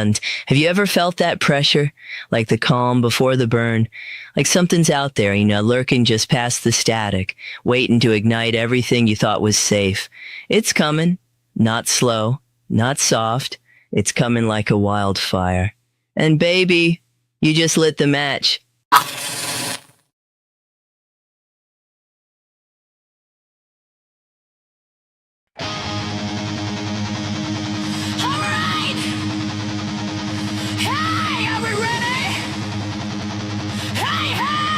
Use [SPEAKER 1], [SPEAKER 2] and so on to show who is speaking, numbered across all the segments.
[SPEAKER 1] And have you ever felt that pressure? Like the calm before the burn? Like something's out there, lurking just past the static, waiting to ignite everything you thought was safe. It's coming. Not slow, not soft. It's coming like a wildfire. And baby, you just lit the match.
[SPEAKER 2] Alright! Hey, are we ready? Hey, hey!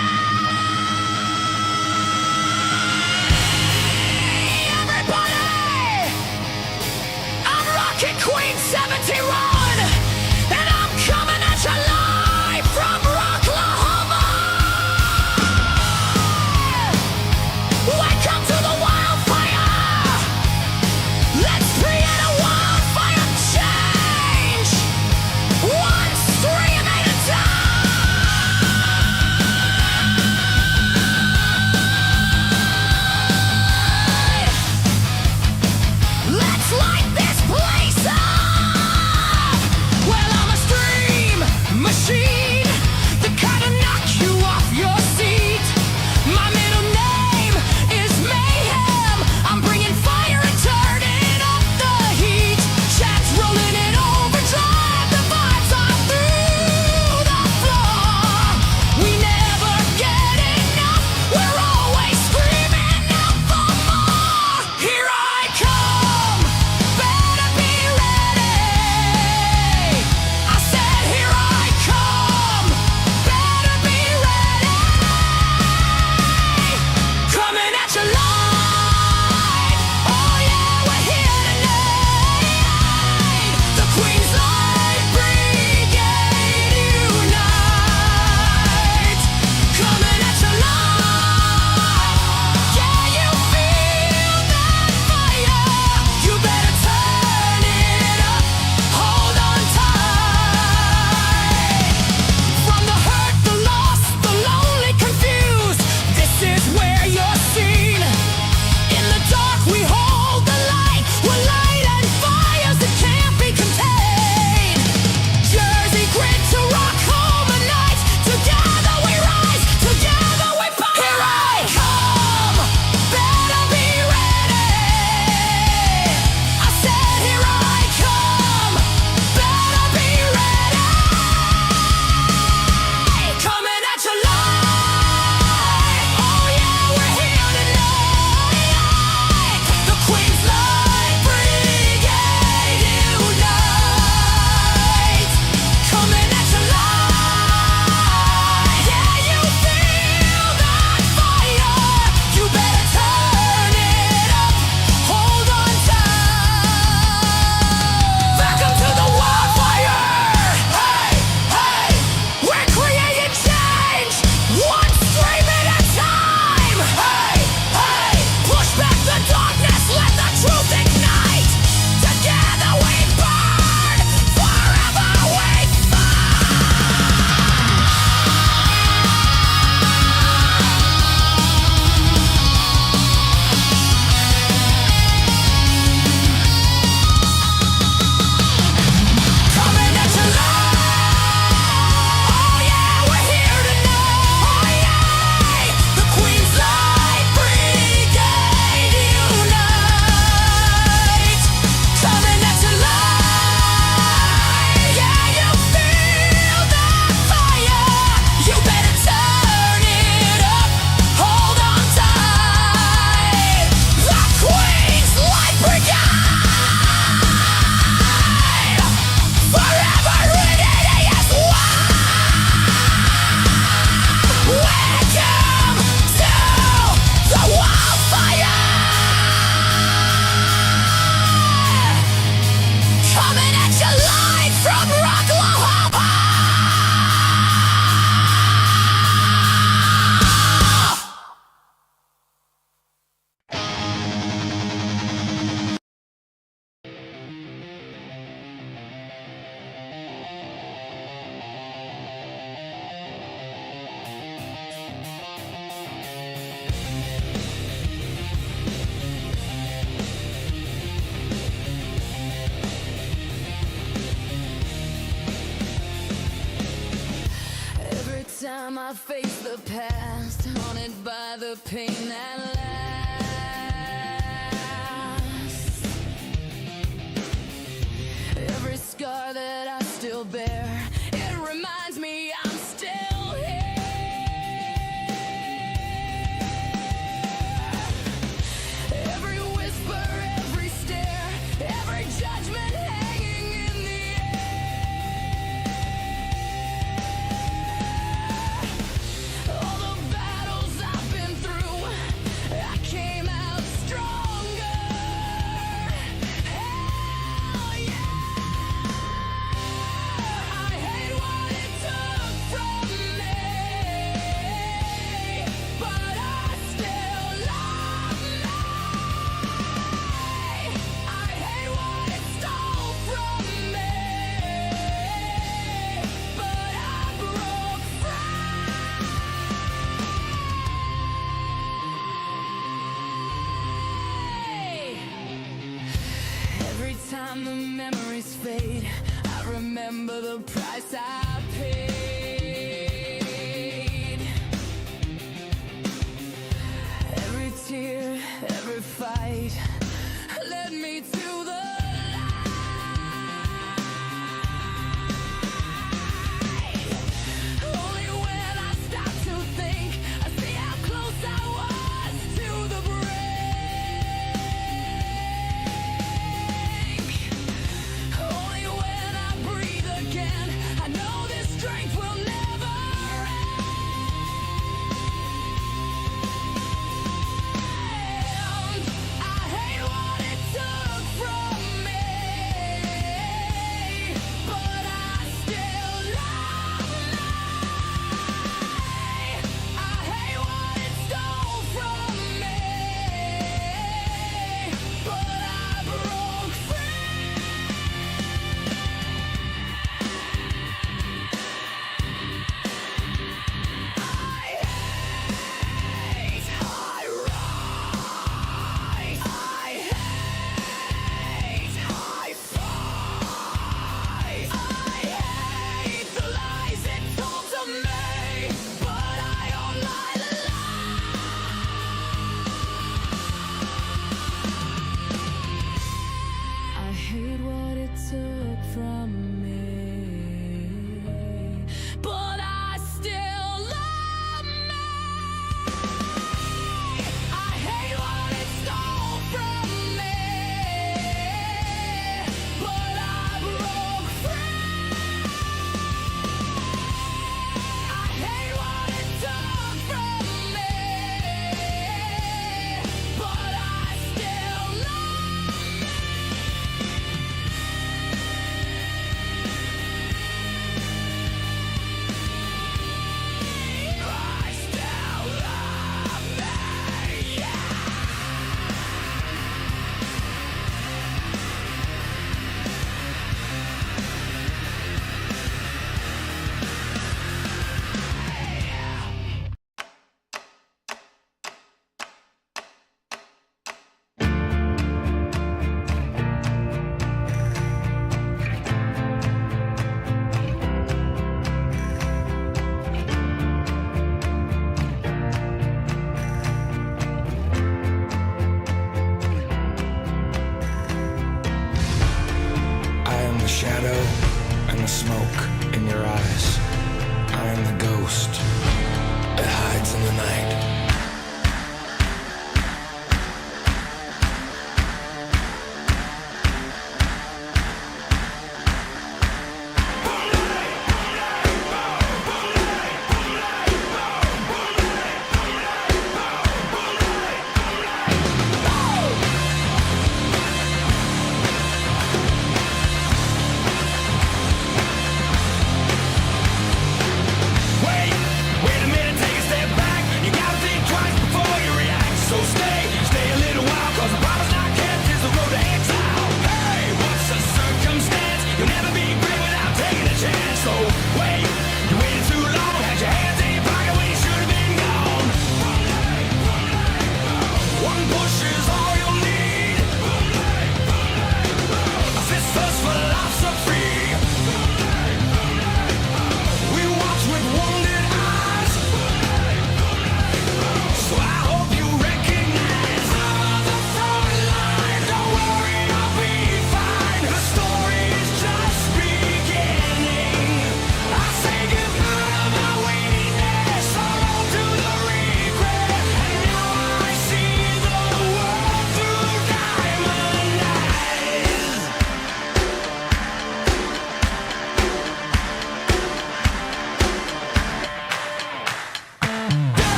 [SPEAKER 2] Everybody! I'm Rocket Queen 71, and I'm coming at you live from Rocklahoma! I face the past, haunted by the pain that lasts. Every scar that I still bear, it reminds me I'm still here. Every whisper, every stare, every judgment hanging in the air. All the battles I've been through, I came out stronger. Hell yeah! I hate what it took from me, but I still love me. I hate what it stole from me, but I broke free. Every time the memories fade, I remember the price I paid. Every tear, every fight led me to the light. Only when I stop to think, I see how close I was to the brink. Only when I breathe again, I know this strength will never end. I hate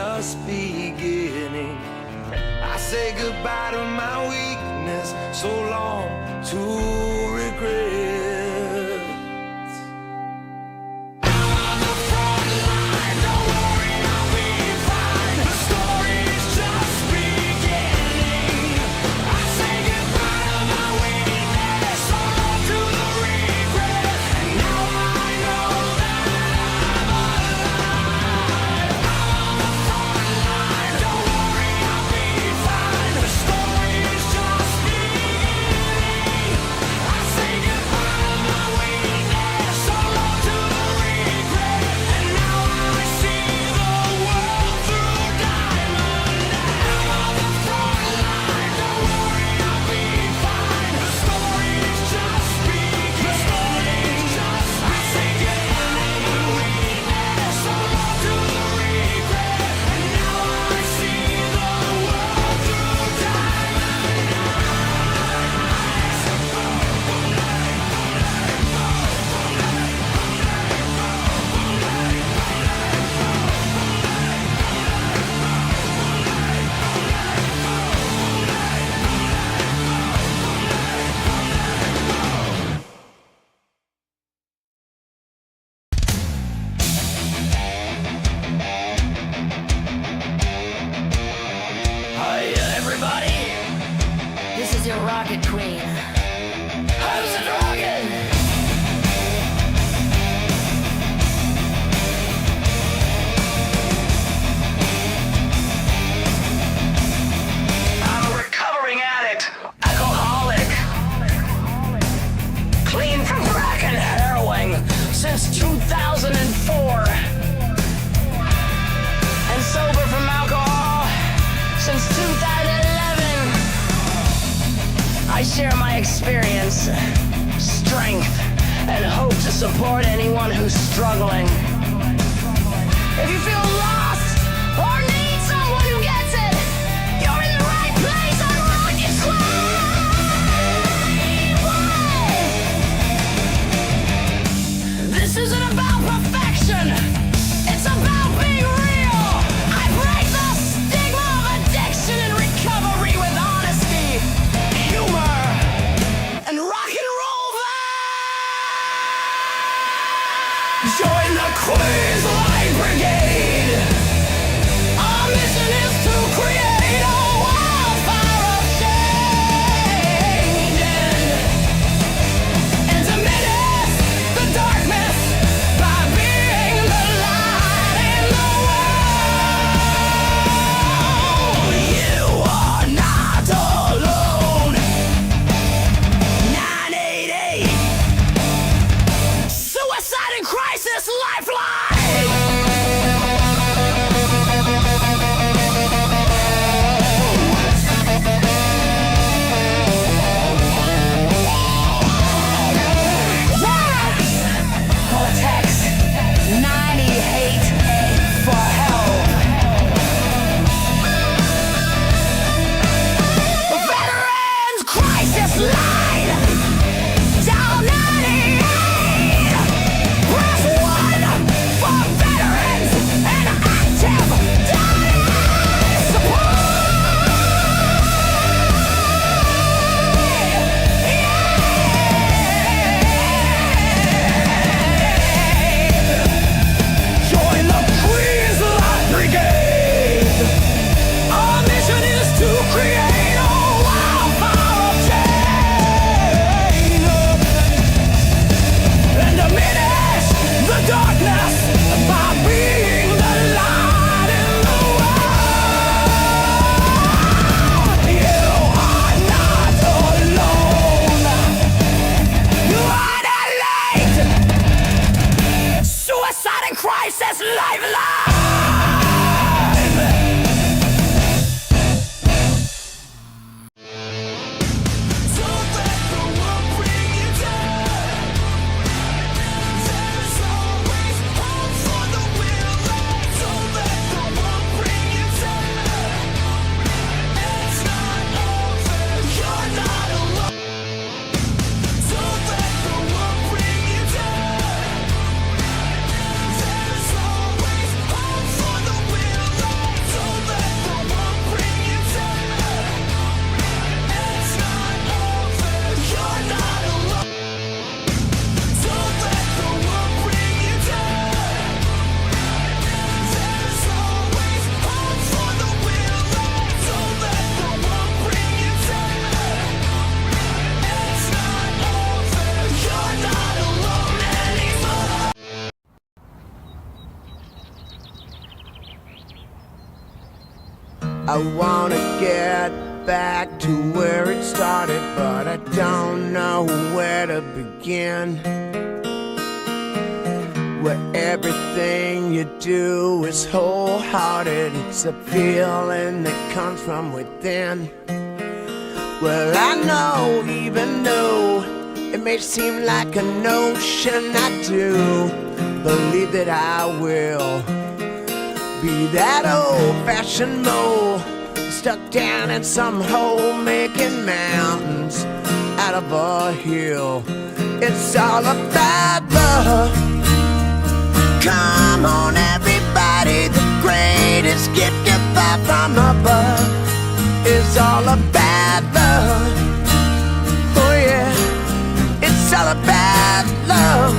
[SPEAKER 3] just beginning. I say goodbye to my weakness, so long to regret.
[SPEAKER 2] Rocket Queen. How's it rockin'? I'm a recovering addict, alcoholic, clean from crack and heroin since 2004, and sober from alcohol since 2011. I share my experience, strength, and hope to support anyone who's struggling. If you feel lost or need someone who gets it, you're in the right place on Rocket Queen! This isn't about perfection, it's about being real. I break the stigma of addiction and recovery with honesty, humor, and rock and roll vibes. Join the Queen's Light Brigade. Our mission is to create a wildfire of change and to diminish the darkness by being the light in the world. You are not alone. 988 Suicide and Crisis Lifeline.
[SPEAKER 4] I wanna get back to where it started, but I don't know where to begin. Where everything you do is wholehearted, it's a feeling that comes from within. Well, I know, even though it may seem like a notion, I do believe that I will be that old-fashioned mole stuck down in some hole making mountains out of a hill. It's all about love. Come on, everybody, the greatest gift of all from above is all about love. Oh yeah, it's all about love.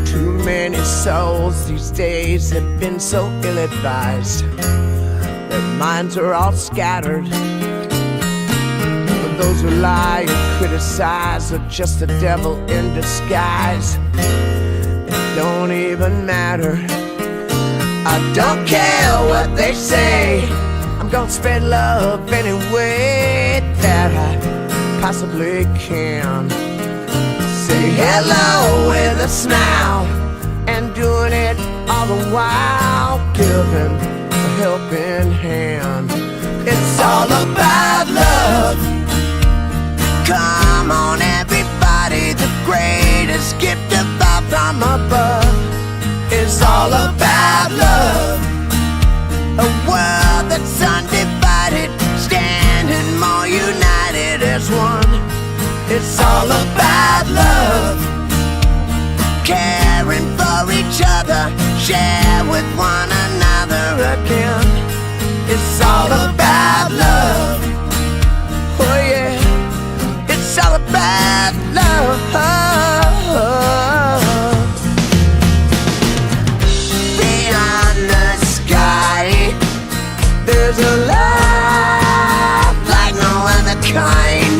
[SPEAKER 4] Too many souls these days have been so ill-advised. Their minds are all scattered. Those who lie and criticize are just the devil in disguise. It don't even matter. I don't care what they say. I'm gonna spread love any way that I possibly can. Say hello with a smile, and doing it all the while giving a helping hand. It's all about love. Come on, everybody, the greatest gift of all from above is all about love. A world that's undivided, standing more united as one. It's all about love. Caring for each other, share with one another again. It's all about love. Oh yeah, it's all about love. Beyond the sky, there's a love like no other kind.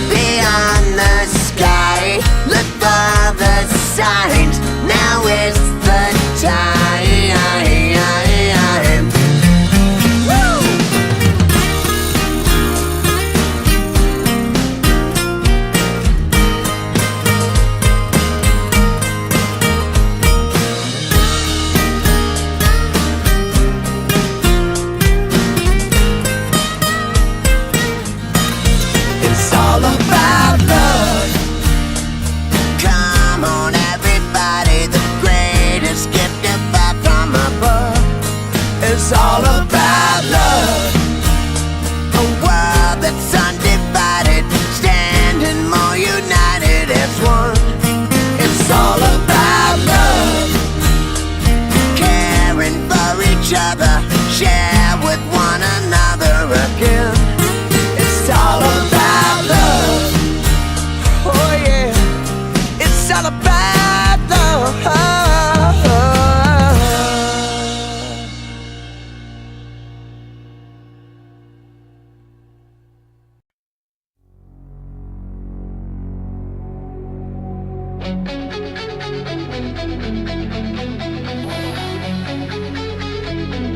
[SPEAKER 4] Beyond the sky, look for the signs. Now is the time. It's all about love. A world that's undivided, standing more united as one. It's all about love. Caring for each other, share with one another again. It's all about love. Oh yeah, it's all about love.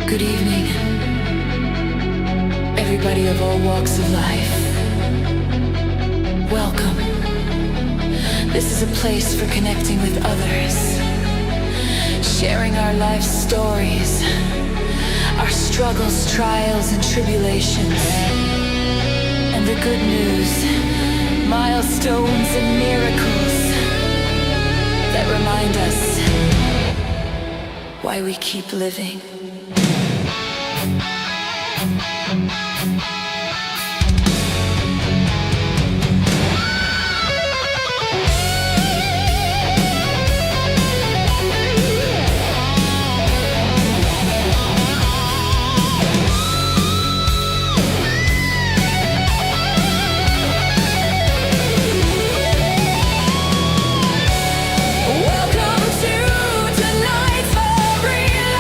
[SPEAKER 5] Good evening, everybody of all walks of life. Welcome. This is a place for connecting with others, sharing our life stories, our struggles, trials, and tribulations, and the good news, milestones and miracles that remind us why we keep living.
[SPEAKER 2] Welcome to tonight's Sobriety.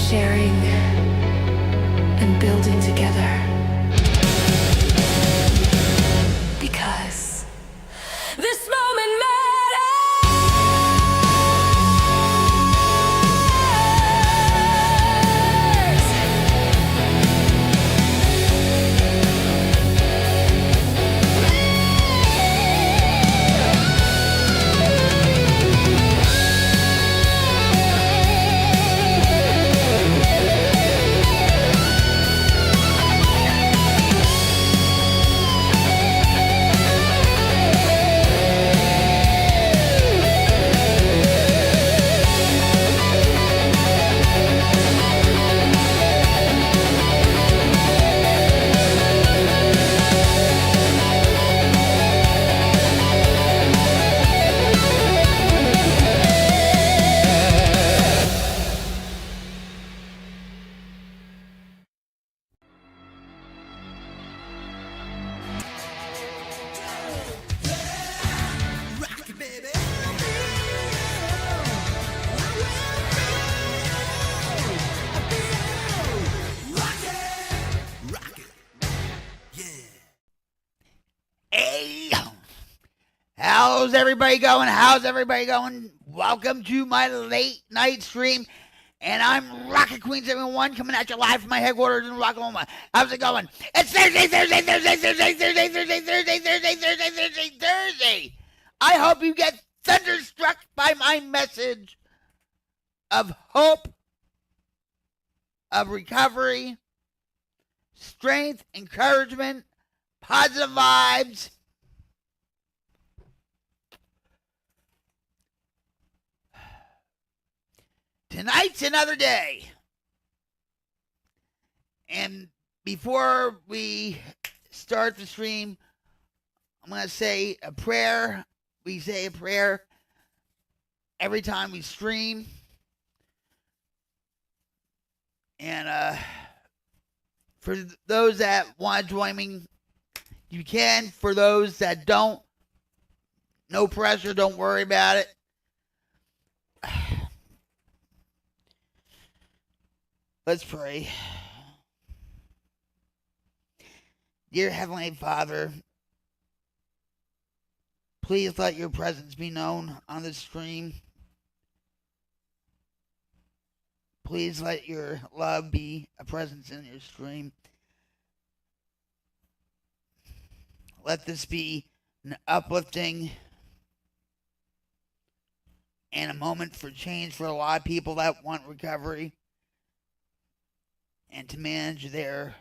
[SPEAKER 5] sharing and building together. Because
[SPEAKER 2] This moment matters.
[SPEAKER 6] Hey, how's everybody going? How's everybody going? Welcome to my late night stream, and I'm Rocket Queen 71 coming at you live from my headquarters in Rocklahoma. How's it going? It's Thursday. I hope you get thunderstruck by my message of hope, of recovery, strength, encouragement, positive vibes. Tonight's another day. And before we start the stream, I'm going to say a prayer. We say a prayer every time we stream. And for those that want to join me, you can. For those that don't, no pressure, don't worry about it. Let's pray. Dear Heavenly Father, please let your presence be known on the stream. Please let your love be a presence in your stream. Let this be an uplifting and a moment for change for a lot of people that want recovery and to manage their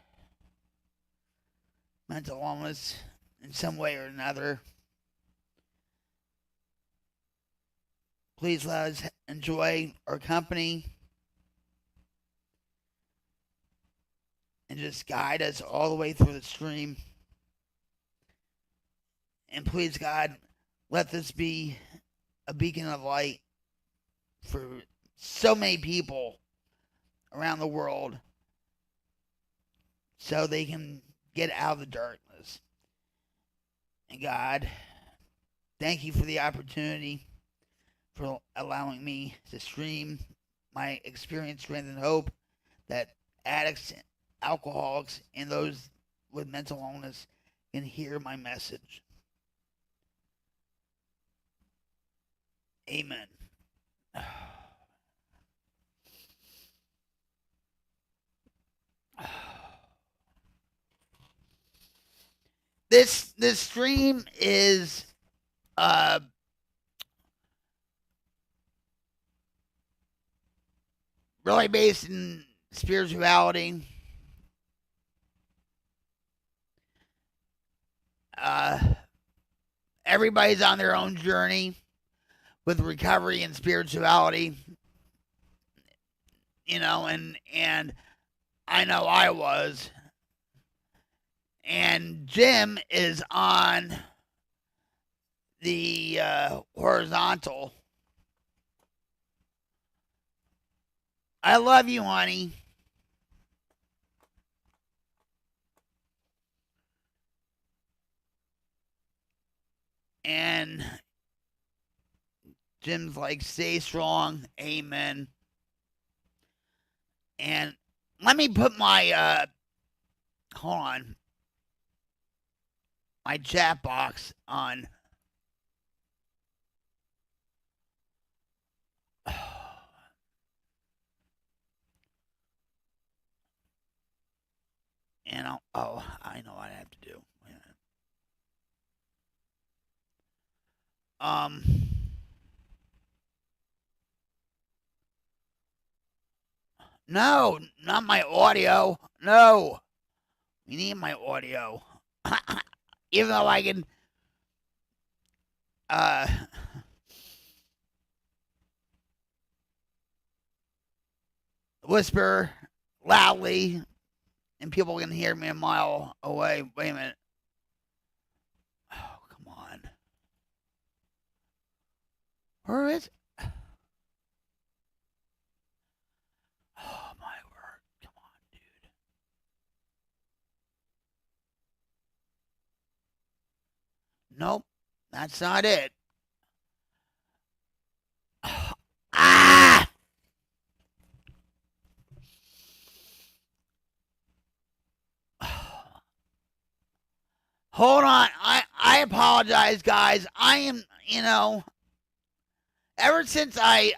[SPEAKER 6] mental illness in some way or another. Please let us enjoy our company and just guide us all the way through the stream. And please, God, let this be a beacon of light for so many people around the world so they can get out of the darkness. And God, thank you for the opportunity for allowing me to stream my experience, strength, and hope that addicts, alcoholics, and those with mental illness can hear my message. Amen. This stream is really based in spirituality. Everybody's on their own journey with recovery and spirituality, you know, and I know I was. And Jim is on the horizontal. I love you, honey. And Jim's like, stay strong. Amen. And let me put my hold on, my chat box on. And I know what I have to do. Wait a minute. No, not my audio. No, we need my audio. Even though I can, uh, whisper loudly, and people can hear me a mile away. Wait a minute. Oh, come on. Where is it? Oh, my word. Come on, dude. Nope, that's not it. Ah! Hold on. I apologize, guys. I am, ever since I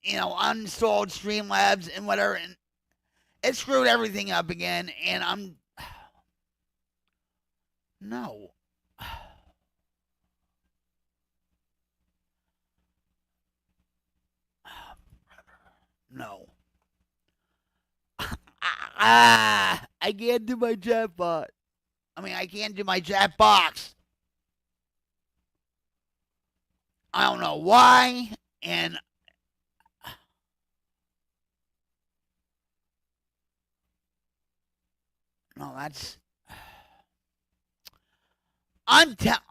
[SPEAKER 6] uninstalled Streamlabs and whatever, and it screwed everything up again, and I'm no. No. I can't do my chat bot. I can't do my chat box. I don't know why, and no, that's.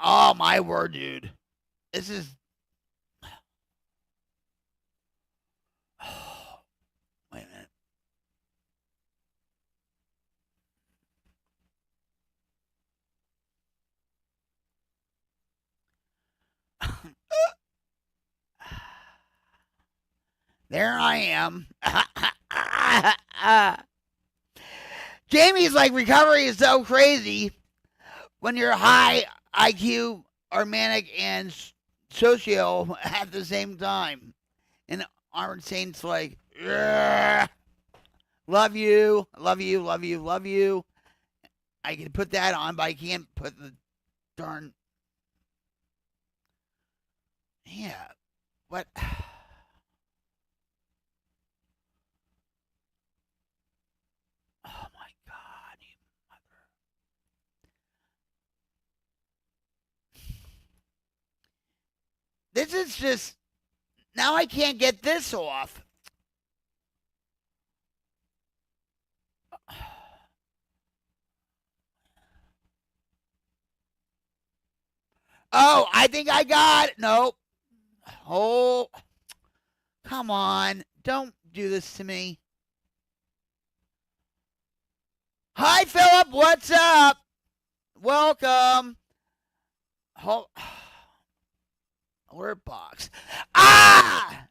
[SPEAKER 6] Oh my word, dude! This is. Wait a minute. There I am. Jamie's like, recovery is so crazy when you're high IQ or manic and socio at the same time. And Armored Saint's like, love you, love you, love you, love you. I can put that on, but I can't put the darn. Yeah. What? Oh my God, you mother. This is just. Now I can't get this off. Oh, I think I got it. Nope. Oh, come on. Don't do this to me. Hi, Philip. What's up? Welcome. Alert box. Ah!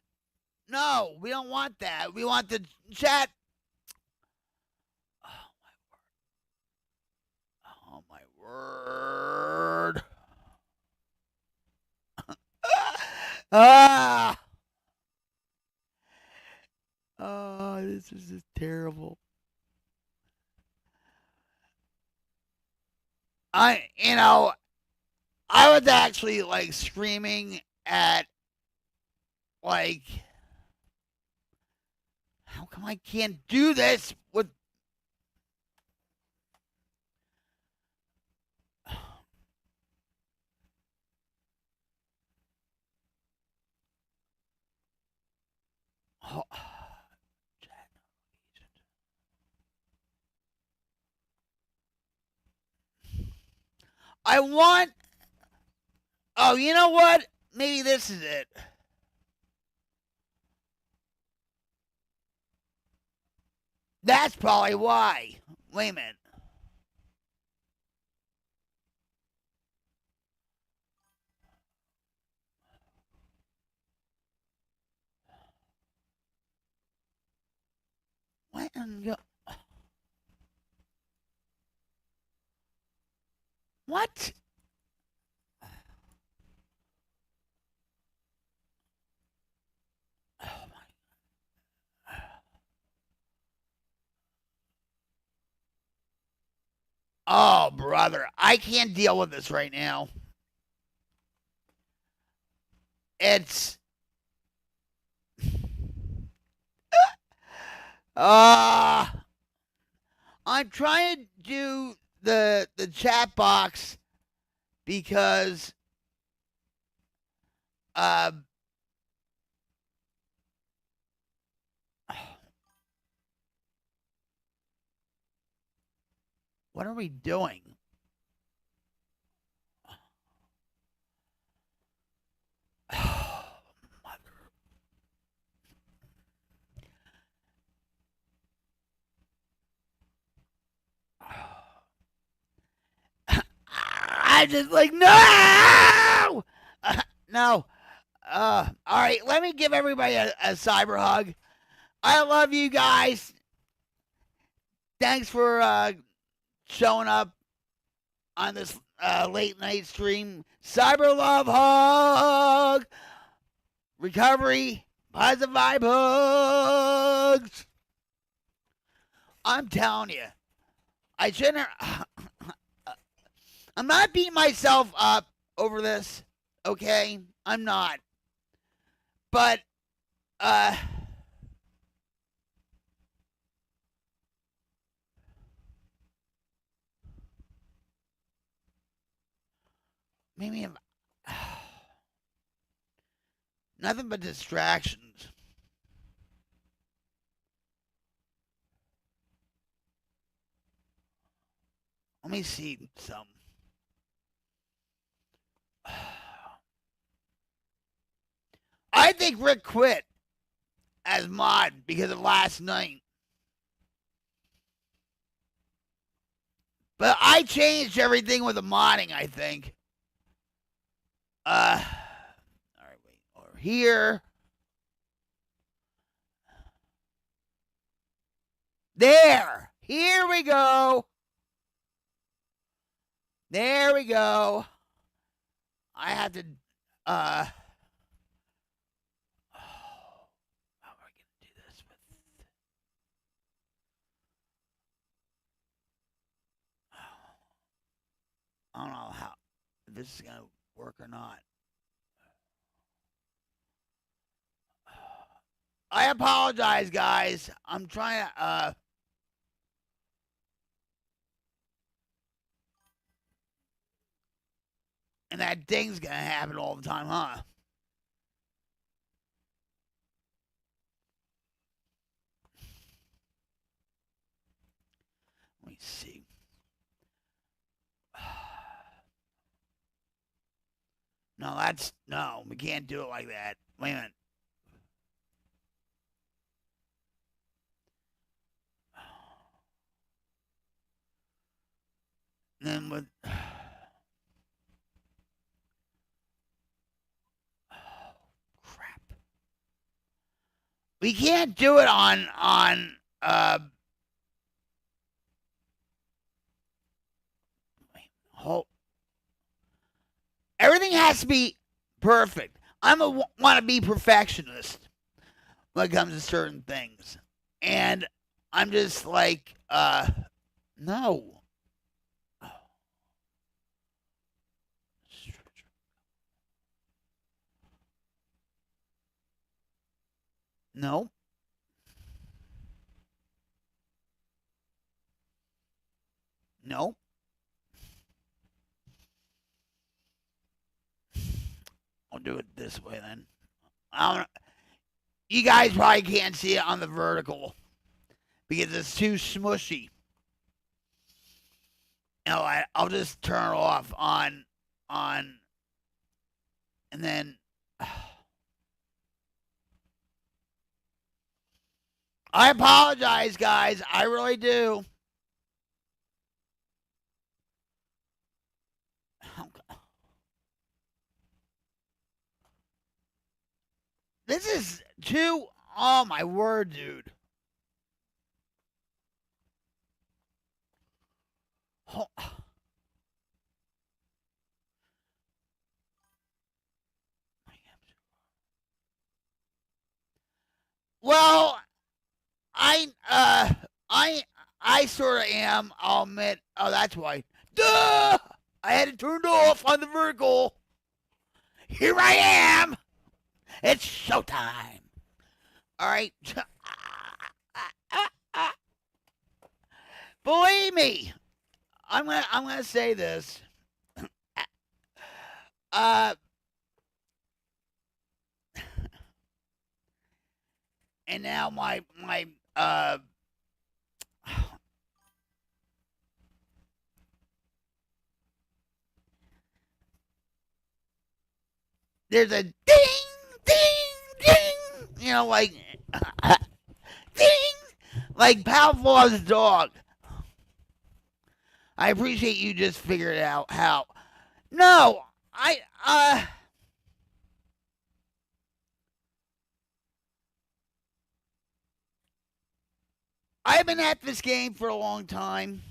[SPEAKER 6] No, we don't want that. We want the chat. Oh, my word. Ah! Oh, this is just terrible. I was actually like screaming at like, how come I can't do this with. Oh. I want. Oh, you know what? Maybe this is it. That's probably why. Wait a minute. What? Oh, brother, I can't deal with this right now. It's I'm trying to do the chat box because what are we doing? I just like no, no. All right, let me give everybody a cyber hug. I love you guys. Thanks for showing up on this late night stream. Cyber love hug. Recovery. Positive vibe hugs. I'm telling you, I shouldn't. I'm not beating myself up over this, okay? I'm not. But, maybe I'm, nothing but distractions. Let me see some. I think Rick quit as mod because of last night. But I changed everything with the modding, I think. All right, wait. Or here. There. Here we go. There we go. I have to, how am I going to do this with, I don't know how, if this is going to work or not. I apologize, guys. I'm trying to, and that thing's going to happen all the time, huh? Let me see. No, we can't do it like that. Wait a minute. And then with, crap. We can't do it on everything has to be perfect. I'm a wannabe perfectionist when it comes to certain things. And I'm just like, no. No. No. I'll do it this way then. You guys probably can't see it on the vertical because it's too smushy. You know, I'll just turn it off on, and then I apologize, guys. I really do. This is too. Oh my word, dude. Well, I sort of am. I'll admit. Oh, that's why. Duh! I had it turned off on the vertical. Here I am. It's showtime. All right. Believe me, I'm gonna say this. And now my there's a ding, ding, ding. You know, like ding, like Pavlov's dog. I appreciate you just figured out how. No, I've been at this game for a long time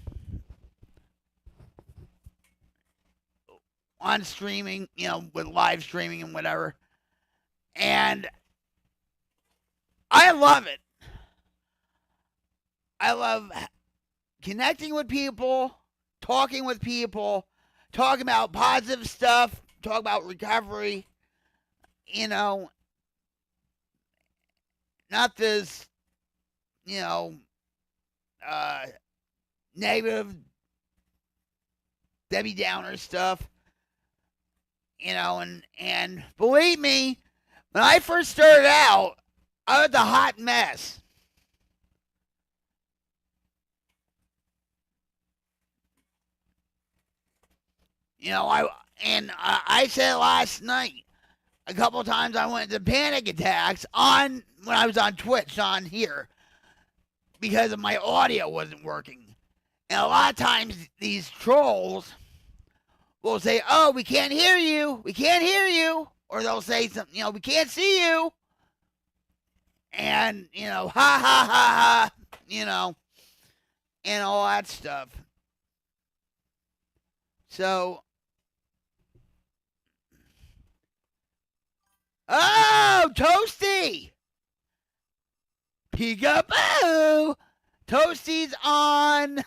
[SPEAKER 6] on streaming, you know, with live streaming and whatever. And I love it. I love connecting with people, talking with people, talking about positive stuff, talking about recovery, you know, not this, you know, negative Debbie Downer stuff, you know, and believe me, when I first started out, I was a hot mess. You know, I said last night a couple of times I went into panic attacks when I was on Twitch on here because of my audio wasn't working. And a lot of times these trolls will say, "Oh, we can't hear you. We can't hear you." Or they'll say something, you know, "We can't see you." And, you know, ha ha ha ha, you know, and all that stuff. So, oh, Toasty! Peekaboo! Toasty's on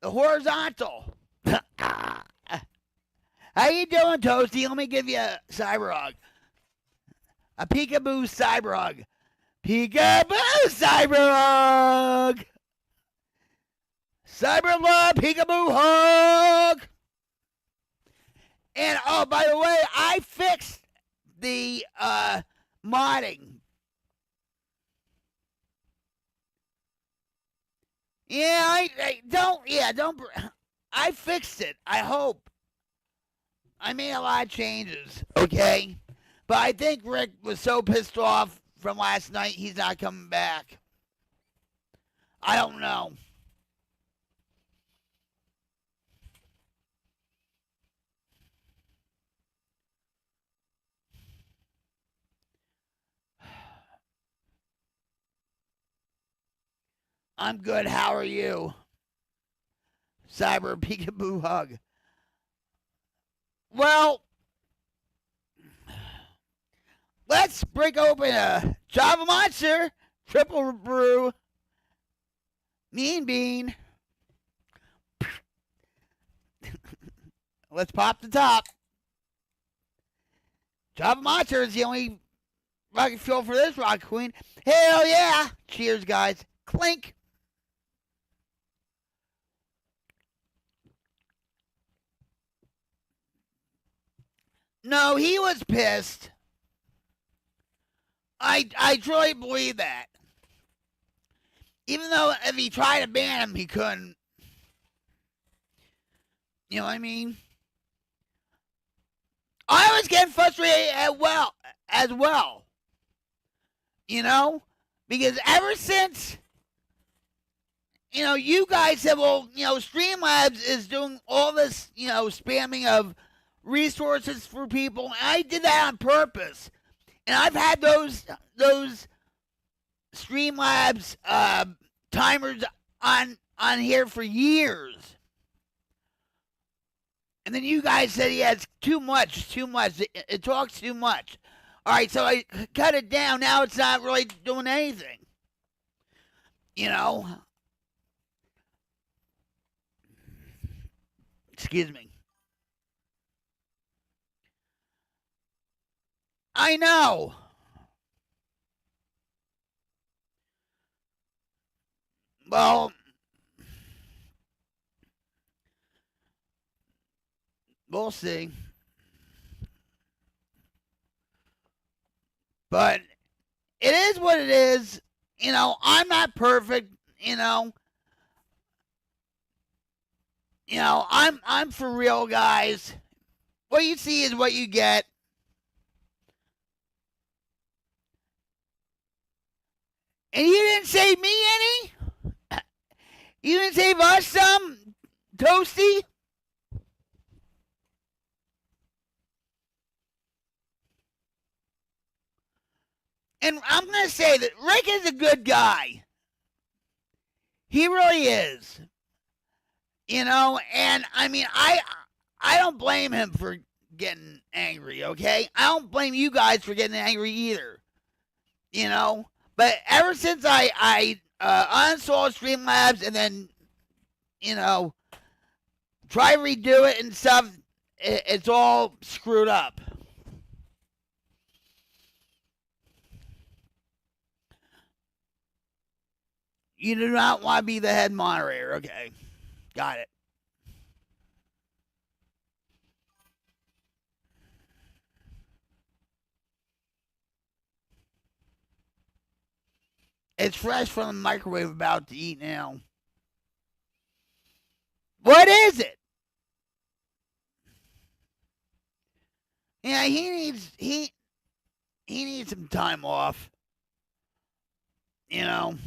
[SPEAKER 6] the horizontal. How you doing, Toasty? Let me give you a cyber hug. A peekaboo cyber hug. Peekaboo cyber hug! Cyber love, peekaboo hug! And, oh, by the way, I fixed the modding. Yeah, I fixed it, I hope. I made a lot of changes, okay? But I think Rick was so pissed off from last night, he's not coming back. I don't know. I'm good. How are you? Cyber peekaboo hug. Well, let's break open a Java Monster Triple Brew Mean Bean. Let's pop the top. Java Monster is the only rocket fuel for this rock queen. Hell yeah! Cheers, guys. Clink. No, he was pissed. I truly believe that. Even though if he tried to ban him, he couldn't. You know what I mean? I was getting frustrated as well. You know? Because ever since, you know, you guys said, well, you know, Streamlabs is doing all this, you know, spamming of resources for people. And I did that on purpose. And I've had those Streamlabs timers on here for years. And then you guys said he has too much. It talks too much. All right, so I cut it down. Now it's not really doing anything. You know? Excuse me. I know. Well, we'll see. But it is what it is. You know, I'm not perfect, you know. You know, I'm for real, guys. What you see is what you get. And you didn't save me any? You didn't save us some, Toasty? And I'm going to say that Rick is a good guy. He really is. You know, and I mean, I don't blame him for getting angry, okay? I don't blame you guys for getting angry either. You know? But ever since I uninstalled Streamlabs and then, you know, try to redo it and stuff, it's all screwed up. You do not want to be the head moderator. Okay. Got it. It's fresh from the microwave, about to eat now. What is it? Yeah, he needs some time off. You know.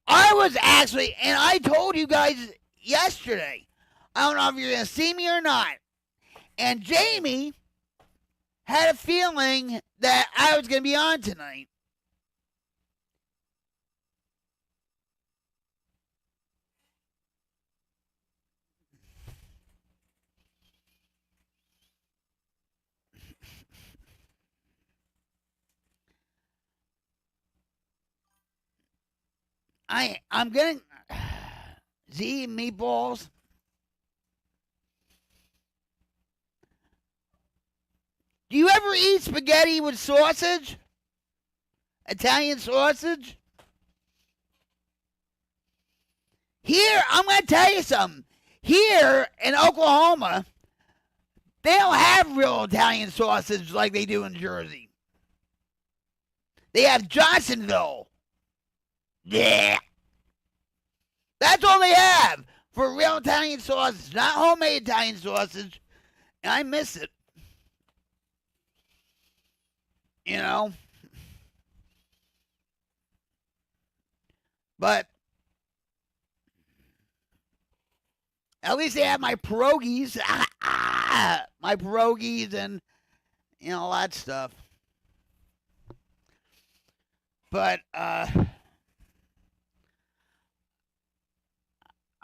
[SPEAKER 6] I was actually, and I told you guys yesterday, I don't know if you're going to see me or not, and Jamie had a feeling that I was going to be on tonight. I'm getting Z meatballs. Do you ever eat spaghetti with sausage? Italian sausage? Here, I'm going to tell you something. Here in Oklahoma, they don't have real Italian sausage like they do in Jersey. They have Johnsonville. Yeah. That's all they have for real Italian sausage, not homemade Italian sausage. And I miss it. You know? But at least they have my pierogies. My pierogies and, you know, all that stuff. But,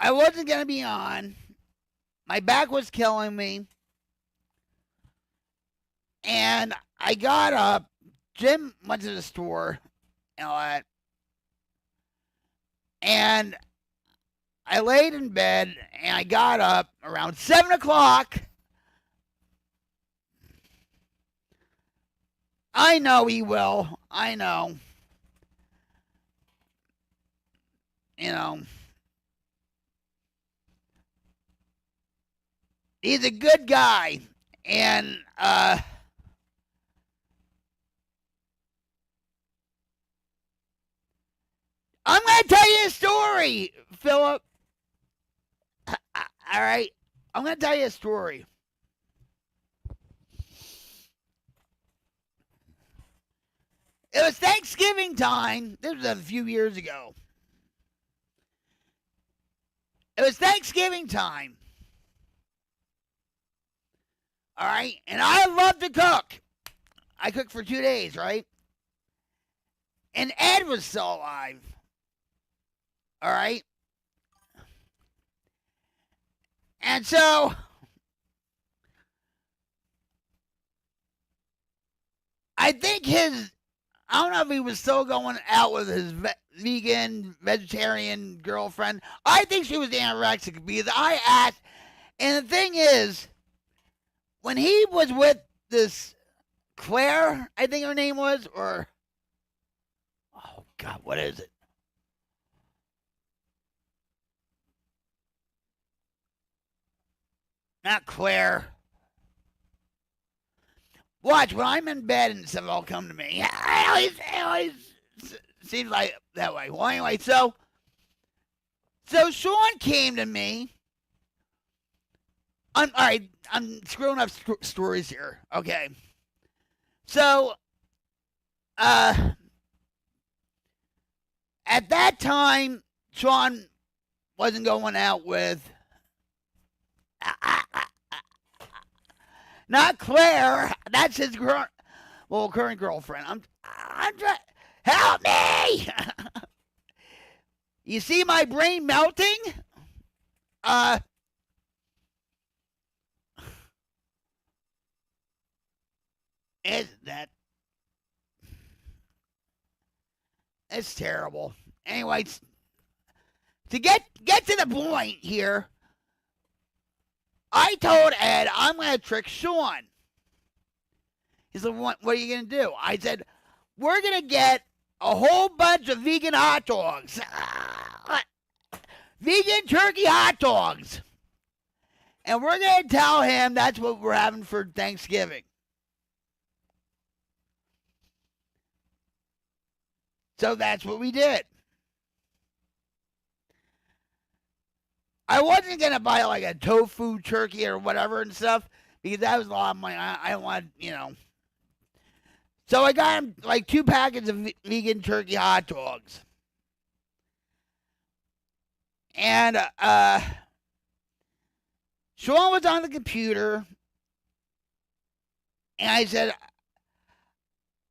[SPEAKER 6] I wasn't going to be on. My back was killing me. And I got up. Jim went to the store and all that. And I laid in bed and I got up around 7 o'clock. I know he will. I know. You know. He's a good guy. And, I'm going to tell you a story, Philip. All right? I'm going to tell you a story. It was Thanksgiving time. This was a few years ago. It was Thanksgiving time. All right? And I love to cook. I cooked for 2 days, right? And Ed was still alive. All right? And so I think I don't know if he was still going out with his vegetarian girlfriend. I think she was anorexic because I asked, and the thing is, when he was with this Claire, I think her name was, or, oh God, what is it? Not Claire. Watch, when I'm in bed and stuff, it'll come to me. It always seems like that way. Well, anyway, so Sean came to me. All right, I'm screwing up stories here. Okay. So, at that time, Sean wasn't going out with not Claire. That's his current girlfriend. I'm trying. Help me! You see my brain melting? It's terrible. Anyways, to get to the point here, I told Ed I'm going to trick Sean. He said, what are you going to do? I said, we're going to get a whole bunch of vegan hot dogs. Vegan turkey hot dogs. And we're going to tell him that's what we're having for Thanksgiving. So that's what we did. I wasn't going to buy like a tofu turkey or whatever and stuff because that was a lot of money. I don't want, So I got him like 2 packets of vegan turkey hot dogs. And Sean was on the computer. And I said,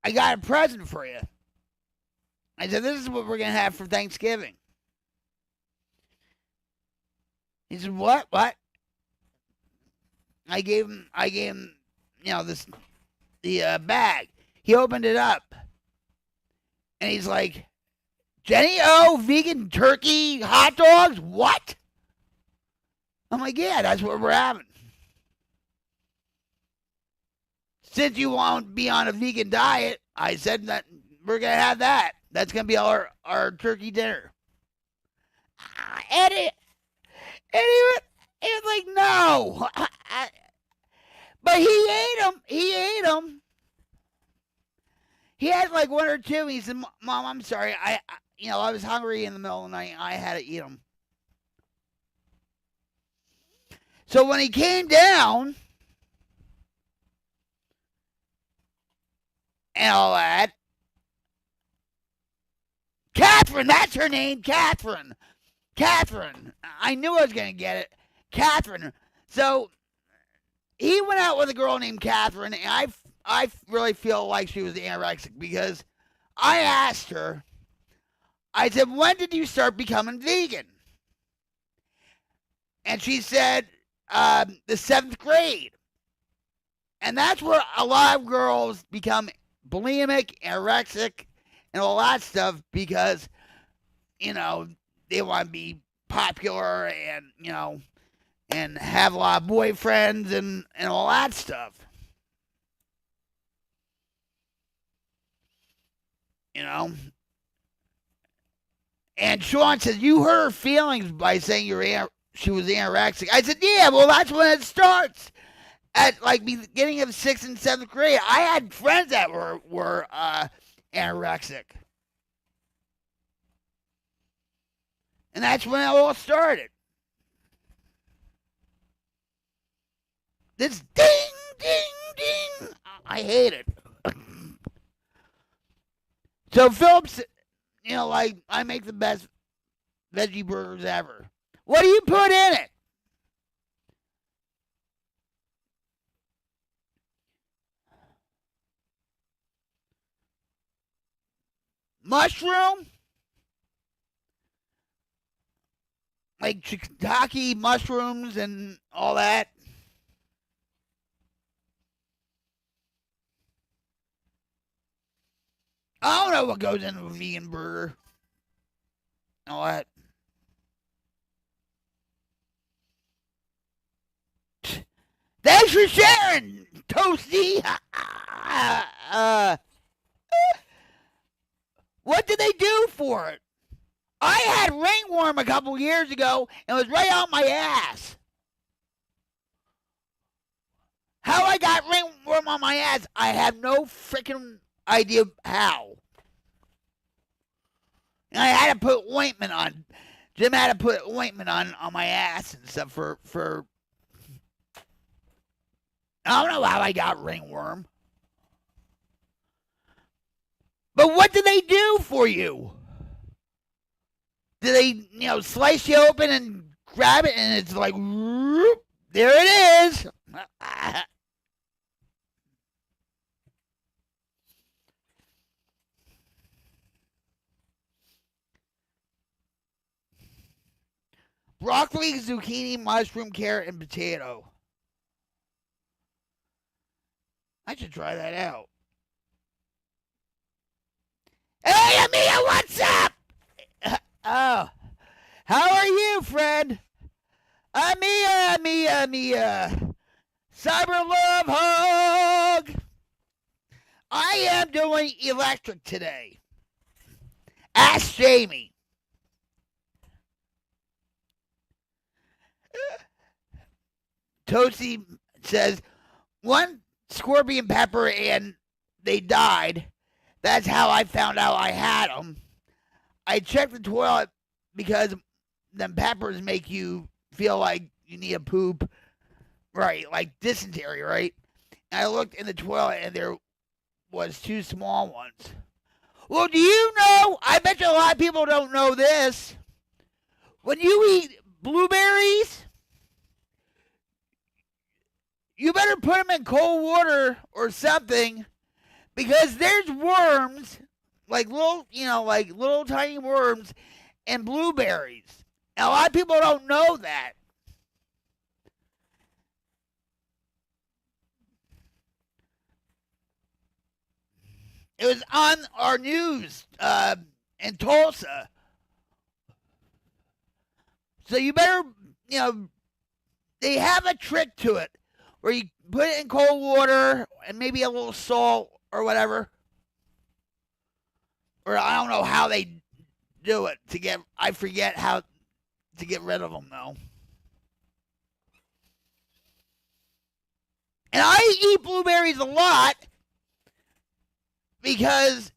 [SPEAKER 6] I got a present for you. I said, this is what we're going to have for Thanksgiving. He said, what? What? I gave him, the bag. He opened it up. And he's like, Jenny O, vegan turkey hot dogs? What? I'm like, yeah, that's what we're having. Since you won't be on a vegan diet, I said that we're going to have that. That's going to be our turkey dinner. And he was like, no. But he ate them. He ate them. He had like 1 or 2. He said, Mom, I'm sorry. I was hungry in the middle of the night. I had to eat them. So when he came down and all that, Catherine, that's her name, Catherine. I knew I was going to get it. Catherine. So he went out with a girl named Catherine, and I really feel like she was anorexic because I asked her, I said, when did you start becoming vegan? And she said, the 7th grade. And that's where a lot of girls become bulimic, anorexic, and all that stuff because, they want to be popular and, and have a lot of boyfriends and all that stuff. And Sean says, you hurt her feelings by saying she was anorexic. I said, yeah, well, that's when it starts. At like beginning of 6th and 7th grade, I had friends that were anorexic. And that's when it all started. This ding, ding, ding. I hate it. So Phillips, I make the best veggie burgers ever. What do you put in it? Mushroom? like shiitake mushrooms and all that. I don't know what goes into a vegan burger. All that. Thanks for sharing, Toasty. What did they do for it? I had ringworm a couple years ago and it was right on my ass. How I got ringworm on my ass, I have no freaking idea how. And I had to put ointment on. Jim had to put ointment on my ass and stuff for I don't know how I got ringworm. But what did they do for you? Did they, slice you open and grab it and it's like, whoop, there it is. Broccoli, zucchini, mushroom, carrot, and potato. I should try that out. Hey, Amia, what's up? Oh, how are you, friend? Amia. Cyber love hug. I am doing electric today. Ask Jamie. Toasty says, one scorpion pepper and they died. That's how I found out I had them. I checked the toilet because them peppers make you feel like you need a poop. Right, like dysentery, right? And I looked in the toilet and there was 2 small ones. Well, do you know, I bet you a lot of people don't know this. When you eat blueberries, you better put them in cold water or something because there's worms, like little tiny worms in blueberries. And a lot of people don't know that. It was on our news in Tulsa. So you better, they have a trick to it where you put it in cold water and maybe a little salt or whatever. Or I don't know how they do it I forget how to get rid of them though. And I eat blueberries a lot because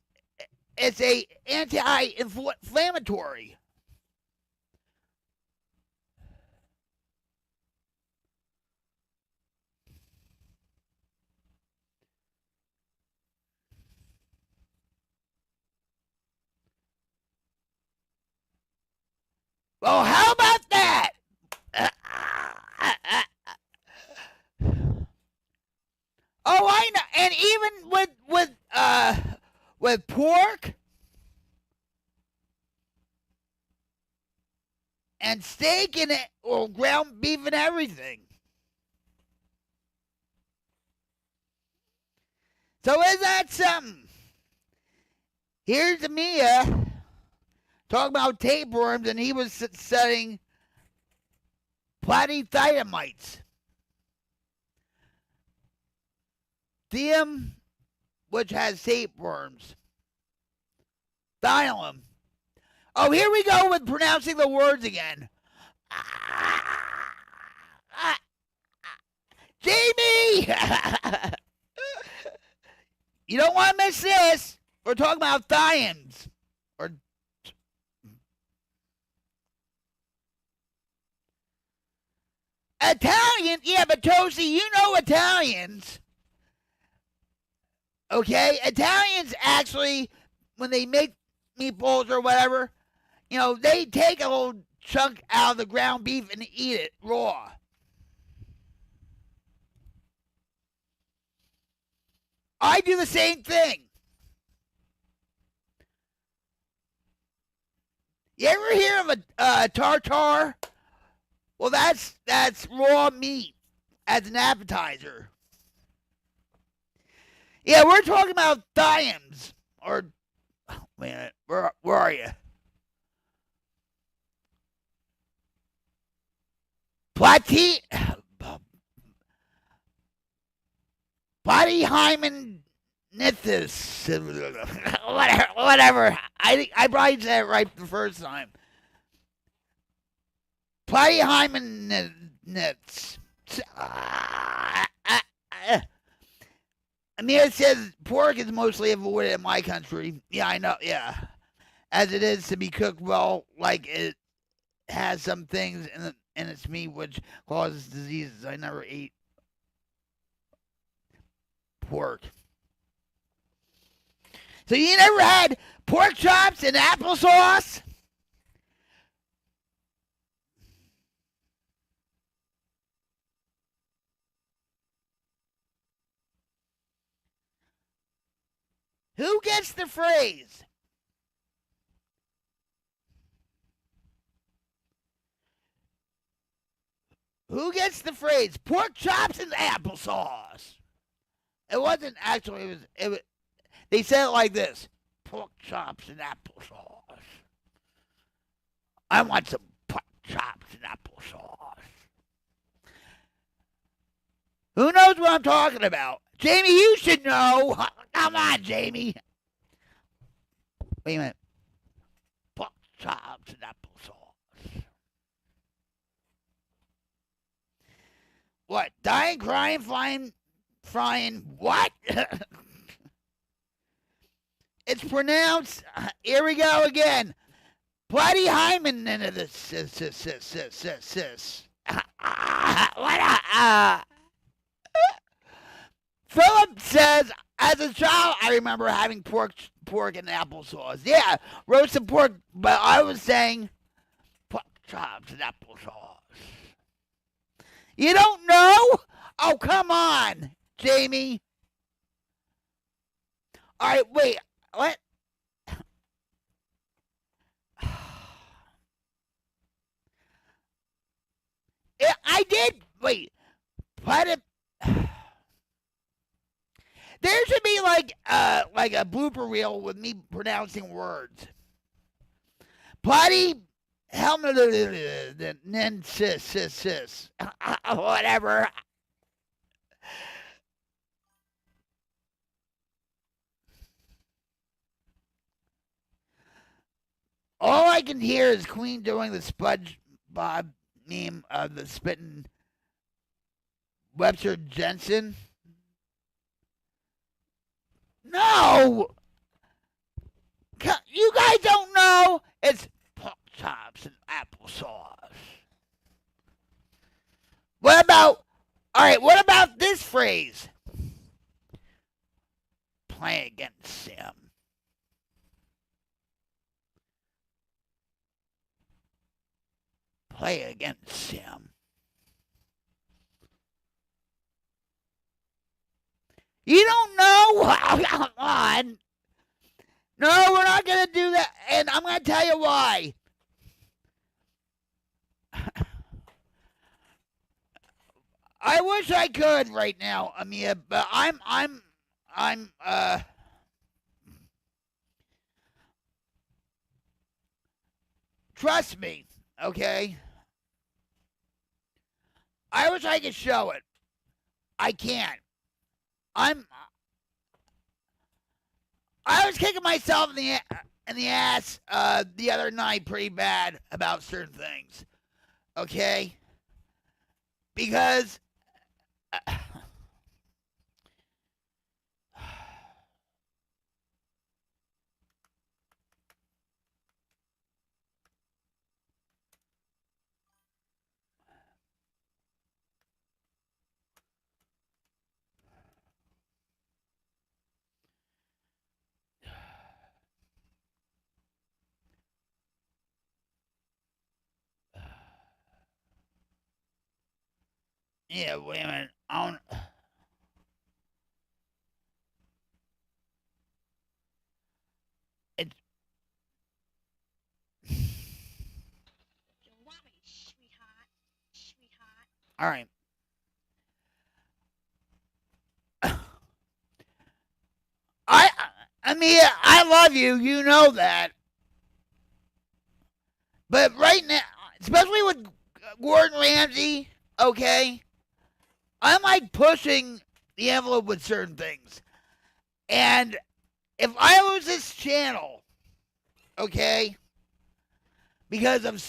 [SPEAKER 6] it's a anti-inflammatory. Well, how about that? Oh, I know. And even with pork and steak in it, or ground beef and everything. So is that something? Here's Mia talking about tapeworms, and he was studying platythymites. Thium, which has tapeworms. Thylum. Oh, here we go with pronouncing the words again. Jamie! You don't want to miss this. We're talking about thions. Or Italian? Yeah, but Tosi, you know Italians. Okay? Italians actually, when they make meatballs or whatever, they take a little chunk out of the ground beef and eat it raw. I do the same thing. You ever hear of a tartare Well, that's raw meat as an appetizer. Yeah, we're talking about diams. Or, wait a minute, where are you? Platyhymnithus. Whatever. I probably said it right the first time. Platyhymnithus. I mean, it says pork is mostly avoided in my country. Yeah, I know. Yeah, as it is to be cooked well, like it has some things in its meat which causes diseases. I never ate pork. So you never had pork chops and applesauce? Who gets the phrase? Who gets the phrase pork chops and applesauce? It wasn't actually. It was. They said it like this: pork chops and applesauce. I want some pork chops and applesauce. Who knows what I'm talking about? Jamie, you should know. Come on, Jamie. Wait a minute. Pork chops and applesauce. What? Dying, crying, frying, what? It's pronounced, here we go again, platyhymnithus. Philip says, as a child, I remember having pork and applesauce. Yeah, roasted pork, but I was saying pork chops and applesauce. You don't know? Oh, come on, Jamie. All right, wait. What? Yeah, I did. Wait. There should be like a blooper reel with me pronouncing words. Potty helmet then sis. Whatever. All I can hear is Queen doing the SpongeBob meme of the spitting Webster Jensen. No! You guys don't know? It's pork chops and applesauce. What about this phrase? Play against Sim. Play against Sim. You don't know? Come on. No, we're not going to do that. And I'm going to tell you why. I wish I could right now, Amia, but I'm trust me, okay? I wish I could show it. I can't. I was kicking myself in the ass the other night pretty bad about certain things. Okay? Because yeah, wait a minute. It's All right. I mean, I love you. You know that. But right now, especially with Gordon Ramsay, okay, I'm like pushing the envelope with certain things. And if I lose this channel, okay, because of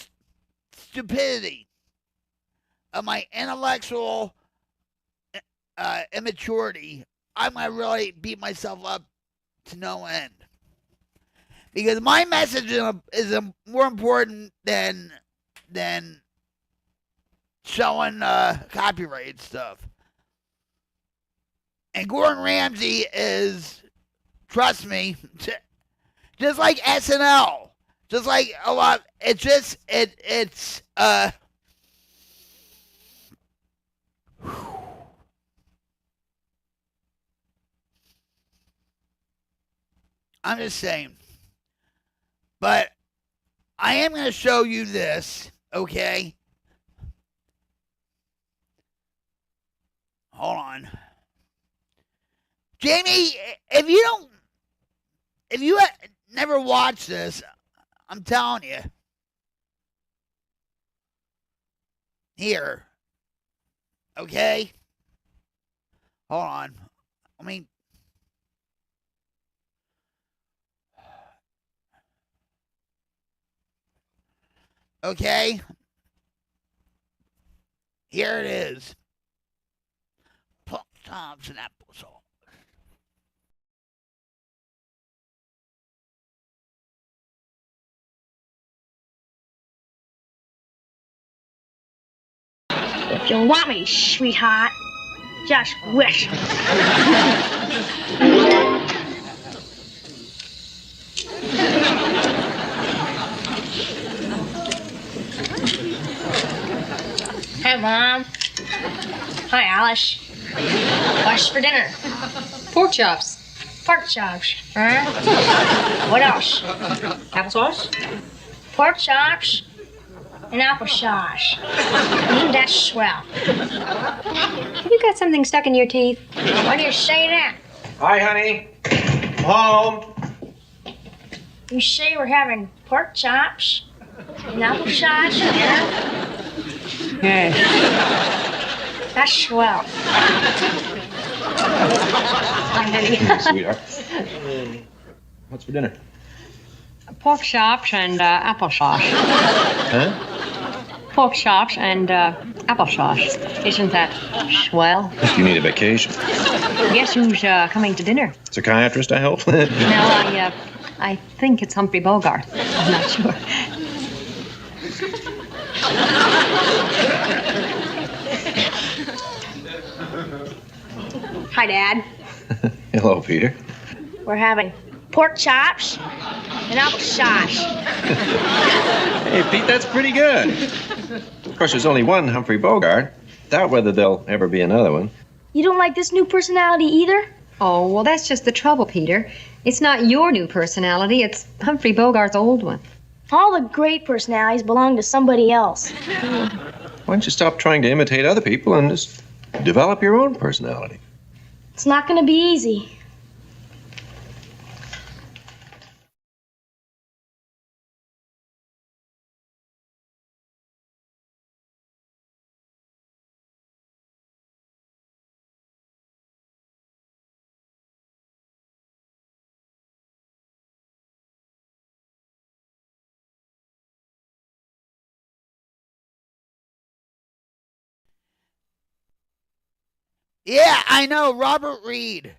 [SPEAKER 6] stupidity, of my intellectual immaturity, I'm going to really beat myself up to no end. Because my message is more important than showing copyright stuff. And Gordon Ramsay is, trust me, just like SNL, just like a lot. It's I'm just saying. But I am going to show you this, okay? Hold on. Jamie, if you never watched this, I'm telling you. Here. Okay? Hold on. I mean, okay? Here it is. Pork chops and applesauce.
[SPEAKER 7] If you want me, sweetheart, just wish. Hi, Mom. Hi, Alice. What's for dinner?
[SPEAKER 8] Pork chops.
[SPEAKER 7] Pork chops. Huh? What else?
[SPEAKER 8] Applesauce?
[SPEAKER 7] Pork chops and applesauce. That's swell.
[SPEAKER 8] You got something stuck in your teeth?
[SPEAKER 7] Why do you say that?
[SPEAKER 9] Hi, honey. I'm home.
[SPEAKER 7] You say we're having pork chops and applesauce for dinner?
[SPEAKER 8] Yes.
[SPEAKER 7] That's swell.
[SPEAKER 9] Hey, sweetheart. What's for dinner?
[SPEAKER 8] Pork chops and applesauce.
[SPEAKER 9] Huh?
[SPEAKER 8] Pork chops and applesauce. Isn't that swell?
[SPEAKER 9] You need a vacation.
[SPEAKER 8] Guess who's coming to dinner?
[SPEAKER 9] Psychiatrist, I hope.
[SPEAKER 8] No, I think it's Humphrey Bogart. I'm not sure.
[SPEAKER 7] Hi, Dad.
[SPEAKER 9] Hello, Peter.
[SPEAKER 7] We're having pork chops and applesauce.
[SPEAKER 9] Hey, Pete, that's pretty good. Of course, there's only one Humphrey Bogart. Doubt whether there'll ever be another one.
[SPEAKER 7] You don't like this new personality either?
[SPEAKER 8] Oh, well, that's just the trouble, Peter. It's not your new personality. It's Humphrey Bogart's old one.
[SPEAKER 7] All the great personalities belong to somebody else.
[SPEAKER 9] Why don't you stop trying to imitate other people and just develop your own personality?
[SPEAKER 7] It's not going to be easy.
[SPEAKER 6] Yeah, I know, Robert Reed.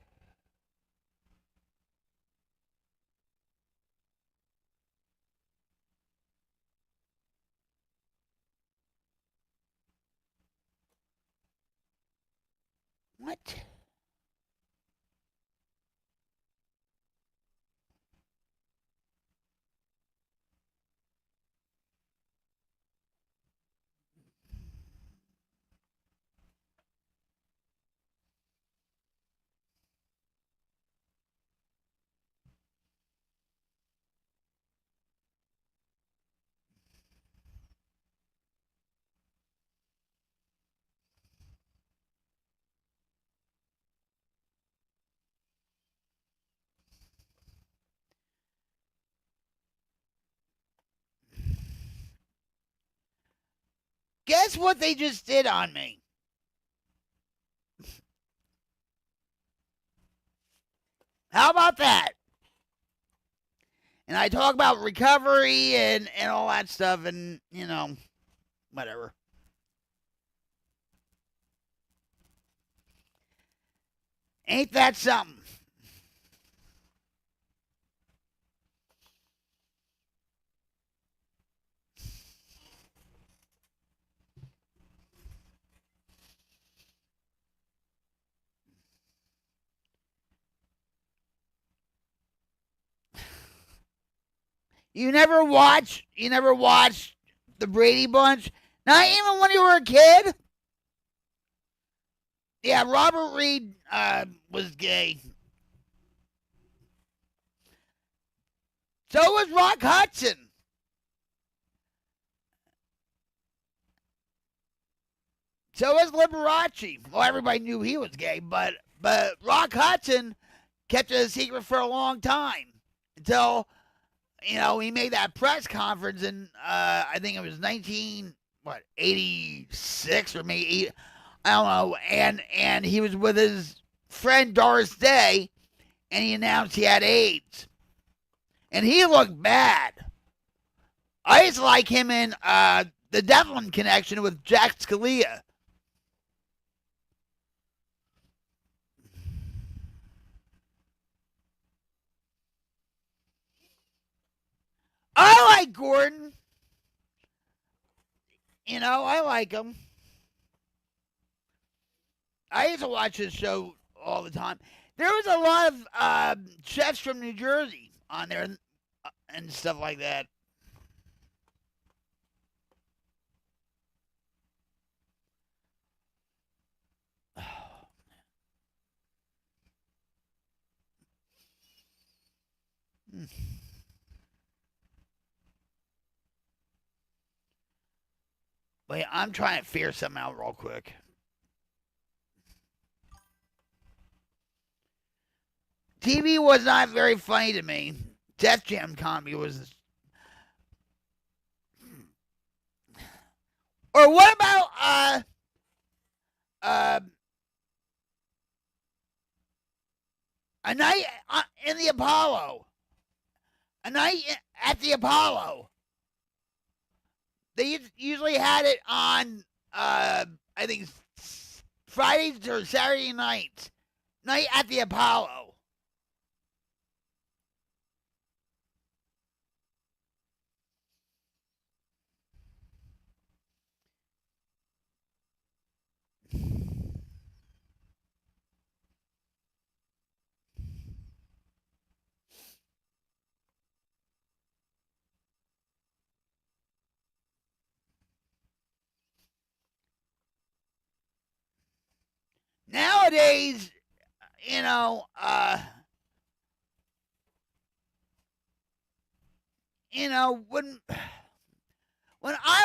[SPEAKER 6] What? Guess what they just did on me? How about that? And I talk about recovery and all that stuff and, whatever. Ain't that something? You never watched the Brady Bunch? Not even when you were a kid? Yeah, Robert Reed was gay. So was Rock Hudson. So was Liberace. Well, everybody knew he was gay, but Rock Hudson kept it a secret for a long time until he made that press conference in I think it was 86 or maybe I don't know, and he was with his friend Doris Day, and he announced he had AIDS, and he looked bad. I used to like him in the Devlin Connection with Jack Scalia. I like Gordon. I like him. I used to watch his show all the time. There was a lot of chefs from New Jersey on there and stuff like that. Wait, I'm trying to figure something out real quick. TV was not very funny to me. Def Jam comedy was. Or what about A Night in the Apollo? A Night at the Apollo. They usually had it on I think Fridays or Saturday nights. Night at the Apollo. Nowadays, when I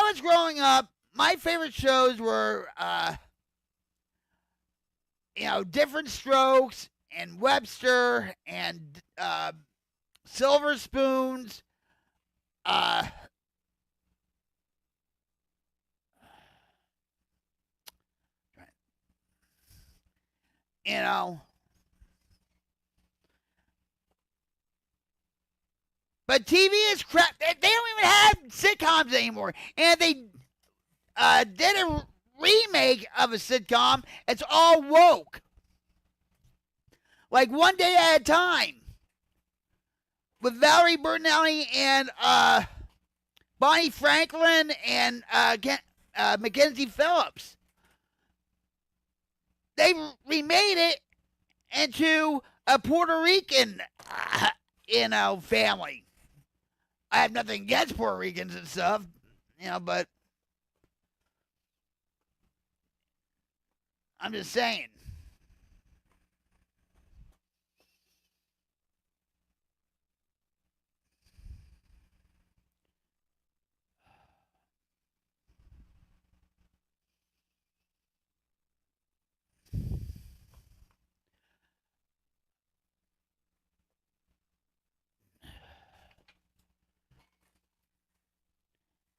[SPEAKER 6] was growing up, my favorite shows were Different Strokes and Webster and Silver Spoons. But TV is crap. They don't even have sitcoms anymore. And they did a remake of a sitcom. It's all woke. Like One Day at a Time. With Valerie Bertinelli and Bonnie Franklin and Mackenzie Phillips. They remade it into a Puerto Rican, family. I have nothing against Puerto Ricans and stuff, but I'm just saying.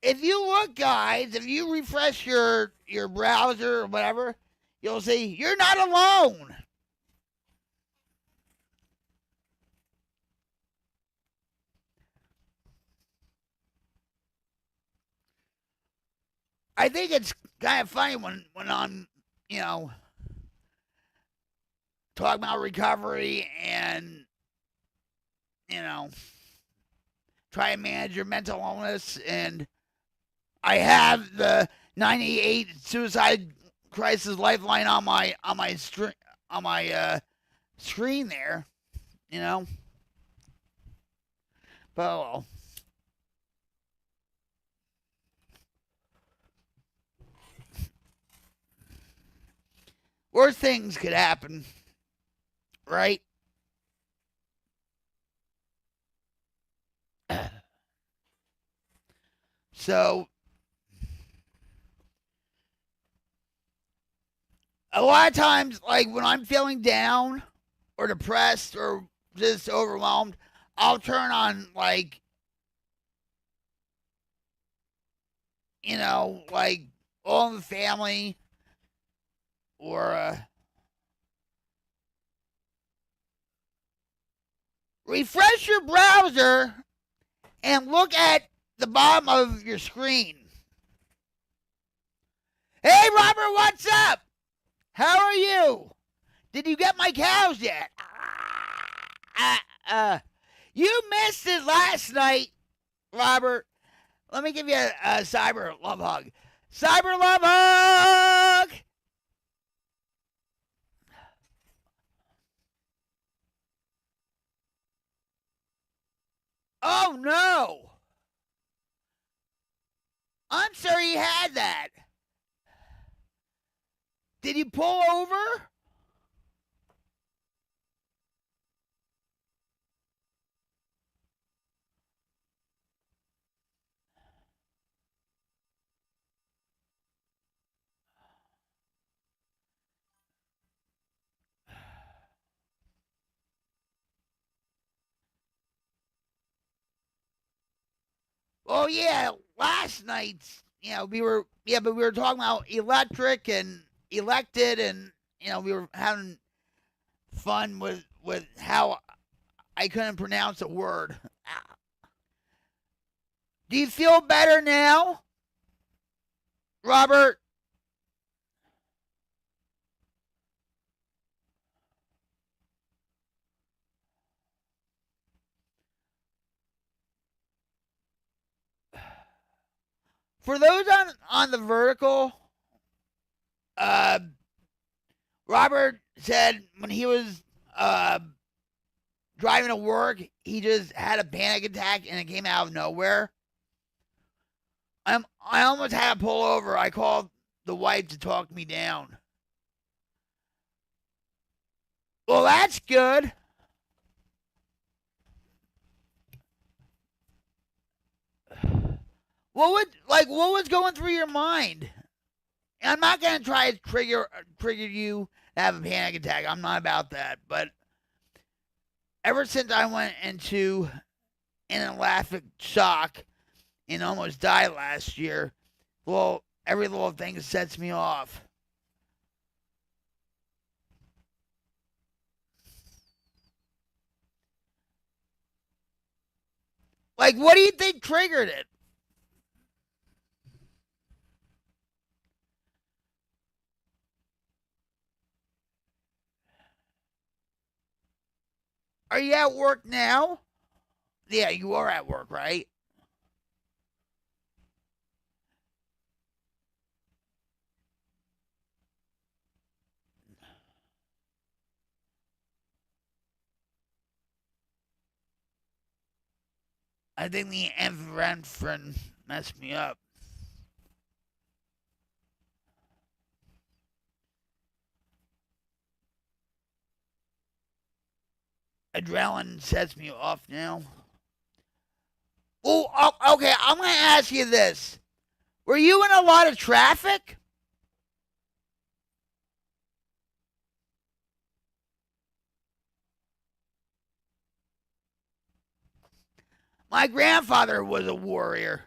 [SPEAKER 6] if you look, guys, if you refresh your browser or whatever, you'll see you're not alone. I think it's kind of funny when I'm, talking about recovery and, try and manage your mental illness, and I have the 98 suicide crisis lifeline on my screen there, But well. Worse things could happen, right? So, a lot of times, like when I'm feeling down or depressed or just overwhelmed, I'll turn on, like, like All in the Family or refresh your browser and look at the bottom of your screen. Hey, Robert, what's up? How are you? Did you get my cows yet? You missed it last night, Robert. Let me give you a cyber love hug. Cyber love hug! Oh, no. I'm sorry you had that. Did you pull over? Oh, yeah, last night, we were talking about electric and elected, and, we were having fun with how I couldn't pronounce a word. Do you feel better now, Robert? For those on the vertical, Robert said when he was driving to work, he just had a panic attack and it came out of nowhere. I almost had to pull over. I called the wife to talk me down. Well, that's good. What was going through your mind? And I'm not gonna try to trigger you to have a panic attack. I'm not about that. But ever since I went into anaphylactic shock and almost died last year, well, every little thing sets me off. Like, what do you think triggered it? Are you at work now? Yeah, you are at work, right? I think the epinephrine messed me up. Adrenaline sets me off now. Oh, okay. I'm going to ask you this. Were you in a lot of traffic? My grandfather was a warrior.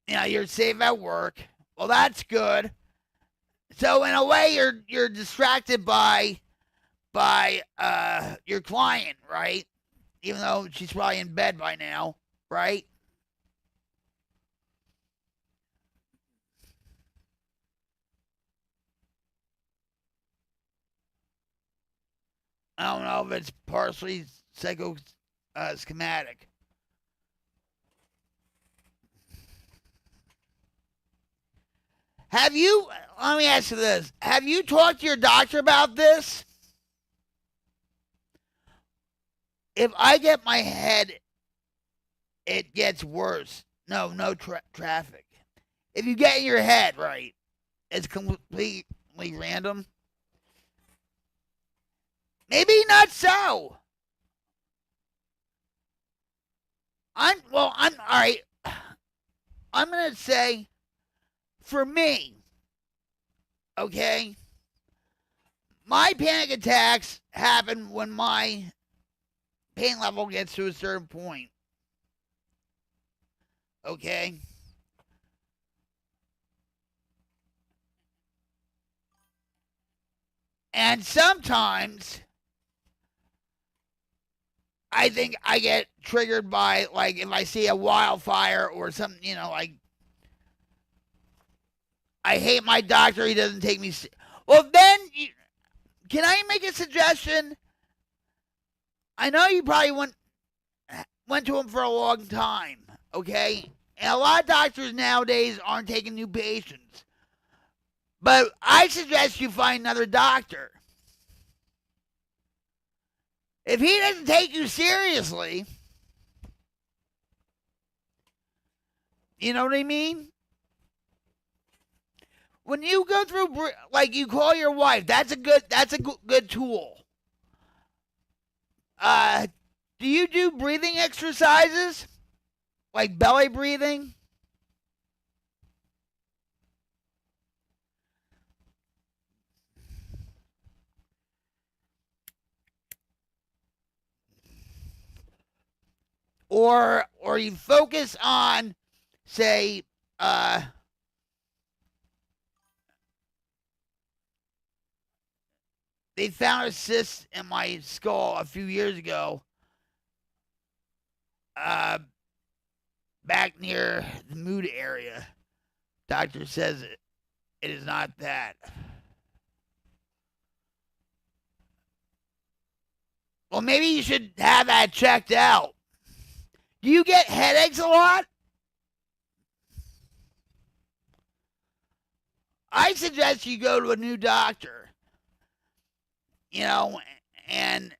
[SPEAKER 6] you're safe at work. Well, that's good. So in a way, you're distracted by your client, right? Even though she's probably in bed by now, right? I don't know if it's partially schematic. Let me ask you this. Have you talked to your doctor about this? If I get my head, it gets worse. No traffic. If you get in your head, right, it's completely random. Maybe not so. All right. I'm going to say, for me, okay, my panic attacks happen when my pain level gets to a certain point. Okay? And sometimes I think I get triggered by, like, if I see a wildfire or something, like, I hate my doctor, he doesn't take me. Well, then, can I make a suggestion? I know you probably went to him for a long time, okay? And a lot of doctors nowadays aren't taking new patients. But I suggest you find another doctor. If he doesn't take you seriously, you know what I mean? When you go through, like, you call your wife, that's a good tool. Do you do breathing exercises? Like belly breathing? Or you focus on, say, they found a cyst in my skull a few years ago, back near the mood area. Doctor says it is not that. Well, maybe you should have that checked out. Do you get headaches a lot? I suggest you go to a new doctor. And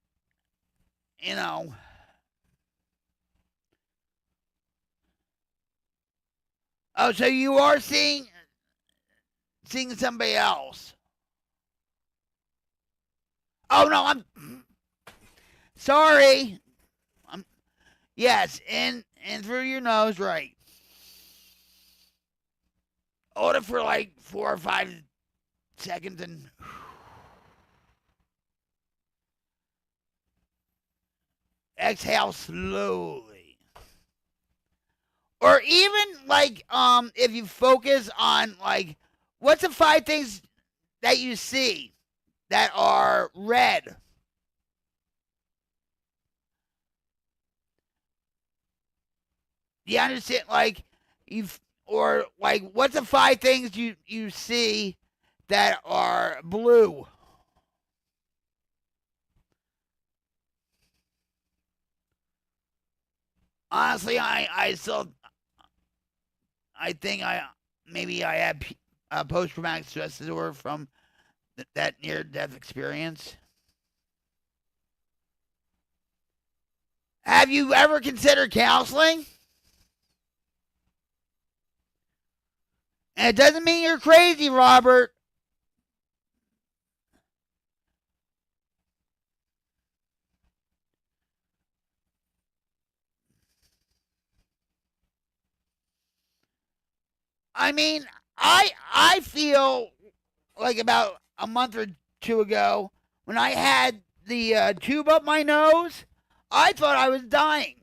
[SPEAKER 6] oh, so you are seeing somebody else. Oh, no, I'm sorry. Yes, in through your nose, right. Hold it for like 4 or 5 seconds and exhale slowly. Or even, like, if you focus on, like, what's the 5 things that you see that are red? Do you understand? Like, what's the 5 things you see that are blue? Honestly, I think maybe I had post-traumatic stress disorder from that near-death experience. Have you ever considered counseling? And it doesn't mean you're crazy, Robert. I mean, I feel like about a month or 2 ago, when I had the tube up my nose, I thought I was dying.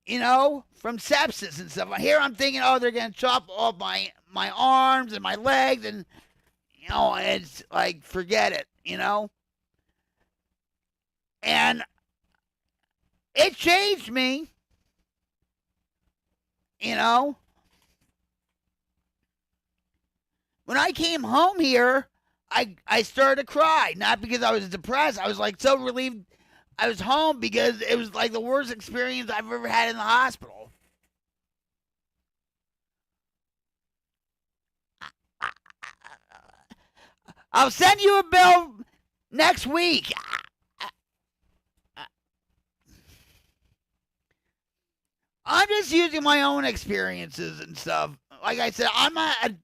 [SPEAKER 6] from sepsis and stuff. Here I'm thinking, oh, they're going to chop off my arms and my legs, and, it's like, forget it, And it changed me, When I came home here, I started to cry, not because I was depressed. I was like so relieved I was home because it was like the worst experience I've ever had in the hospital. I'll send you a bill next week. I'm just using my own experiences and stuff. Like I said, I'm not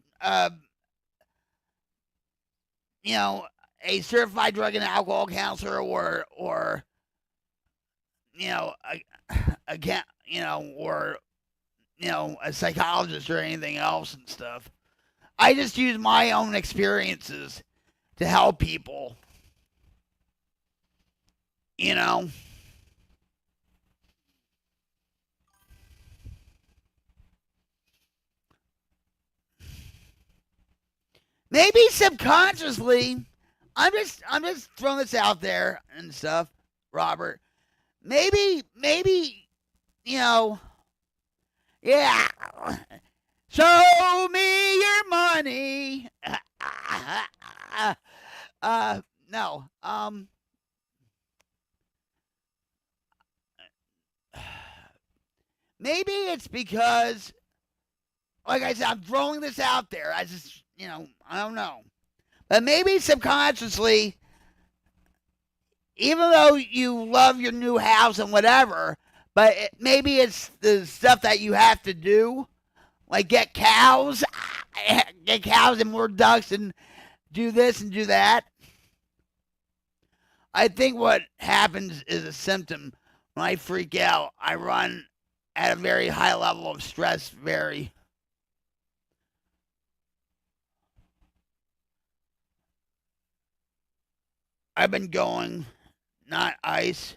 [SPEAKER 6] a certified drug and alcohol counselor or a psychologist or anything else and stuff. I just use my own experiences to help people. Maybe subconsciously, I'm just throwing this out there and stuff, Robert. Maybe, yeah. Show me your money. No. Maybe it's because, like I said, I'm throwing this out there. I just, I don't know. But maybe subconsciously, even though you love your new house and whatever, but maybe it's the stuff that you have to do, like get cows and more ducks and do this and do that. I think what happens is a symptom. When I freak out, I run at a very high level of stress, I've been going, not ice.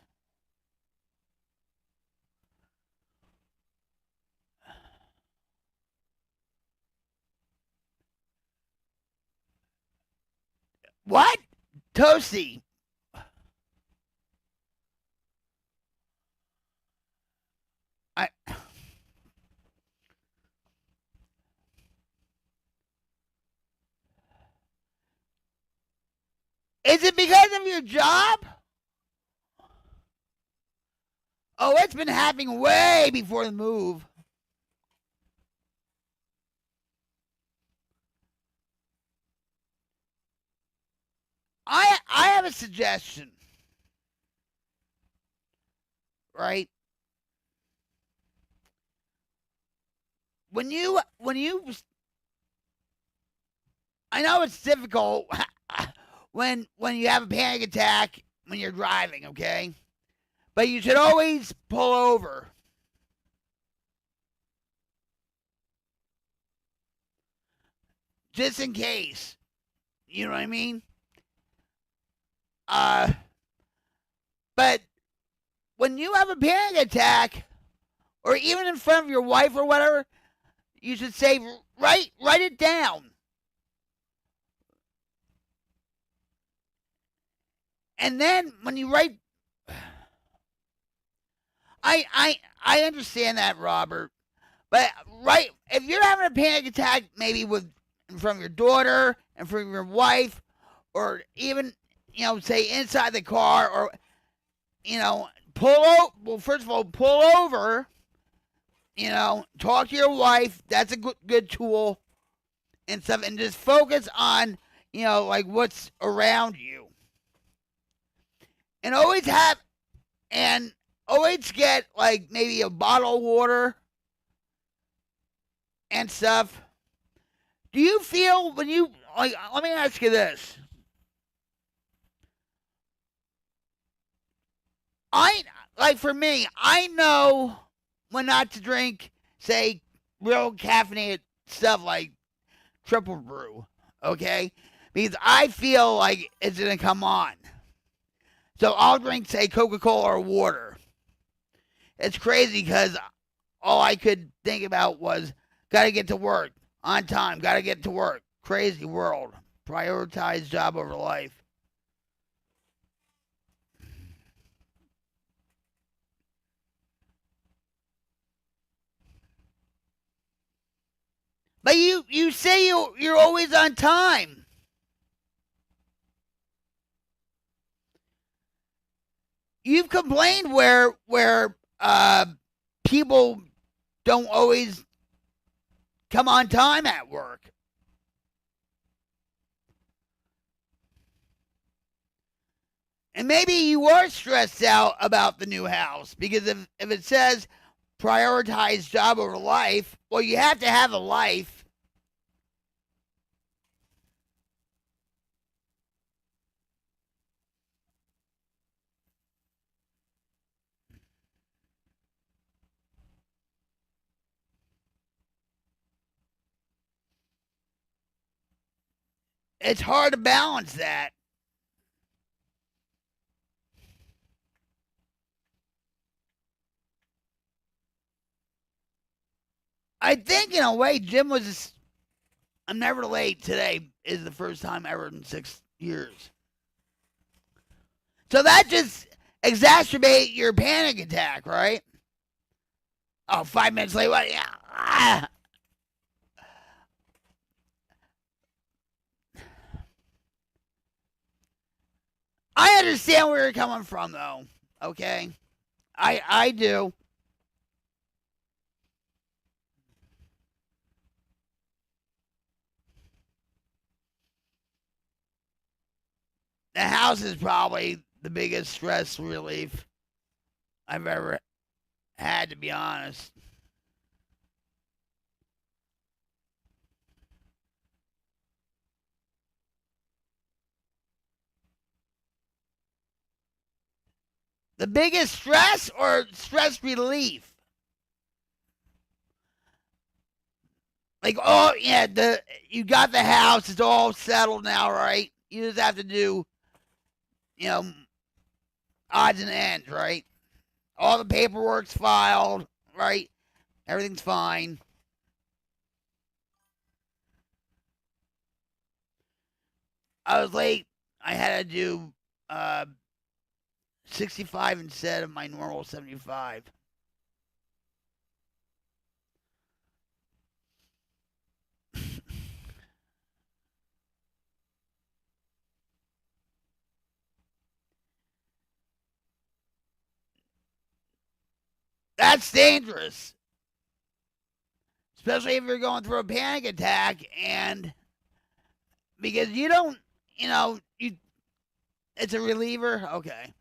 [SPEAKER 6] What? Toasty. Is it because of your job? Oh, it's been happening way before the move. I have a suggestion. Right? When you I know it's difficult when you have a panic attack when you're driving, okay? But you should always pull over. Just in case. You know what I mean? But when you have a panic attack, or even in front of your wife or whatever, you should say, write it down. And then when you write, I understand that, Robert. But if you're having a panic attack, maybe from your daughter and from your wife, or even say inside the car, or first of all, pull over. Talk to your wife. That's a good tool and stuff, and just focus on like what's around you. And always get like maybe a bottle of water and stuff. Do you feel when you let me ask you this. For me, I know when not to drink, say, real caffeinated stuff like triple brew, okay? Because I feel like it's going to come on. So I'll drink, say, Coca-Cola or water. It's crazy because all I could think about was gotta get to work on time, gotta get to work. Crazy world. Prioritize job over life. But you say you're always on time. You've complained where people don't always come on time at work. And maybe you are stressed out about the new house because if it says prioritize job over life, well, you have to have a life. It's hard to balance that. I think in a way, Jim was. I'm never late. Today is the first time ever in 6 years. So that just exacerbate your panic attack, right? Oh, 5 minutes late. What? Yeah. I understand where you're coming from, though. Okay, I do. The house is probably the biggest stress relief I've ever had, to be honest. The biggest stress or stress relief? Like, oh yeah, you got the house, it's all settled now, right? You just have to do, odds and ends, right? All the paperwork's filed, right? Everything's fine. I was late. I had to do 65 instead of my normal 75. That's dangerous. Especially if you're going through a panic attack and because you don't, it's a reliever. Okay.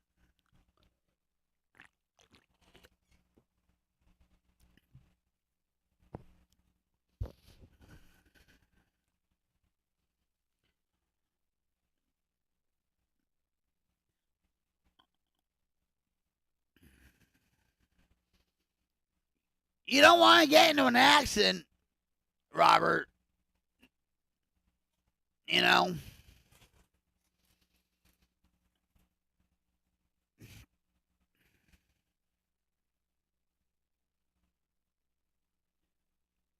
[SPEAKER 6] You don't want to get into an accident, Robert.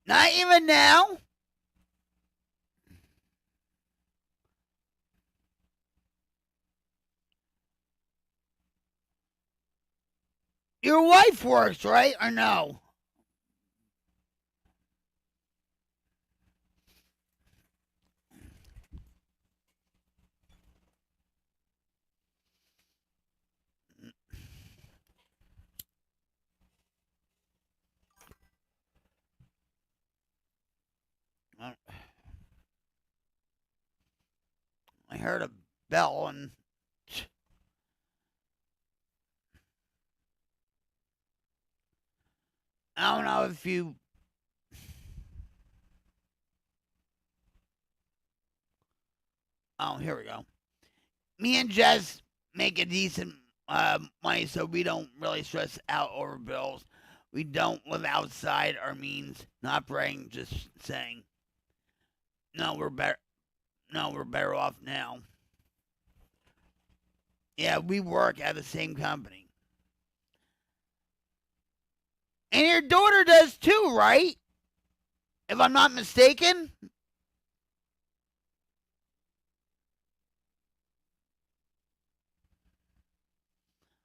[SPEAKER 6] Not even now. Your wife works, right? Or no? I heard a bell and I don't know if you. Oh, here we go. Me and Jess make a decent money, so we don't really stress out over bills. We don't live outside our means. Not bragging, just saying. No, we're better. No, we're better off now. Yeah, we work at the same company. And your daughter does too, right? If I'm not mistaken.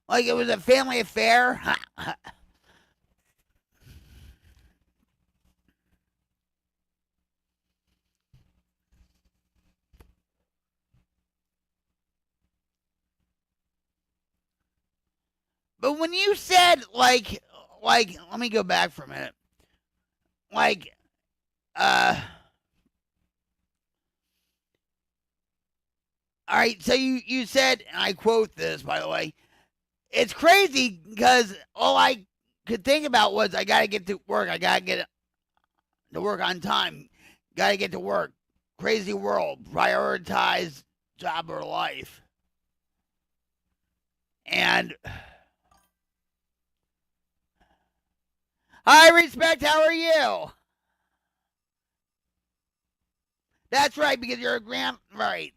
[SPEAKER 6] Like it was a family affair. But when you said like let me go back for a minute. Like all right, so you said, and I quote this by the way, it's crazy because all I could think about was I gotta get to work. I gotta get to work on time. Gotta get to work. Crazy world. Prioritize job or life. And hi, Respect, how are you? That's right, because you're a right.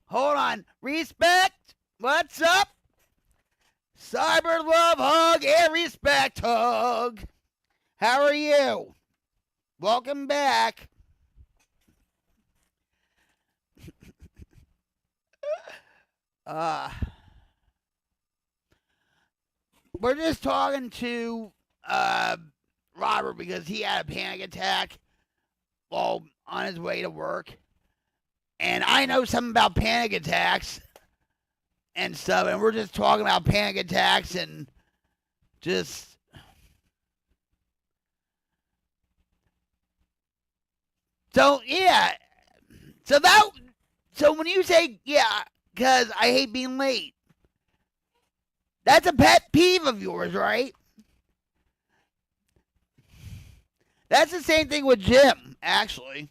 [SPEAKER 6] Hold on. Respect, what's up? Cyber love hug and respect hug. How are you? Welcome back. We're just talking to Robert because he had a panic attack while on his way to work. And I know something about panic attacks and stuff, and we're just talking about panic attacks and just so yeah. So when you say yeah, because I hate being late, that's a pet peeve of yours, right? That's the same thing with Jim, actually.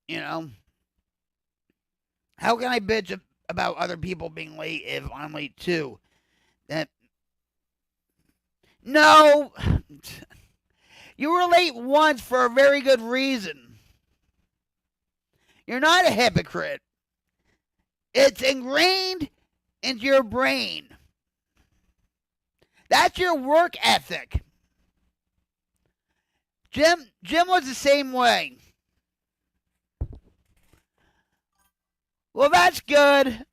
[SPEAKER 6] You know, how can I bitch about other people being late if I'm late too? No, you were late once for a very good reason. You're not a hypocrite. It's ingrained into your brain. That's your work ethic. Jim was the same way. Well, that's good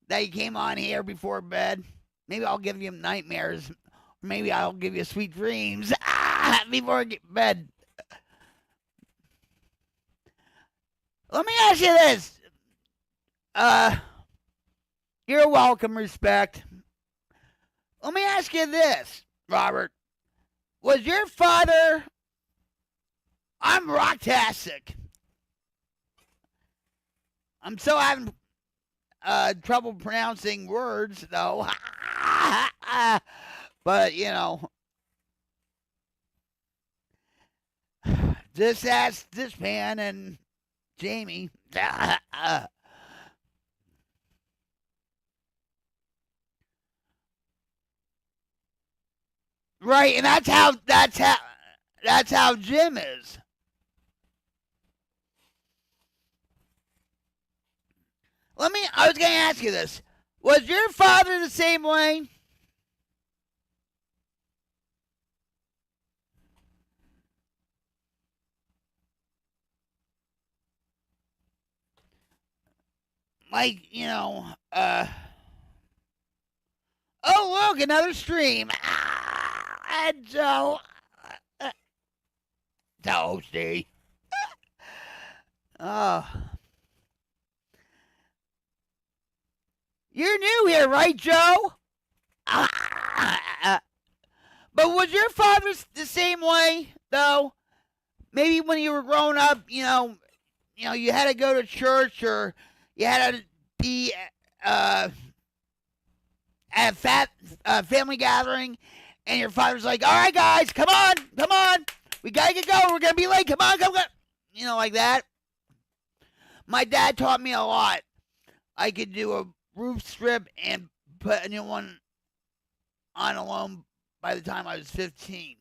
[SPEAKER 6] that you came on here before bed. Maybe I'll give you nightmares. Maybe I'll give you sweet dreams before I get to bed. Let me ask you this. You're welcome, Respect. Let me ask you this, Robert. Was your father... I'm rocktastic. I'm still having trouble pronouncing words, though. But, you know. Just ask this man and Jamie. Right, and that's how Jim is. I was going to ask you this. Was your father the same way? Like, you know, oh, look, another stream. And so, toasty. Oh. You're new here, right, Joe? But was your father the same way, though? Maybe when you were growing up, you had to go to church or you had to be at a family gathering, and your father's like, all right, guys, come on. We got to get going. We're going to be late. Come on. You know, like that. My dad taught me a lot. I could do a roof strip and put a new one on alone by the time I was 15.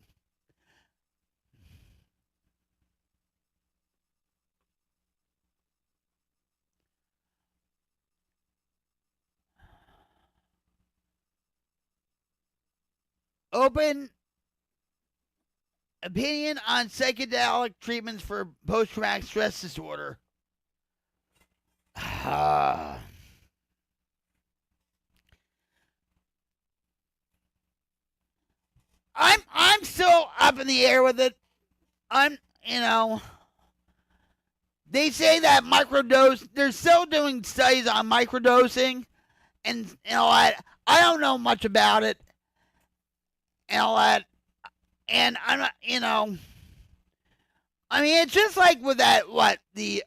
[SPEAKER 6] open opinion on psychedelic treatments for post-traumatic stress disorder. I'm still up in the air with it. They say that microdose. They're still doing studies on microdosing, and I don't know much about it, and all that. And I'm not, I mean, it's just like with that, the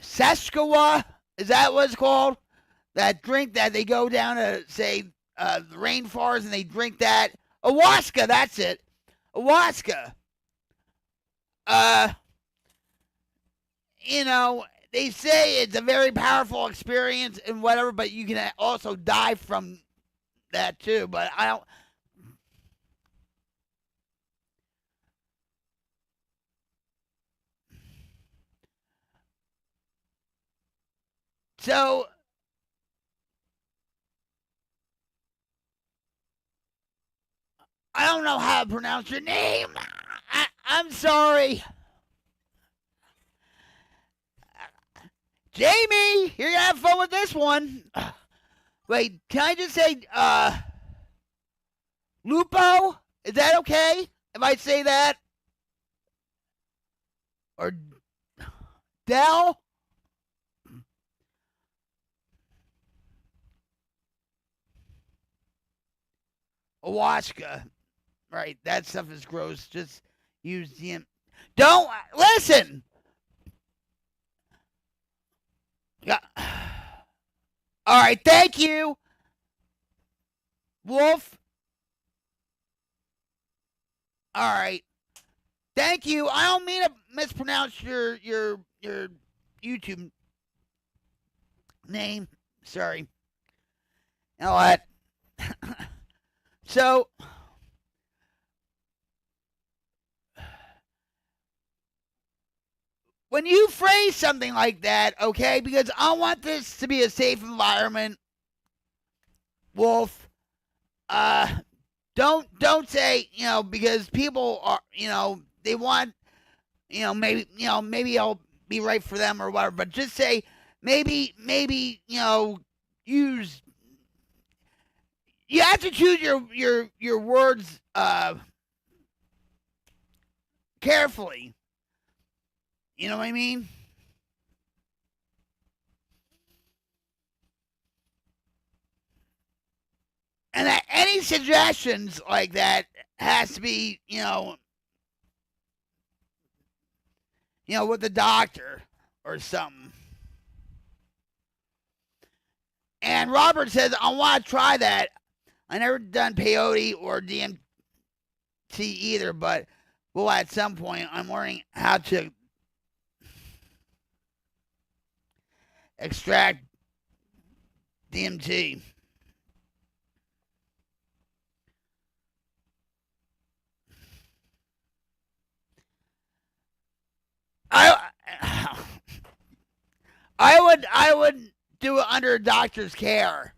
[SPEAKER 6] Saskatchewan, is that what it's called? That drink that they go down to, say, the rainforest and they drink that. Ayahuasca, that's it. Ayahuasca. They say it's a very powerful experience and whatever, but you can also die from that too. But I don't. So, I don't know how to pronounce your name. I'm sorry. Jamie, you're going to have fun with this one. Wait, can I just say, Lupo? Is that okay if I say that? Or Del? Ayahuasca. Right, that stuff is gross. Just use the... Don't... Listen! Yeah. All right, thank you, Wolf. All right, thank you. I don't mean to mispronounce your YouTube name. Sorry. You know what? So, when you phrase something like that, okay, because I want this to be a safe environment, Wolf, don't say, because people are, they want, maybe I'll be right for them or whatever, but just say, maybe, use, you have to choose your words, carefully. You know what I mean? And that any suggestions like that has to be, with the doctor or something. And Robert says, I want to try that. I never done peyote or DMT either, but well, at some point, I'm learning how to extract DMT. I would do it under a doctor's care.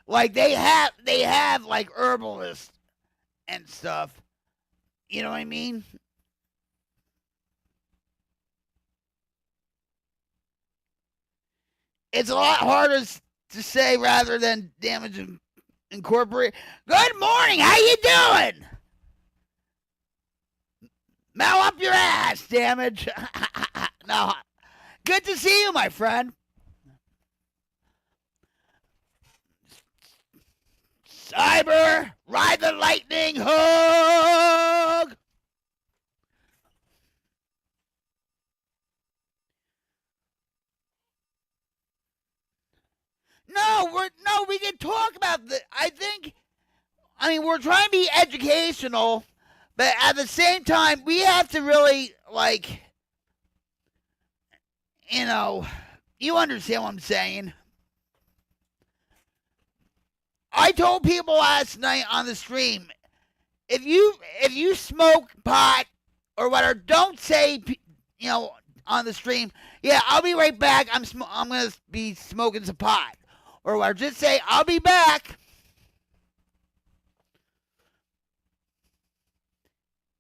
[SPEAKER 6] Like they have like herbalists and stuff. You know what I mean? It's a lot harder to say rather than Damage Incorporated. Good morning. How you doing? Mow up your ass, Damage. No. Good to see you, my friend. Cyber, ride the lightning hook. No, we can talk about the. We're trying to be educational, but at the same time, we have to really you understand what I'm saying. I told people last night on the stream, if you smoke pot or whatever, don't say on the stream, yeah, I'll be right back. I'm gonna be smoking some pot or whatever. Just say I'll be back.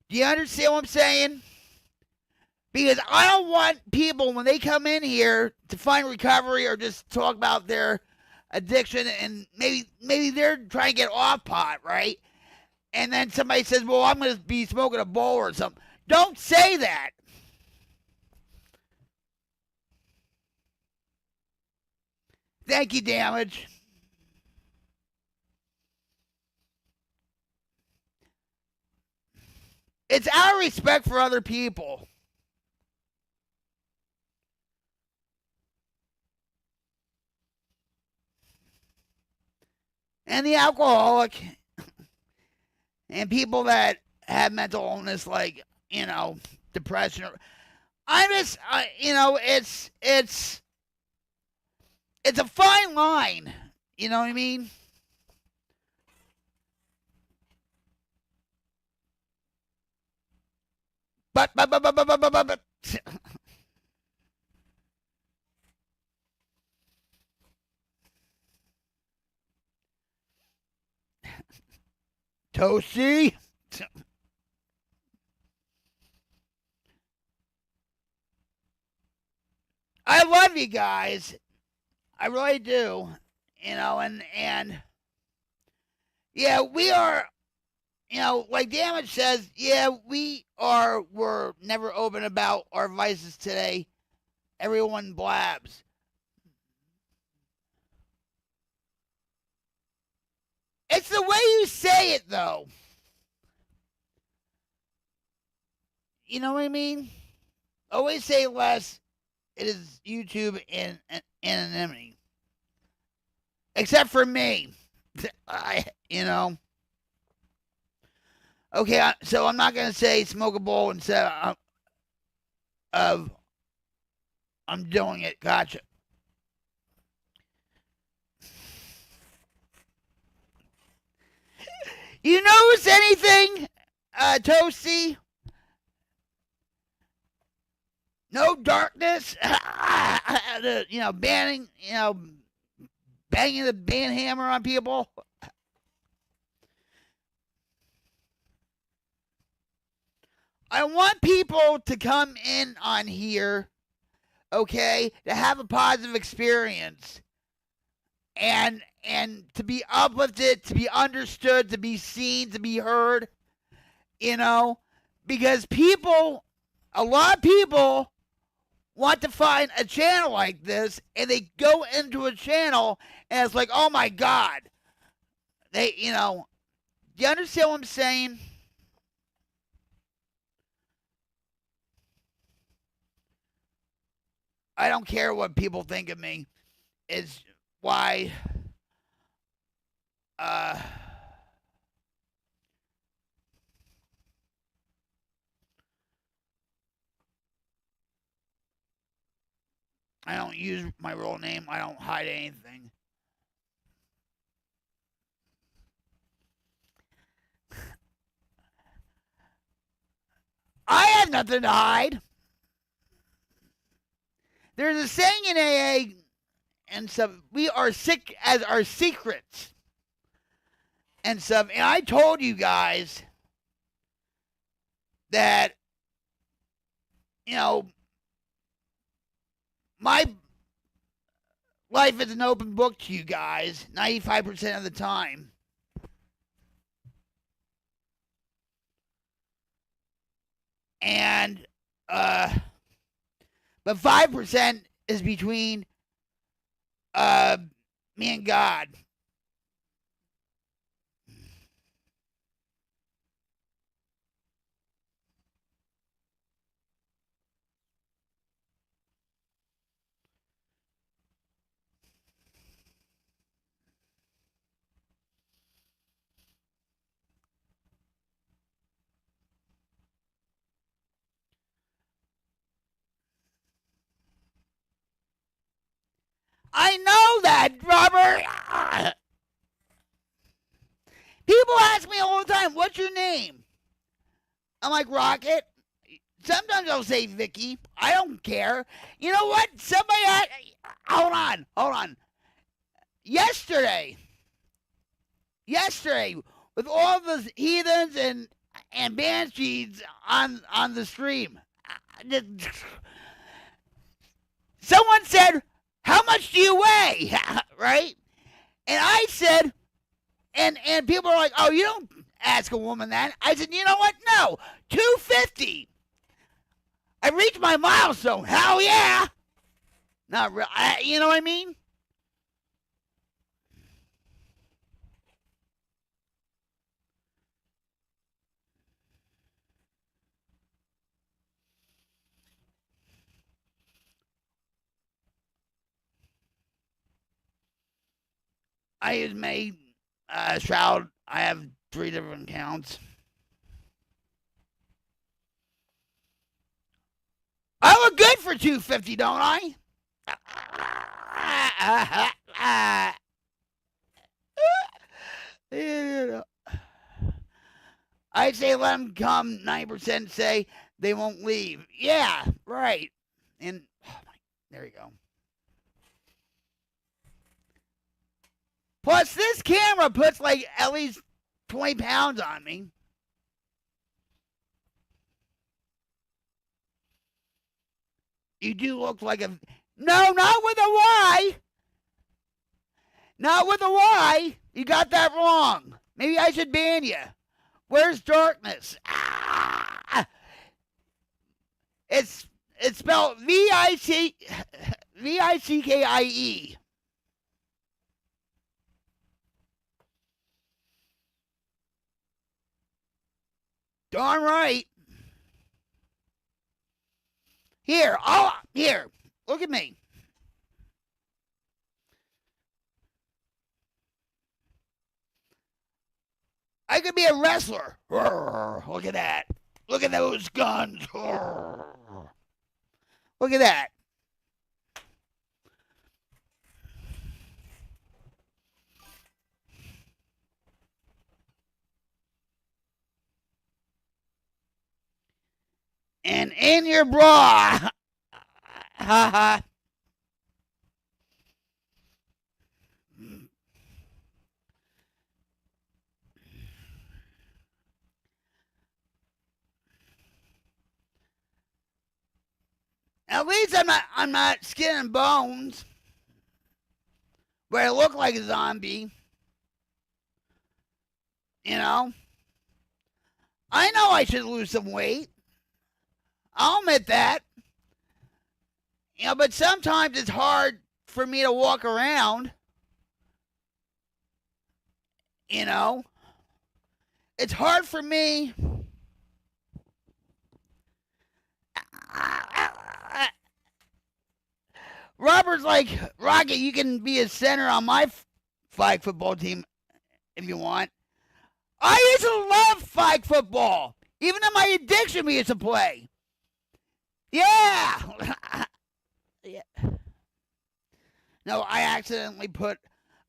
[SPEAKER 6] Do you understand what I'm saying? Because I don't want people, when they come in here to find recovery or just talk about their addiction, and maybe they're trying to get off pot, right? And then somebody says, well, I'm going to be smoking a bowl or something. Don't say that. Thank you, Damage. It's out of respect for other people. And the alcoholic and people that have mental illness, like, depression. I'm just, it's a fine line. You know what I mean? But. Toasty. I love you guys. I really do. And yeah, we are, like Damage says, yeah, we're never open about our vices today. Everyone blabs. It's the way you say it, though. You know what I mean? Always say less. It is YouTube and anonymity. Except for me. Okay, so I'm not going to say smoke a bowl instead of I'm doing it. Gotcha. You notice anything, Toasty? No darkness? Banning, banging the band hammer on people? I want people to come in on here, okay, to have a positive experience. And to be uplifted, to be understood, to be seen, to be heard, because a lot of people want to find a channel like this, and they go into a channel, and it's like, oh my God. Do you understand what I'm saying? I don't care what people think of me. It's why I don't use my real name. I don't hide anything. I have nothing to hide. There's a saying in AA and stuff, we are sick as our secrets and stuff. And I told you guys that, my life is an open book to you guys 95% of the time. And, but 5% is between me and God. I know that, Robert. People ask me all the time, what's your name? I'm like, Rocket. Sometimes I'll say Vicky. I don't care. You know what? Somebody hold on. Yesterday, with all the heathens and and Banshees on the stream. Someone said, "How much do you weigh?" Right? And I said, and people are like, "Oh, you don't ask a woman that." I said, "You know what? No, 250. I reached my milestone. Hell yeah!" Not real. You know what I mean? I use my shroud. I have 3 different accounts. I look good for 250, don't I? I say let them come. 9% say they won't leave. Yeah, right. And there you go. Plus, this camera puts like at least 20 pounds on me. You do look like a... No, not with a Y. Not with a Y. You got that wrong. Maybe I should ban you. Where's darkness? Ah! It's spelled Vickie. Darn right. Here, look at me. I could be a wrestler. Look at that. Look at those guns. Look at that. And in your bra. Ha ha. At least I'm not skin and bones. Where I look like a zombie. You know? I know I should lose some weight. I'll admit that. You know, but sometimes it's hard for me to walk around. You know? It's hard for me. Robert's like, Rocket, you can be a center on my flag football team if you want. I used to love flag football. Even in my addiction, we used to play. Yeah. Yeah. No, I accidentally put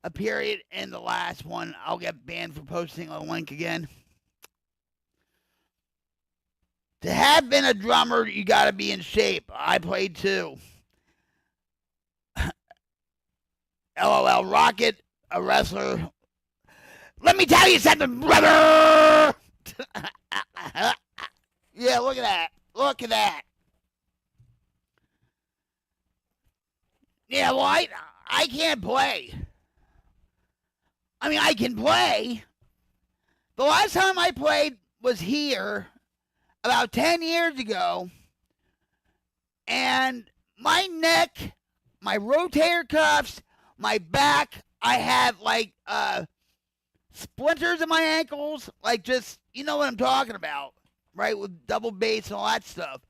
[SPEAKER 6] a period in the last one. I'll get banned for posting a link again. To have been a drummer, you got to be in shape. I played too. LOL, Rocket, a wrestler. Let me tell you something, brother. Yeah, look at that. Look at that. Yeah, well, I can't play. I mean, I can play. The last time I played was here about 10 years ago. And my neck, my rotator cuffs, my back, I have like splinters in my ankles. Like just, you know what I'm talking about, right? With double bass and all that stuff.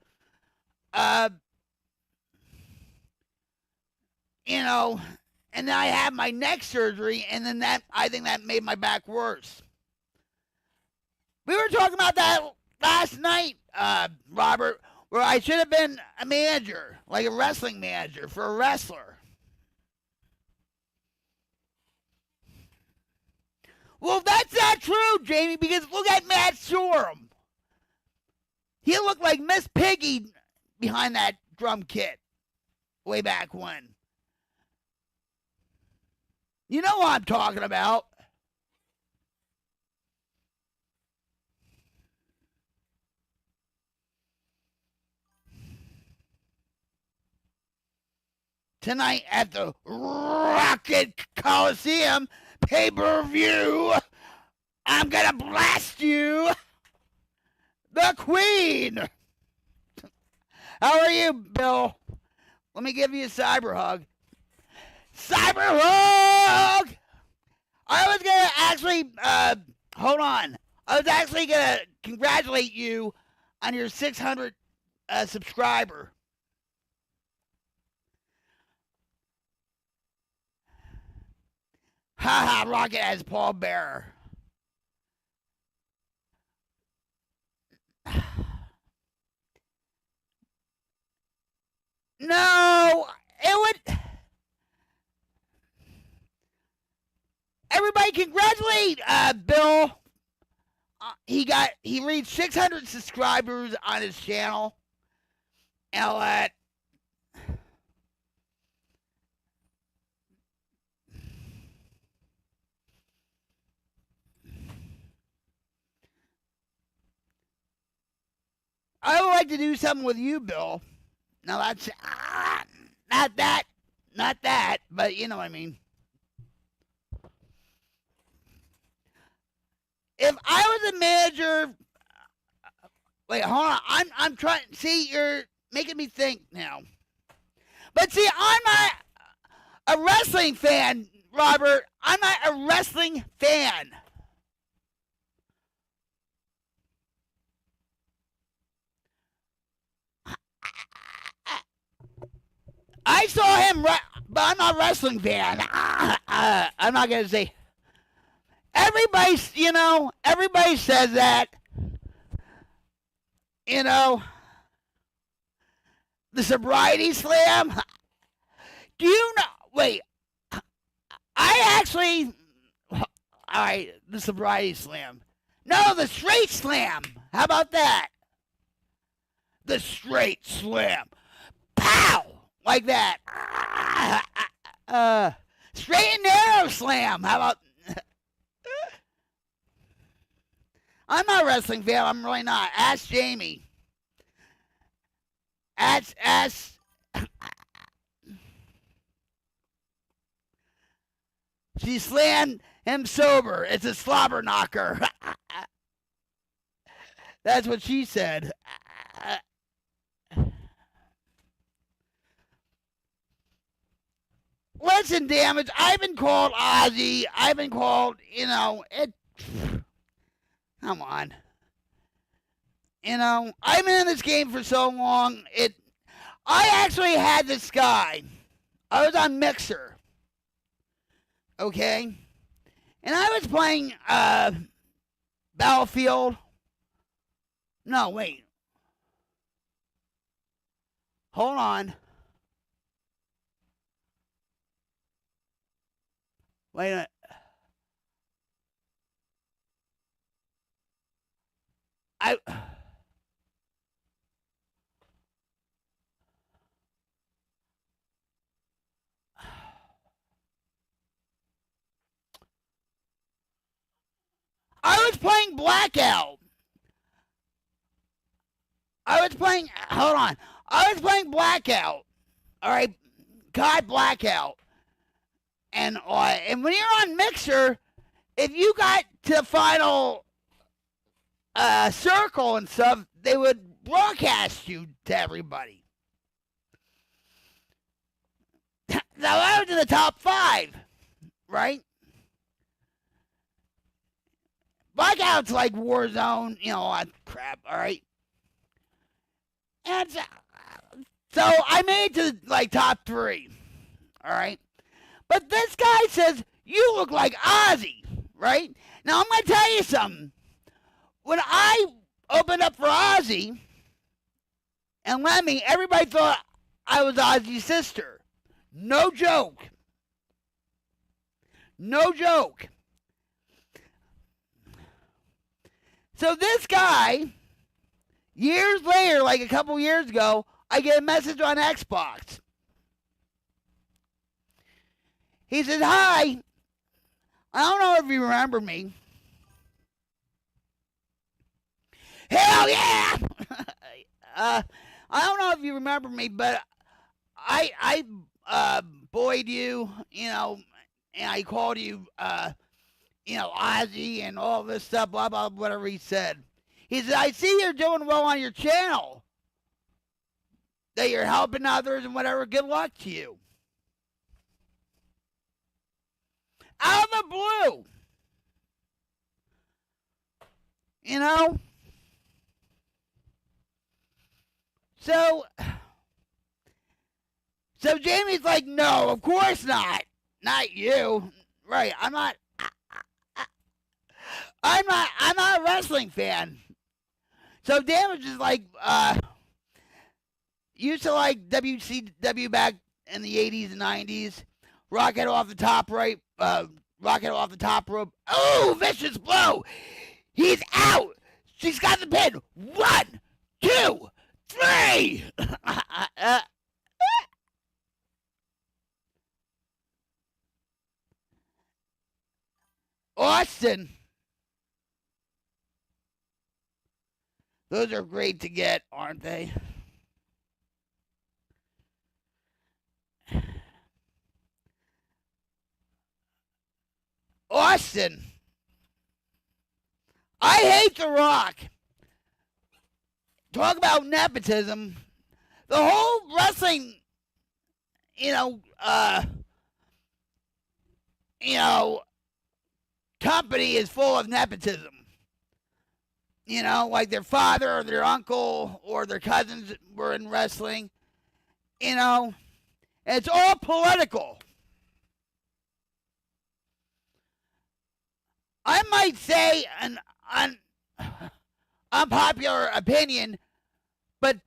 [SPEAKER 6] You know, and then I had my neck surgery, and then I think that made my back worse. We were talking about that last night, Robert, where I should have been a manager, like a wrestling manager for a wrestler. Well, that's not true, Jamie, because look at Matt Shoreham. He looked like Miss Piggy behind that drum kit way back when. You know what I'm talking about. tonight at the Rocket Coliseum pay-per-view. I'm gonna blast you, the Queen. How are you, Bill? Let me give you a cyber hug. Cyber hug! I was gonna actually, hold on. I was actually gonna congratulate you on your 600 subscriber. Haha, Rocket as Paul Bearer. No, it would. Everybody congratulate Bill. He reached 600 subscribers on his channel. And I would like to do something with you, Bill. Now that's not that, but you know what I mean. If I was a manager, wait, hold on. I'm trying. See, you're making me think now. But see, I'm not a wrestling fan, Robert. I'm not a wrestling fan. I saw him, but I'm not a wrestling fan. I'm not gonna say. Everybody says that. You know, the Sobriety Slam. Do you know? Wait, I actually. All right, the Sobriety Slam. No, the Straight Slam. How about that? The Straight Slam. Pow! Like that. Straight and Narrow Slam. How about? I'm not a wrestling fan. I'm really not. Ask Jamie. Ask. She slammed him sober. It's a slobber knocker. That's what she said. Listen, damage. I've been called Ozzy. I've been called, it. Come on. I've been in this game for so long. I actually had this guy. I was on Mixer. Okay? And I was playing Battlefield. No, wait. Hold on. Wait a minute. I was playing Blackout. Hold on. I was playing Blackout. All right. God, Blackout. And when you're on Mixer, if you got to the final circle and stuff, they would broadcast you to everybody. Now, I was in the top 5, right? Blackout's like Warzone, all that crap, all right? And so I made it to, top 3, all right? But this guy says, you look like Ozzy, right? Now, I'm going to tell you something. When I opened up for Ozzy and Lemmy, everybody thought I was Ozzy's sister. No joke. No joke. So this guy, years later, like a couple years ago, I get a message on Xbox. He says, hi. I don't know if you remember me. Hell yeah! I don't know if you remember me, but I Boyd you, and I called you, Ozzy and all this stuff, blah, blah, whatever he said. He said, I see you're doing well on your channel, that you're helping others and whatever. Good luck to you. Out of the blue. So Jamie's like, no, of course not. Not you. Right, I'm not a wrestling fan. So Damage is like, used to like WCW back in the 80s and 90s. Rocket off the top right, rocket off the top rope. Oh, vicious blow. He's out. She's got the pin. 1, 2, 3. Austin. Those are great to get, aren't they? Austin. I hate The Rock. Talk about nepotism. The whole wrestling, company is full of nepotism. Like their father or their uncle or their cousins were in wrestling. And it's all political. I might say an unpopular opinion, but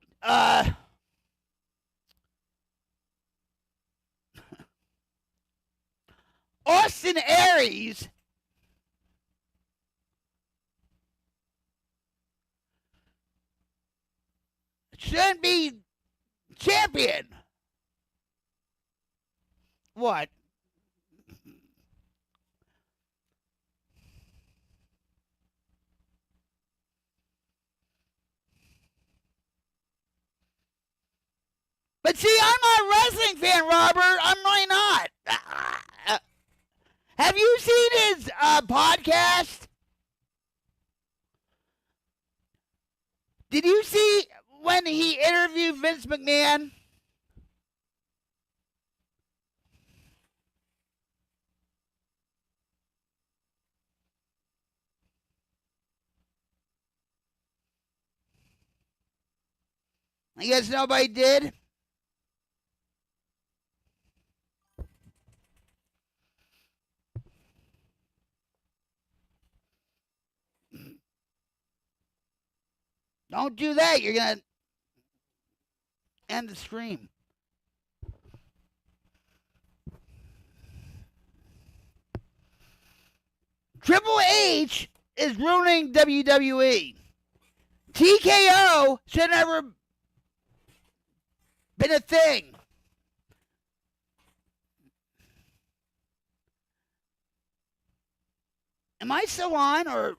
[SPEAKER 6] Austin Aries shouldn't be champion. What? But see, I'm not a wrestling fan, Robert. I'm really not. Have you seen his podcast? Did you see when he interviewed Vince McMahon? I guess nobody did. Don't do that. You're going to end the stream. Triple H is ruining WWE. TKO should never been a thing. Am I still on or...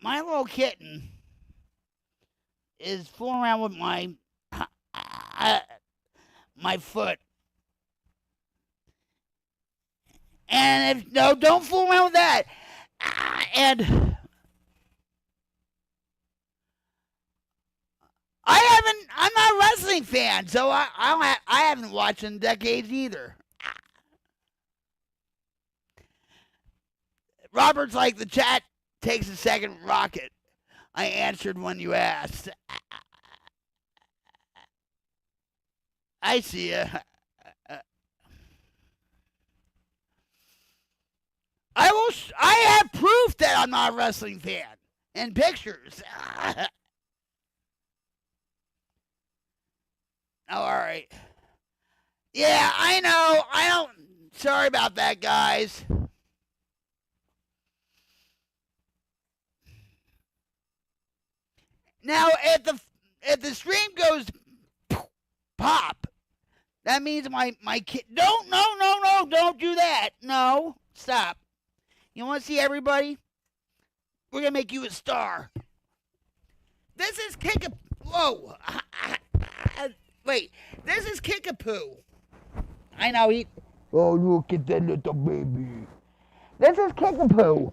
[SPEAKER 6] My little kitten is fooling around with my foot. And don't fool around with that. And I'm not a wrestling fan, so I haven't watched in decades either. Robert's like, the chat takes a second rocket. I answered when you asked. I see ya. I have proof that I'm not a wrestling fan. And pictures. Oh, all right. Yeah, I know. Sorry about that, guys. Now, if the stream goes pop, that means my kid. No, don't do that. No, stop. You want to see everybody? We're gonna make you a star. This is Whoa. Wait. This is Kickapoo. I know he. Oh, look at that little baby. This is Kickapoo.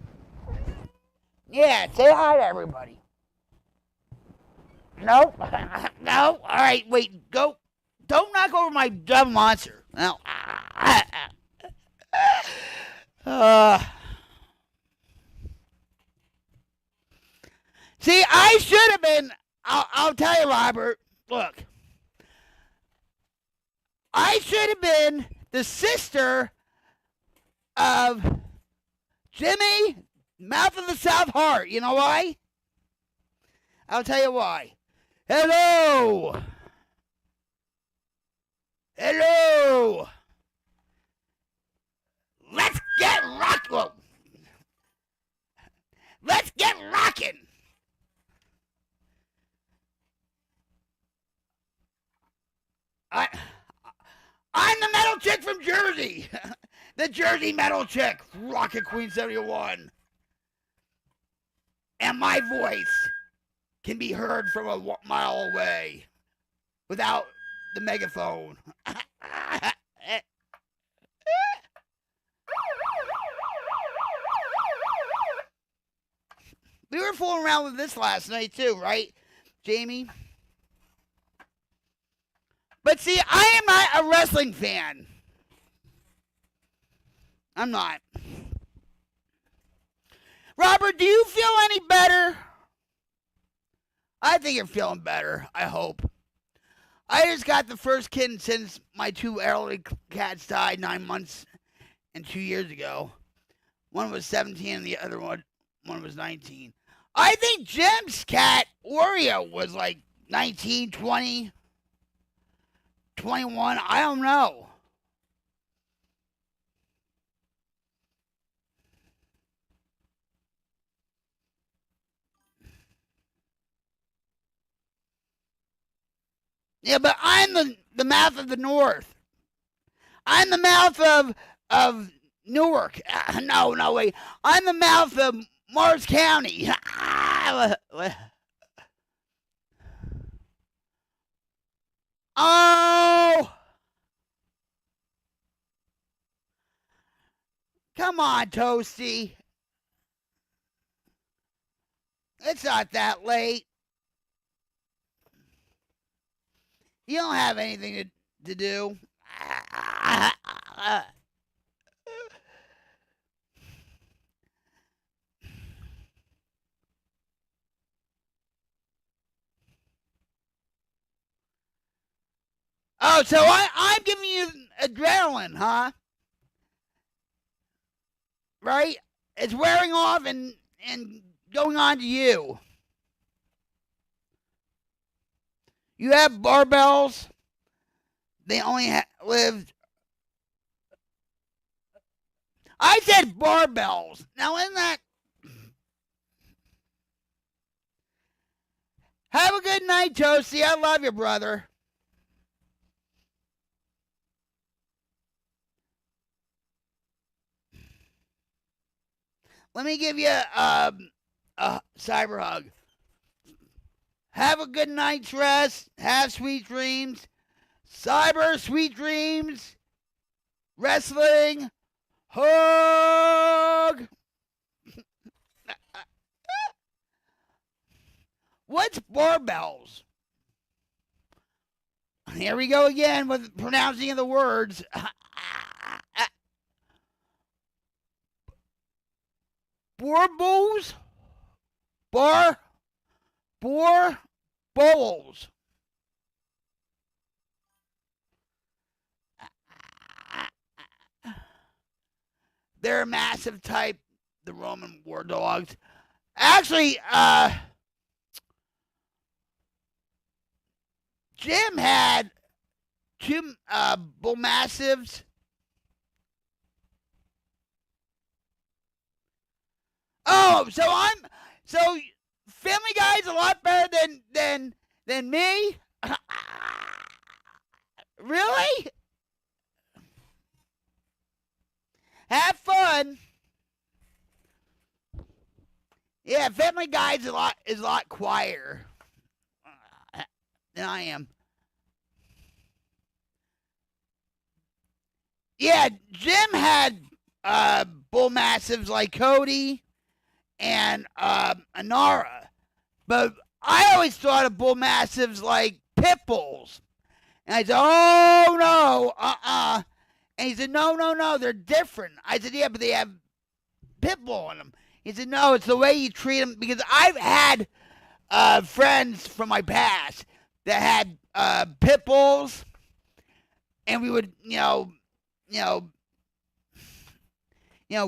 [SPEAKER 6] Yeah, say hi to everybody. Nope. No. All right, wait. Go. Don't knock over my dumb monster. No. See, I should have been. I'll tell you, Robert. Look. I should have been the sister of Jimmy, Mouth of the South Heart. You know why? I'll tell you why. Hello. Hello. Let's get rockin'. Let's get rockin'. I'm the metal chick from Jersey. The Jersey metal chick. Rocket Queen 71. And my voice can be heard from a mile away without the megaphone. We were fooling around with this last night too, right, Jamie? But see, I am not a wrestling fan. I'm not. Robert, do you feel any better? I think you're feeling better, I hope. I just got the first kitten since my two elderly cats died 9 months and 2 years ago. One was 17 and the other one was 19. I think Jim's cat, Oreo, was like 19, 20, 21. I don't know. Yeah, but I'm the mouth of the North. I'm the mouth of Newark. No, wait. I'm the mouth of Morris County. Oh! Come on, Toasty. It's not that late. You don't have anything to do. Oh, so I'm giving you adrenaline, huh? Right? It's wearing off and going on to you. You have barbells. They only lived. I said barbells. Now, isn't that? Have a good night, Toasty. I love you, brother. Let me give you a cyber hug. Have a good night's rest. Have sweet dreams. Cyber, sweet dreams. Wrestling. Hug. What's barbells? Here we go again with pronouncing of the words. Bowls? Bowls. They're a massive type, the Roman war dogs. Actually, Jim had two bull mastiffs. Oh, so Family Guy's a lot better than me? Really? Have fun. Yeah, Family Guy's is a lot quieter than I am. Yeah, Jim had bull mastiffs like Cody and Anara, but I always thought of bull mastiffs like pit bulls. And I said, oh no, And he said, no, they're different. I said, yeah, but they have pit bull in them. He said, no, it's the way you treat them. Because I've had friends from my past that had pit bulls, and we would,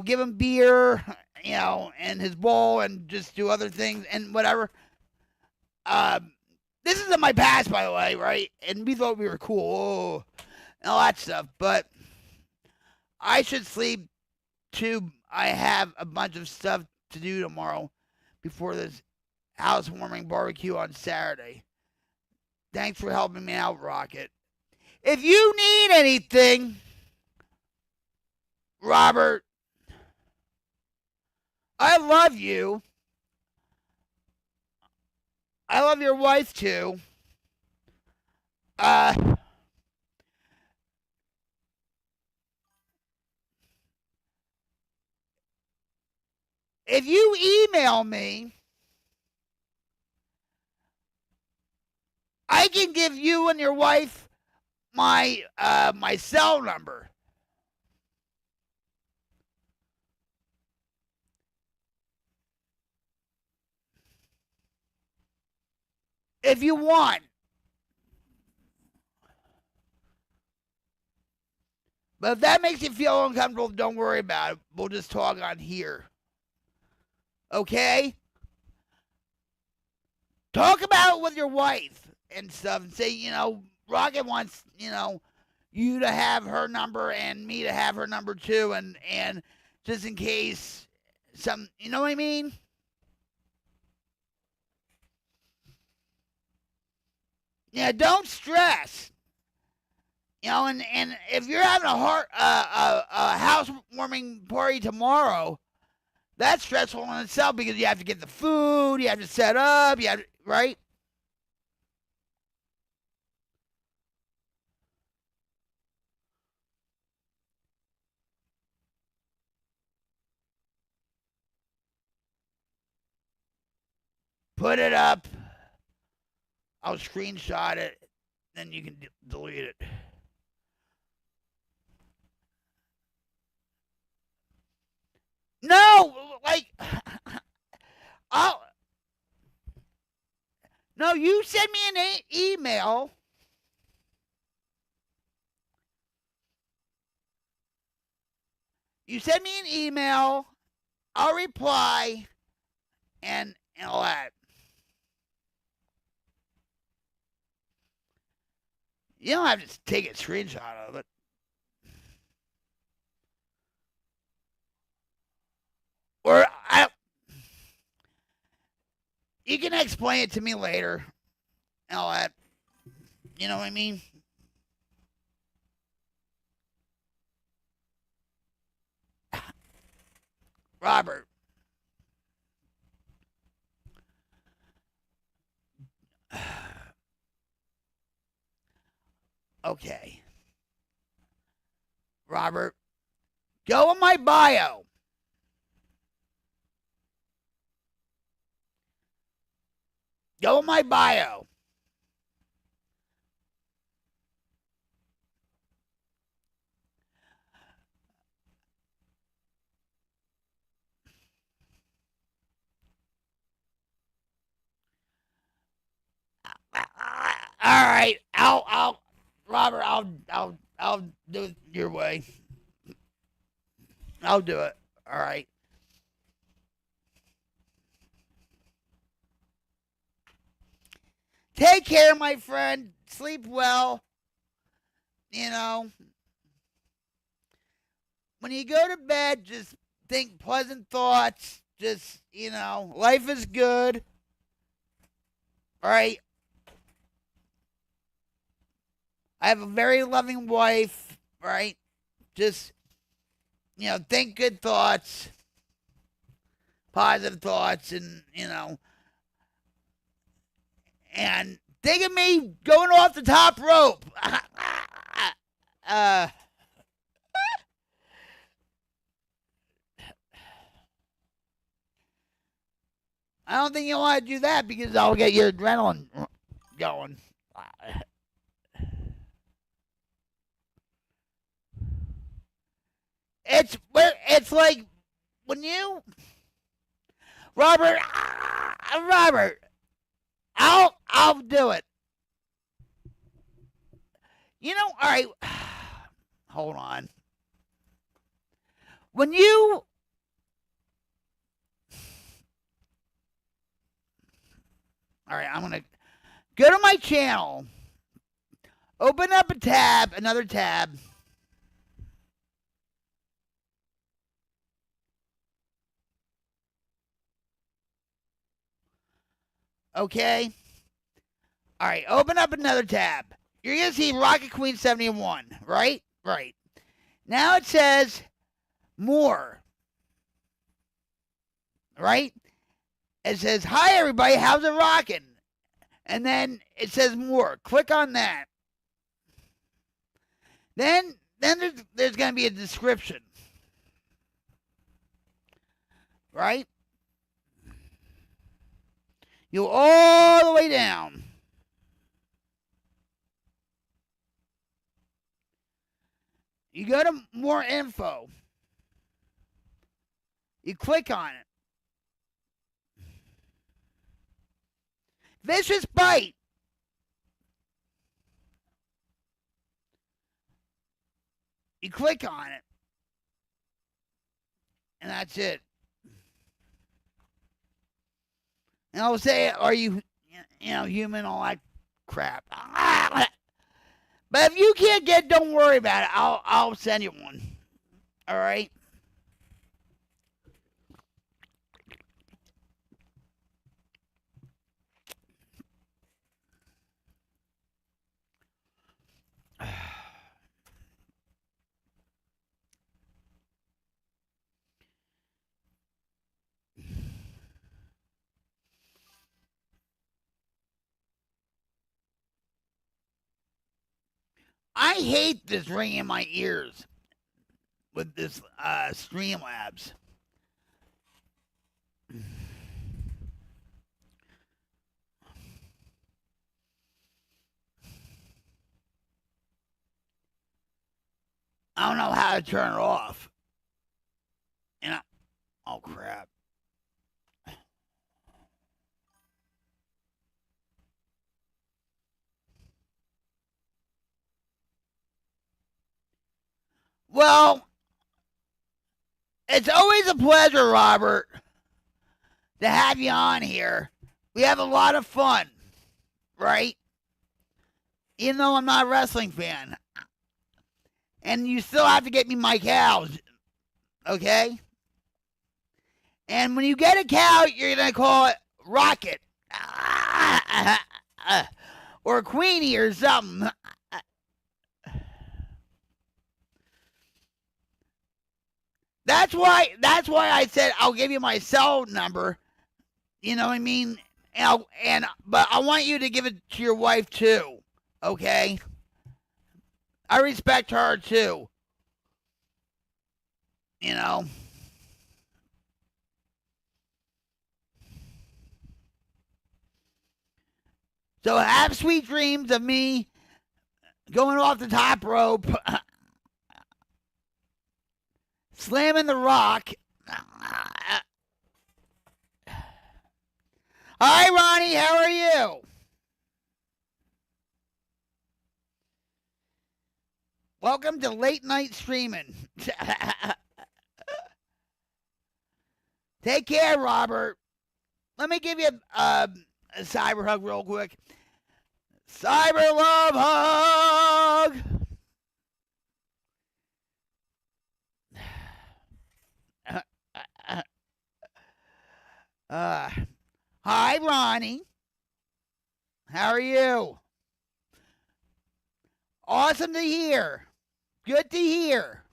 [SPEAKER 6] give him beer, and his bowl, and just do other things and whatever. This is in my past, by the way, right? And we thought we were cool and all that stuff. But I should sleep too. I have a bunch of stuff to do tomorrow before this housewarming barbecue on Saturday. Thanks for helping me out, Rocket. If you need anything, Robert, I love you. I love your wife too. If you email me, I can give you and your wife my my cell number. If you want. But if that makes you feel uncomfortable, don't worry about it. We'll just talk on here. Okay? Talk about it with your wife and stuff and say, Rocket wants, you to have her number and me to have her number too, and just in case some, you know what I mean? Yeah, don't stress. And if you're having a housewarming party tomorrow, that's stressful in itself because you have to get the food, you have to set up, right? Put it up. I'll screenshot it, then you can delete it. No, no, you send me an email. You send me an email, I'll reply, and all that. You don't have to take a screenshot of it. Or you can explain it to me later. And all that. You know what I mean? Robert. Okay. Robert, go in my bio. Go in my bio. All right, Robert, I'll do it your way. I'll do it. All right. Take care, my friend. Sleep well. When you go to bed, just think pleasant thoughts. Just, life is good. All right. I have a very loving wife, right? Just, think good thoughts. positive thoughts, and and think of me going off the top rope. I don't think you want to do that because I'll get your adrenaline going. It's like when you, Robert, I'll do it. All right, hold on. When you, all right, I'm gonna go to my channel, open up another tab. Okay. All right, open up another tab. You're going to see Rocket Queen 71, right? Right. Now it says more. Right? It says, hi, everybody. How's it rocking? And then it says more. Click on that. Then there's going to be a description. Right? You go all the way down. You go to more info. You click on it. Vicious bite. You click on it. And that's it. And I'll say, are you human, all that crap. But if you can't get, don't worry about it. I'll send you one. All right? I hate this ring in my ears with this Streamlabs. I don't know how to turn it off. Oh crap. Well, it's always a pleasure, Robert, to have you on here. We have a lot of fun, right? Even though I'm not a wrestling fan. And you still have to get me my cows, okay? And when you get a cow, you're going to call it Rocket. Or Queenie or something. That's why I said I'll give you my cell number. You know what I mean? But I want you to give it to your wife too. Okay? I respect her too. You know? So have sweet dreams of me going off the top rope. Slamming the rock. Hi, Ronnie. How are you? Welcome to late night streaming. Take care, Robert. Let me give you a cyber hug real quick. Cyber love hug. Hi, Ronnie. How are you? Awesome to hear. Good to hear.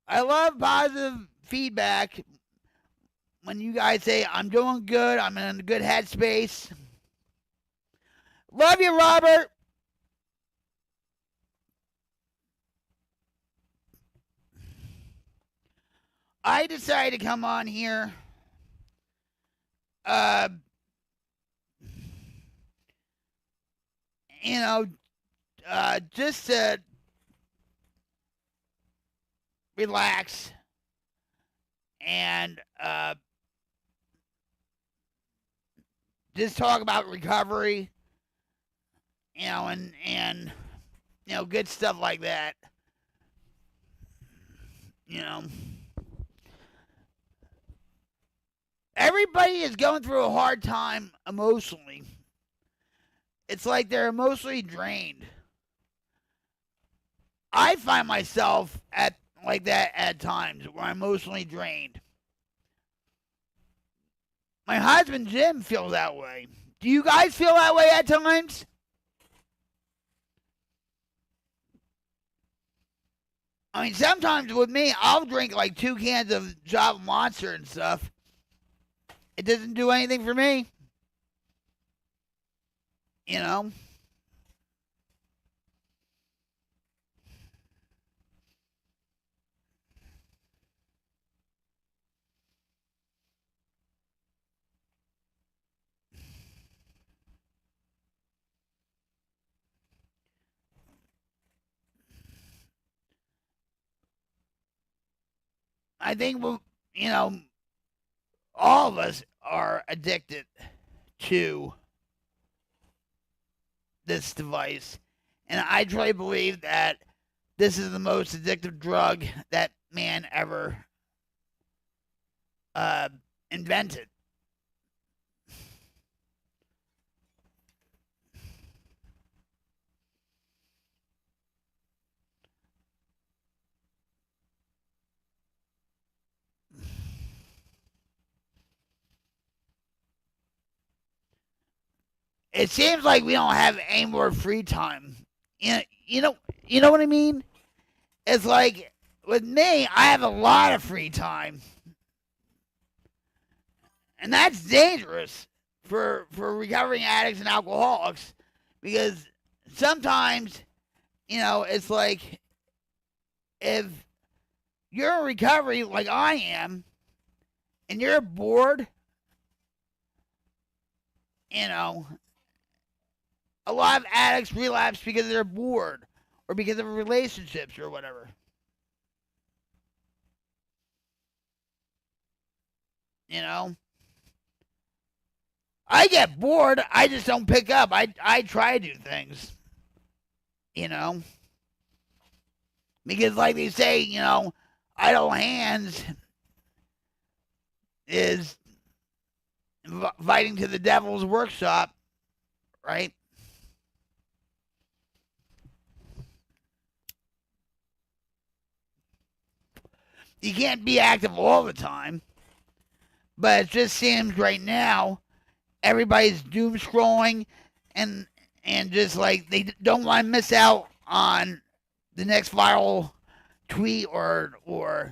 [SPEAKER 6] I love positive feedback when you guys say I'm doing good, I'm in a good headspace. Love you, Robert. I decided to come on here just to relax and just talk about recovery, and good stuff like that. Everybody is going through a hard time emotionally. It's like they're emotionally drained. I find myself like that at times, where I'm emotionally drained. My husband Jim feels that way. Do you guys feel that way at times? I mean, sometimes with me, I'll drink like 2 cans of Java Monster and stuff. It doesn't do anything for me. I think, all of us are addicted to this device. And I truly believe that this is the most addictive drug that man ever invented. It seems like we don't have any more free time. You know what I mean? It's like, with me, I have a lot of free time. And that's dangerous for recovering addicts and alcoholics, because sometimes, it's like, if you're in recovery like I am, and you're bored, a lot of addicts relapse because they're bored or because of relationships or whatever. I get bored. I just don't pick up. I try to do things. Because like they say, idle hands is inviting to the devil's workshop, right? You can't be active all the time, but it just seems right now everybody's doom scrolling and just like they don't want to miss out on the next viral tweet or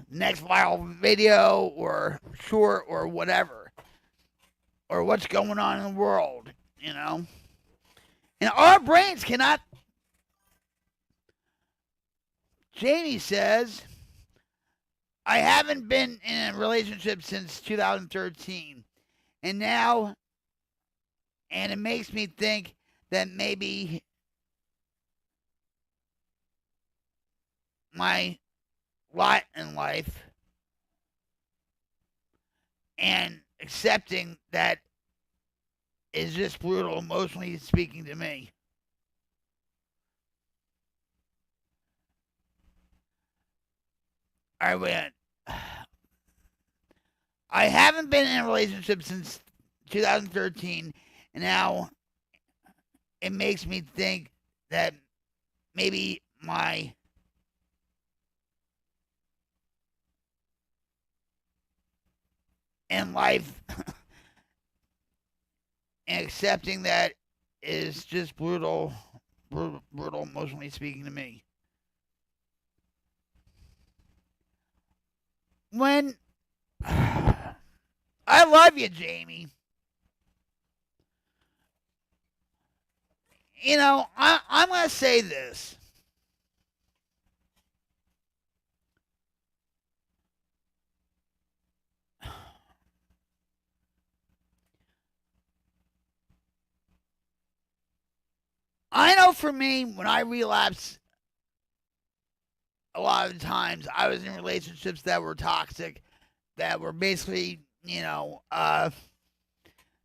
[SPEAKER 6] next viral video or short or whatever, or what's going on in the world, And our brains cannot. Jamie says, I haven't been in a relationship since 2013, and it makes me think that maybe my lot in life and accepting that is just brutal, emotionally speaking, to me. All right, wait. I haven't been in a relationship since 2013, and now it makes me think that maybe my in life and accepting that is just brutal, emotionally speaking, to me. When I love you, Jamie. You know, I'm going to say this. I know for me, when I relapsed, a lot of the times I was in relationships that were toxic, that were basically, you know,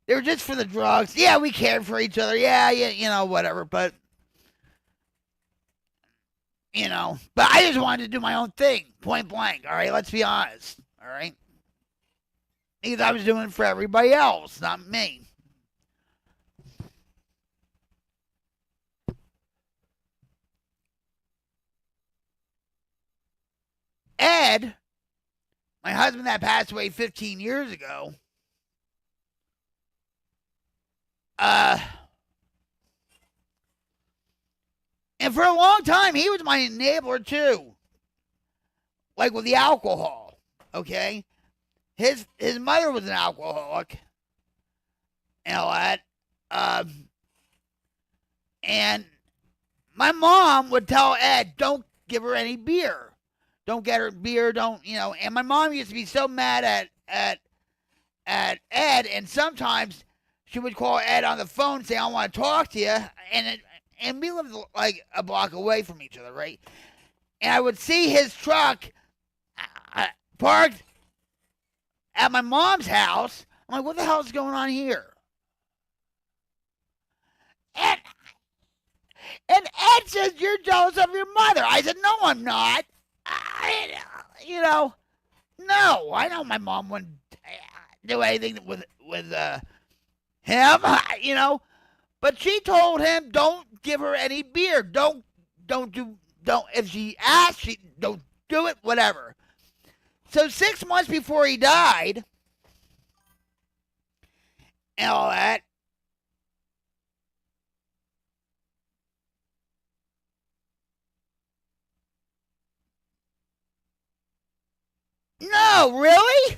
[SPEAKER 6] they were just for the drugs. Yeah, we cared for each other. Yeah, you know, whatever. But, you know, but I just wanted to do my own thing, point blank. All right, let's be honest. All right, because I was doing it for everybody else, not me. Ed, my husband that passed away 15 years ago, and for a long time, he was my enabler too. Like with the alcohol, okay? His mother was an alcoholic and all that. And my mom would tell Ed, don't give her any beer. Don't get her beer, don't, you know. And my mom used to be so mad at Ed, and sometimes she would call Ed on the phone and say, I want to talk to you. And we lived like a block away from each other, right? And I would see his truck parked at my mom's house. I'm like, what the hell is going on here? And Ed says, you're jealous of your mother. I said, no, I'm not. You know, no, I know my mom wouldn't do anything with him, you know. But she told him, don't give her any beer. Don't if she asks, don't do it, whatever. So 6 months before he died and all that, no, really?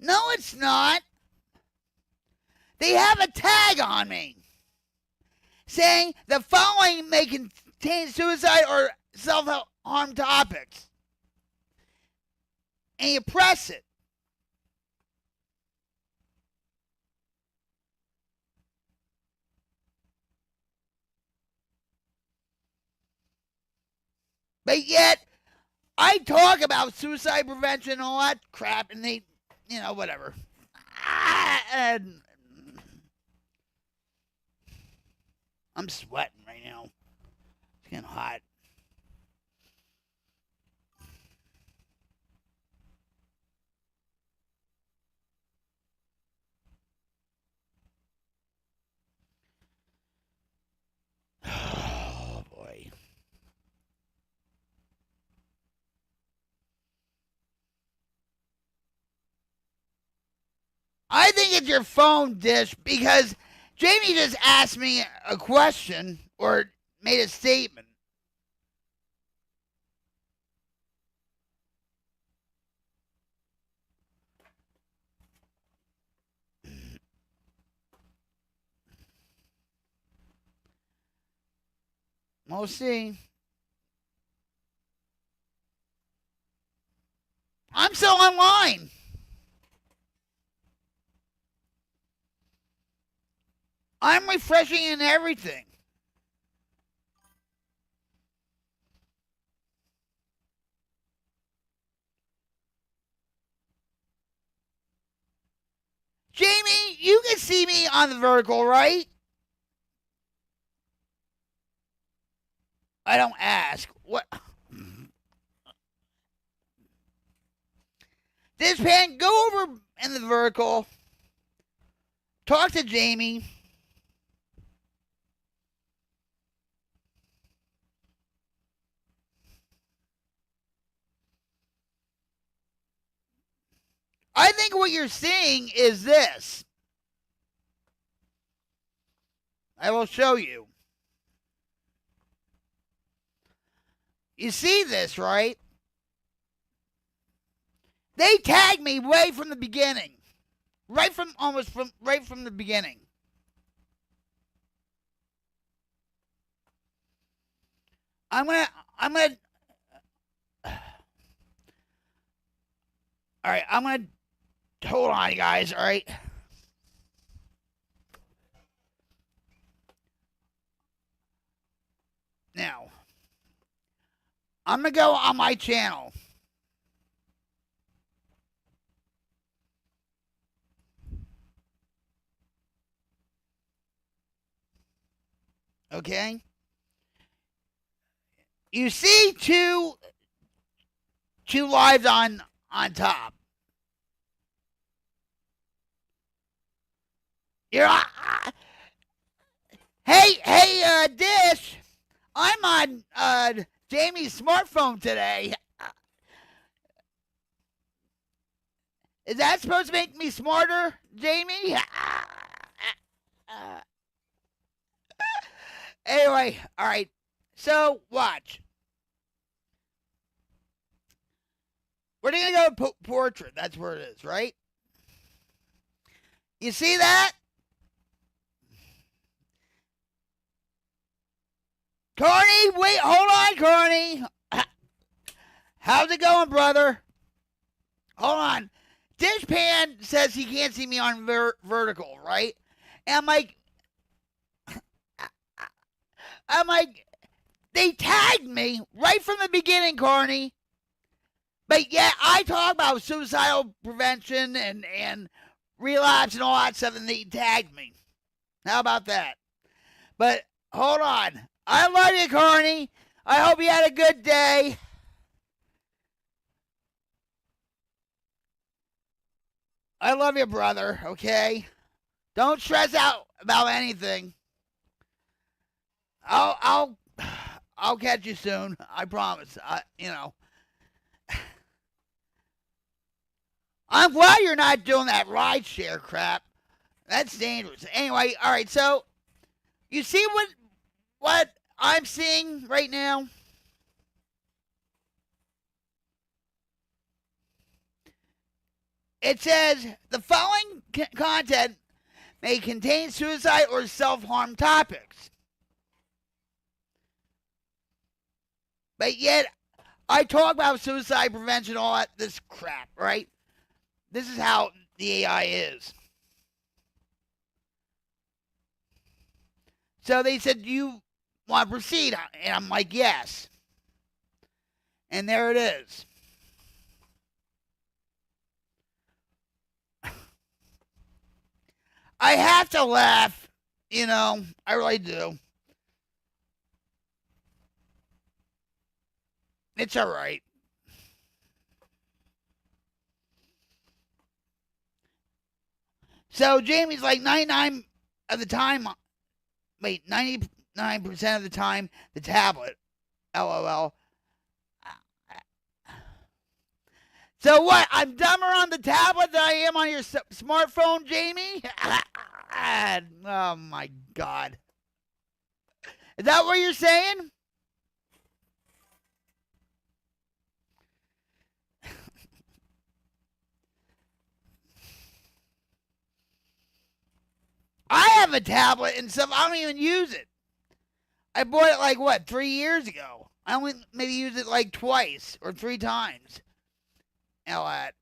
[SPEAKER 6] No, it's not. They have a tag on me saying the following may contain suicide or self-harm topics. And you press it. But yet, I talk about suicide prevention and all that crap, and they, you know, whatever. I'm sweating right now. It's getting hot. Oh, boy. I think it's your phone, Dish, because Jamie just asked me a question or made a statement. We'll see. I'm still online. I'm refreshing and everything. Jamie, you can see me on the vertical, right? I don't ask. What? This pan, go over in the vertical. Talk to Jamie. I think what you're seeing is this. I will show you. You see this, right? They tagged me way from the beginning. Right from the beginning. I'm gonna all right, I'm gonna hold on, guys, all right? Now, I'm gonna go on my channel. Okay? You see two lives on top. You're hey, Dish. I'm on Jamie's smartphone today. Is that supposed to make me smarter, Jamie? Anyway, all right. So, watch. We're going to go portrait. That's where it is, right? You see that? Carney, wait, hold on, Carney. How's it going, brother? Hold on. Dishpan says he can't see me on vertical, right? And I'm like, they tagged me right from the beginning, Carney. But yeah, I talk about suicidal prevention and relapse and all that stuff, and they tagged me. How about that? But hold on. I love you, Carney. I hope you had a good day. I love you, brother, okay? Don't stress out about anything. I'll catch you soon. I promise. I'm glad you're not doing that ride share crap. That's dangerous. Anyway, all right. So, you see what I'm seeing right now? It says the following content may contain suicide or self-harm topics. But yet, I talk about suicide prevention, all that, this crap, right? This is how the AI is. So they said, do you want to proceed? And I'm like, yes. And there it is. I have to laugh, I really do. It's all right. So Jamie's like 99% of the time, 99% of the time, the tablet. LOL. So what? I'm dumber on the tablet than I am on your smartphone, Jamie? Oh my God. Is that what you're saying? I have a tablet and stuff. I don't even use it. I bought it 3 years ago. I only maybe use it twice or 3 times. That.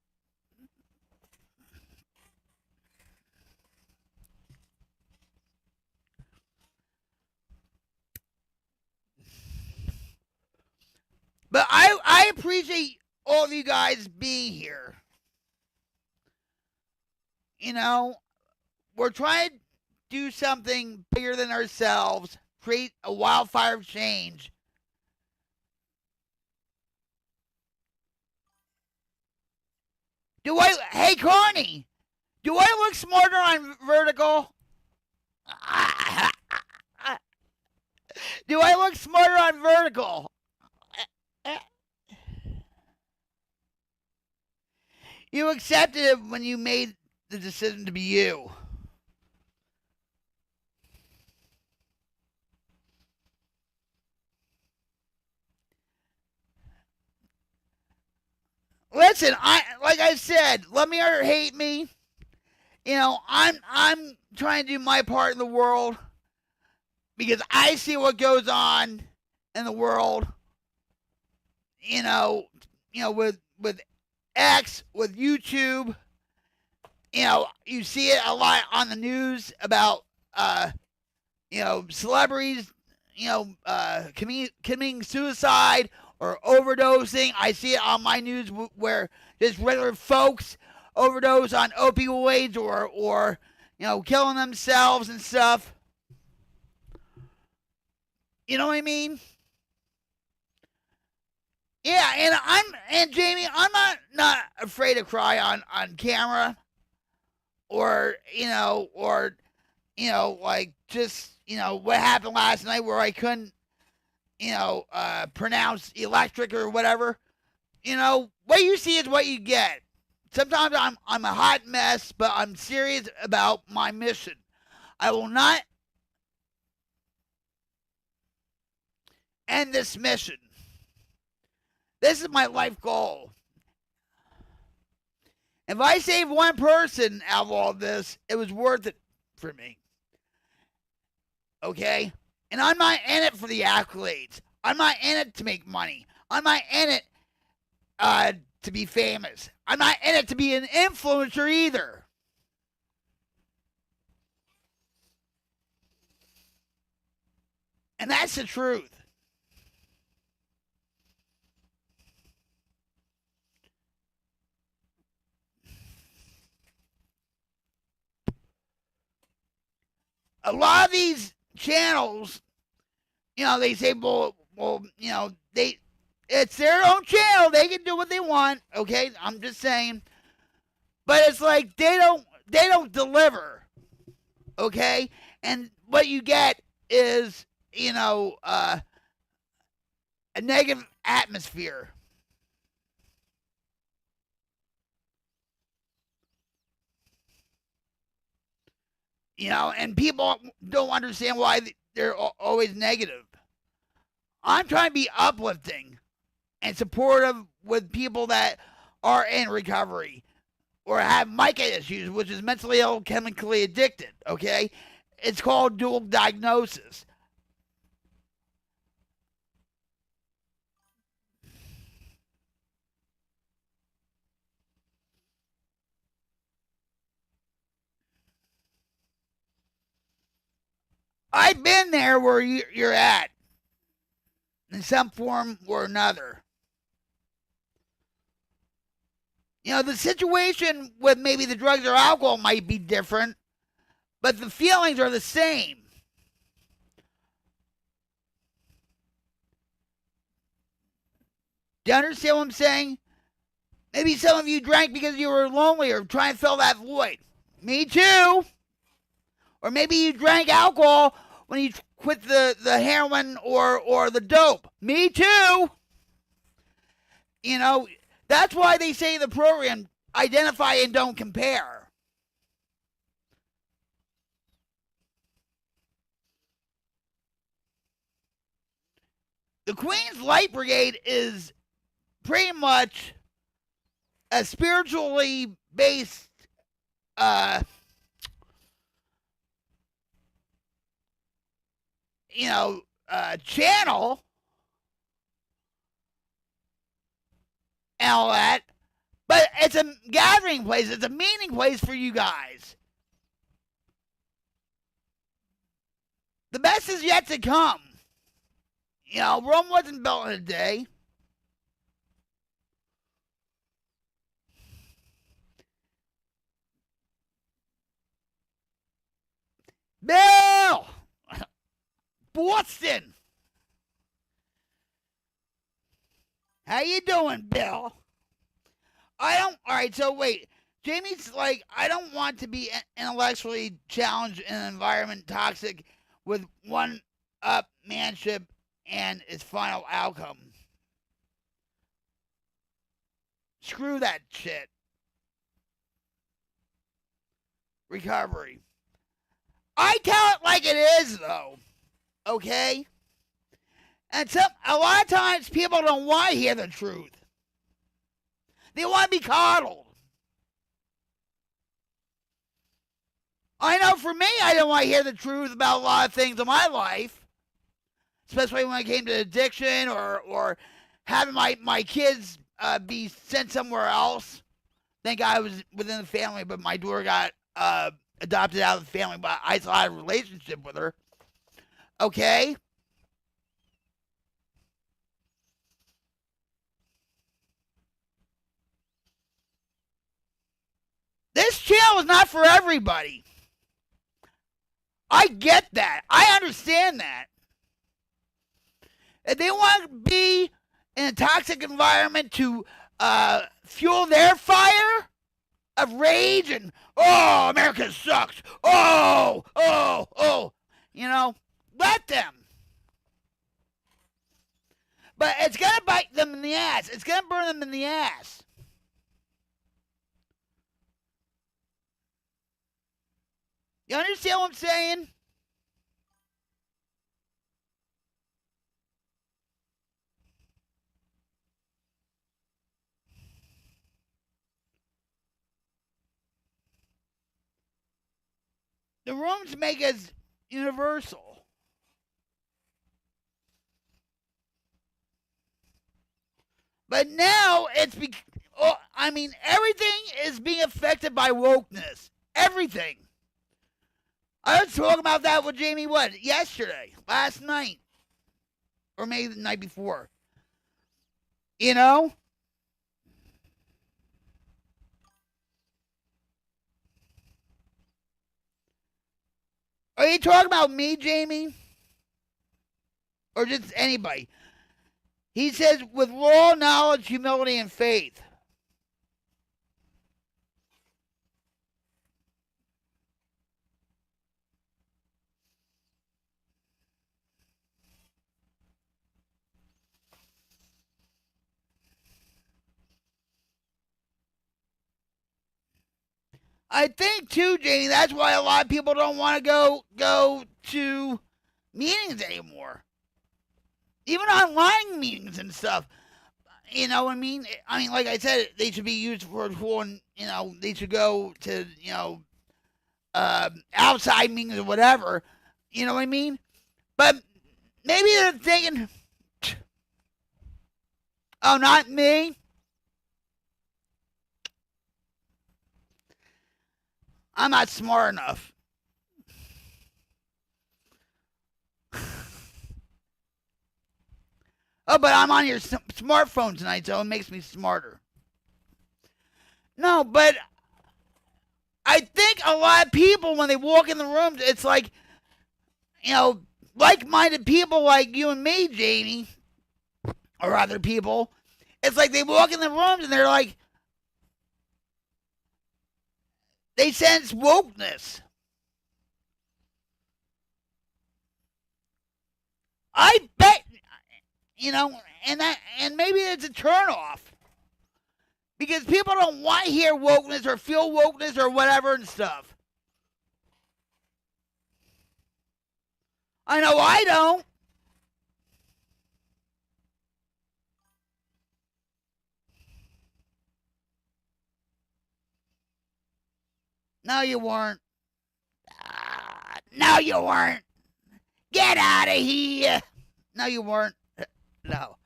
[SPEAKER 6] But I appreciate all of you guys being here. We're trying to do something bigger than ourselves, create a wildfire of change. Hey, Carney, do I look smarter on vertical? Do I look smarter on vertical? You accepted it when you made the decision to be you. Listen, like I said, love me or hate me. You know, I'm trying to do my part in the world because I see what goes on in the world. You know, with X, with YouTube. You know, you see it a lot on the news about celebrities, committing suicide or overdosing. I see it on my news where just regular folks overdose on opioids or killing themselves and stuff. You know what I mean? Yeah, and Jamie, I'm not afraid to cry on camera or like just what happened last night where I couldn't pronounce electric or whatever. What you see is what you get. Sometimes I'm a hot mess, but I'm serious about my mission. I will not end this mission. This is my life goal. If I save one person out of all this, it was worth it for me. Okay? And I'm not in it for the accolades. I'm not in it to make money. I'm not in it to be famous. I'm not in it to be an influencer either. And that's the truth. A lot of these channels, they say, well, it's their own channel. They can do what they want. Okay, I'm just saying. But it's like they don't deliver. Okay, and what you get is a negative atmosphere. And people don't understand why they're always negative. I'm trying to be uplifting and supportive with people that are in recovery or have mica issues, which is mentally ill, chemically addicted, okay? It's called dual diagnosis. I've been there where you're at in some form or another. The situation with maybe the drugs or alcohol might be different, but the feelings are the same. Do you understand what I'm saying? Maybe some of you drank because you were lonely or trying to fill that void. Me too. Or maybe you drank alcohol when you quit the heroin or the dope. Me too. That's why they say in the program, identify and don't compare. The Queen's Light Brigade is pretty much a spiritually based channel and all that, but it's a gathering place. It's a meeting place for you guys. The best is yet to come. Rome wasn't built in a day. Bill! Boston! How you doing, Bill? Alright, so wait. Jamie's like, I don't want to be intellectually challenged in an environment toxic with one-upmanship and its final outcome. Screw that shit. recovery. I tell it like it is, though. Okay? And a lot of times people don't want to hear the truth. They want to be coddled. I know for me, I didn't want to hear the truth about a lot of things in my life. Especially when it came to addiction or having my kids be sent somewhere else. Thank God I was within the family, but my daughter got adopted out of the family, but I still had a relationship with her. Okay? This channel is not for everybody. I get that. I understand that. If they want to be in a toxic environment to fuel their fire of rage and, oh, America sucks. Oh, let them. But it's going to bite them in the ass. It's going to burn them in the ass. You understand what I'm saying? The rooms make us universal. But now everything is being affected by wokeness. Everything. I was talking about that with Jamie yesterday, last night, or maybe the night before. You know? Are you talking about me, Jamie? Or just anybody? He says, with raw knowledge, humility, and faith. I think, too, Jamie, that's why a lot of people don't want to go to meetings anymore. Even online meetings and stuff. You know what I mean? I mean, like I said, they should be used for a tool, and, they should go to, outside meetings or whatever. You know what I mean? But maybe they're thinking, oh, not me? I'm not smart enough. Oh, but I'm on your smartphone tonight, so it makes me smarter. No, but I think a lot of people, when they walk in the rooms, it's like, like-minded people like you and me, Jamie, or other people. It's like they walk in the rooms and they're like, they sense wokeness. I bet, and maybe it's a turnoff. Because people don't want to hear wokeness or feel wokeness or whatever and stuff. I know I don't. No, you weren't. No, you weren't. Get out of here. No, you weren't. No.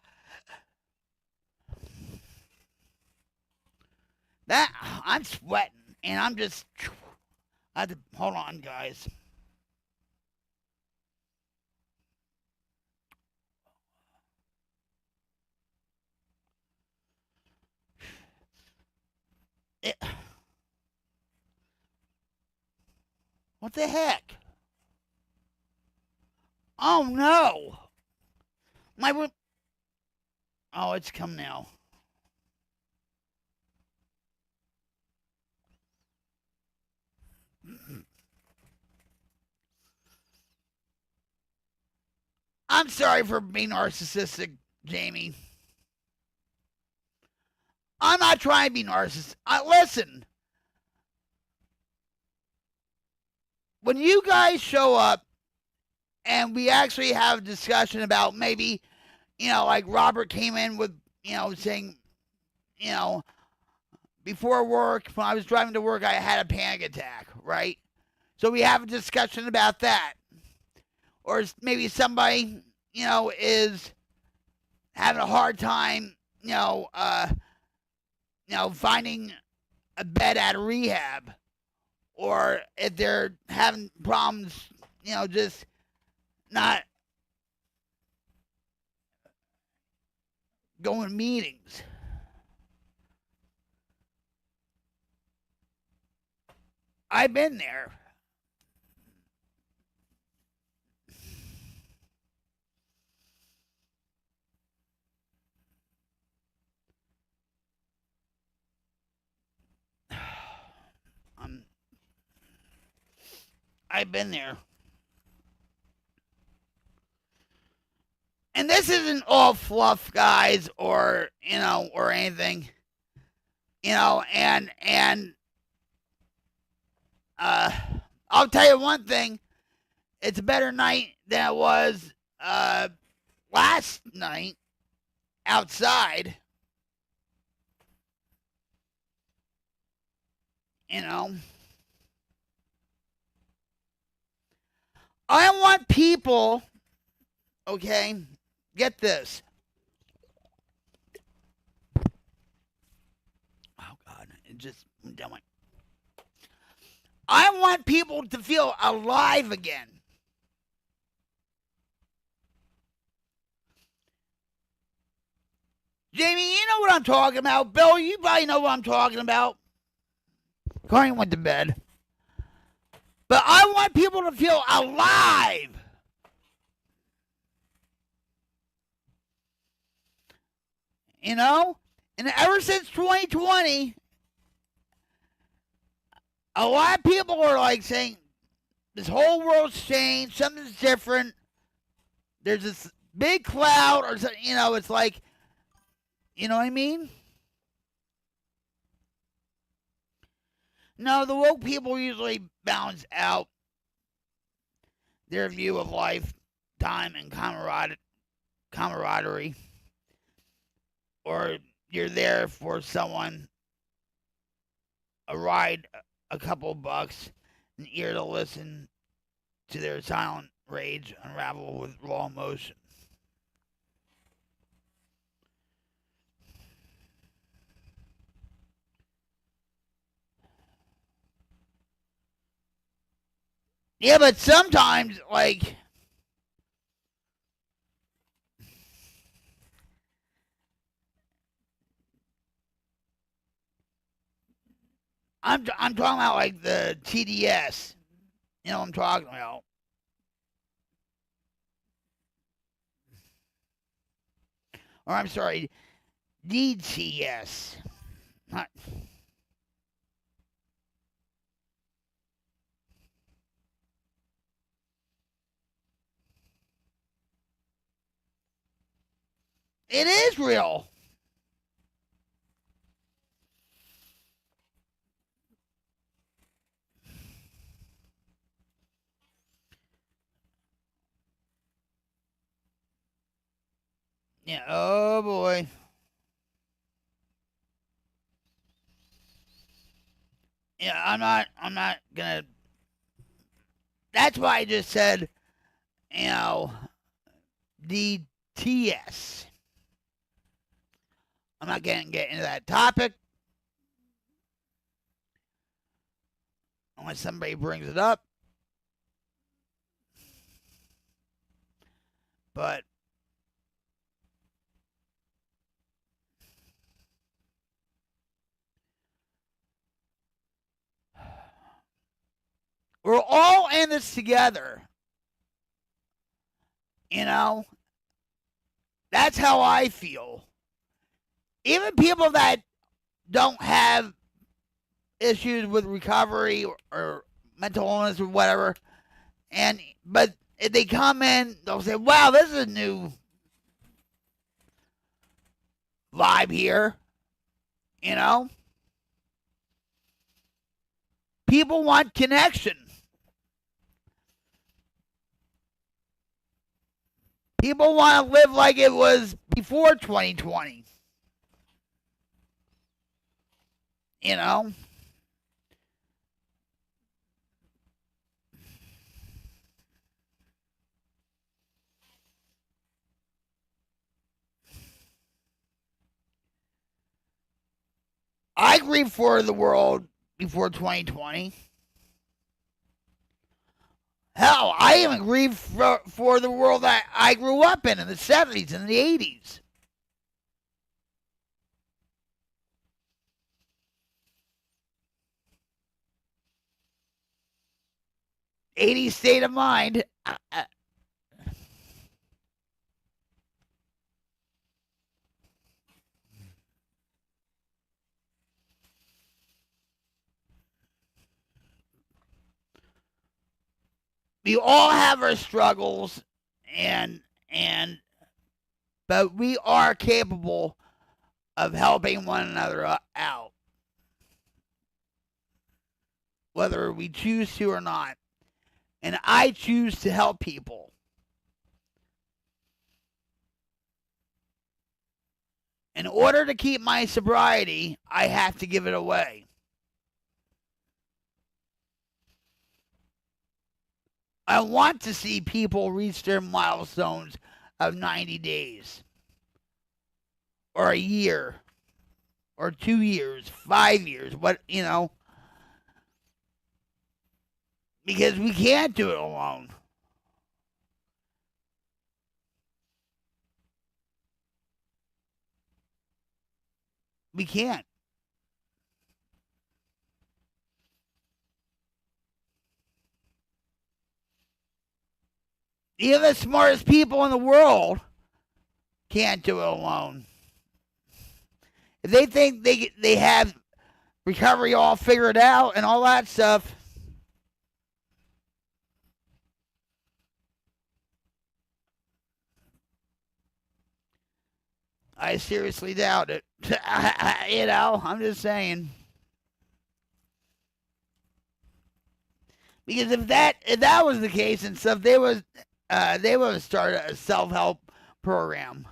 [SPEAKER 6] I'm sweating, and I'm just. Hold on, guys. What the heck? Oh no! Oh, it's come now. I'm sorry for being narcissistic, Jamie. I'm not trying to be narcissistic. Listen. when you guys show up and we actually have a discussion about maybe, like Robert came in with, saying, before work, when I was driving to work, I had a panic attack, right? So we have a discussion about that. Or maybe somebody, is having a hard time, finding a bed at a rehab. Or if they're having problems, just not going to meetings. I've been there. I've been there. And this isn't all fluff, guys, or, or anything. And I'll tell you one thing. It's a better night than it was last night outside. I want people, okay, get this. Oh, God, it just went down my... I want people to feel alive again. Jamie, you know what I'm talking about. Bill, you probably know what I'm talking about. Corey went to bed. But I want people to feel alive. And ever since 2020, a lot of people are like saying, this whole world's changed, something's different. There's this big cloud, or something, it's like, you know what I mean? No, the woke people usually balance out their view of life, time, and camaraderie. Or you're there for someone, a ride, a couple bucks, an ear to listen to their silent rage unravel with raw emotion. Yeah, but sometimes, like, I'm talking about like the TDS. You know what I'm talking about. Or I'm sorry, DTS. Not... It is real. Yeah, oh boy. Yeah, I'm not gonna... That's why I just said, DTS. I'm not going to get into that topic unless somebody brings it up. But we're all in this together. That's how I feel. Even people that don't have issues with recovery or mental illness or whatever, but if they come in, they'll say, wow, this is a new vibe here. People want connection. People want to live like it was before 2020. You know? I grieve for the world before 2020. Hell, I even grieve for the world that I grew up in the 70s and the 80s. '80s state of mind. We all have our struggles, but we are capable of helping one another out, whether we choose to or not. And I choose to help people. In order to keep my sobriety, I have to give it away. I want to see people reach their milestones of 90 days, or a year, or 2 years, 5 years, because we can't do it alone. We can't. Even the smartest people in the world can't do it alone. If they think they have recovery all figured out and all that stuff, I seriously doubt it. I'm just saying. Because if that was the case and stuff, they would start a self-help program.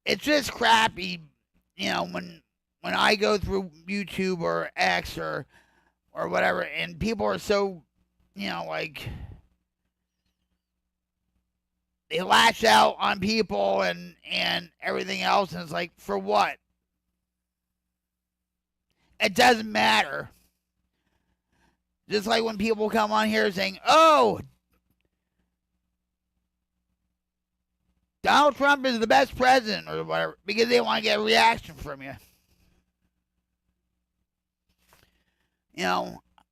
[SPEAKER 6] It's just crappy, when I go through YouTube or X or whatever, and people are so, like, they lash out on people and everything else, and it's like, for what? It doesn't matter. Just like when people come on here saying, oh, Donald Trump is the best president or whatever, because they want to get a reaction from you.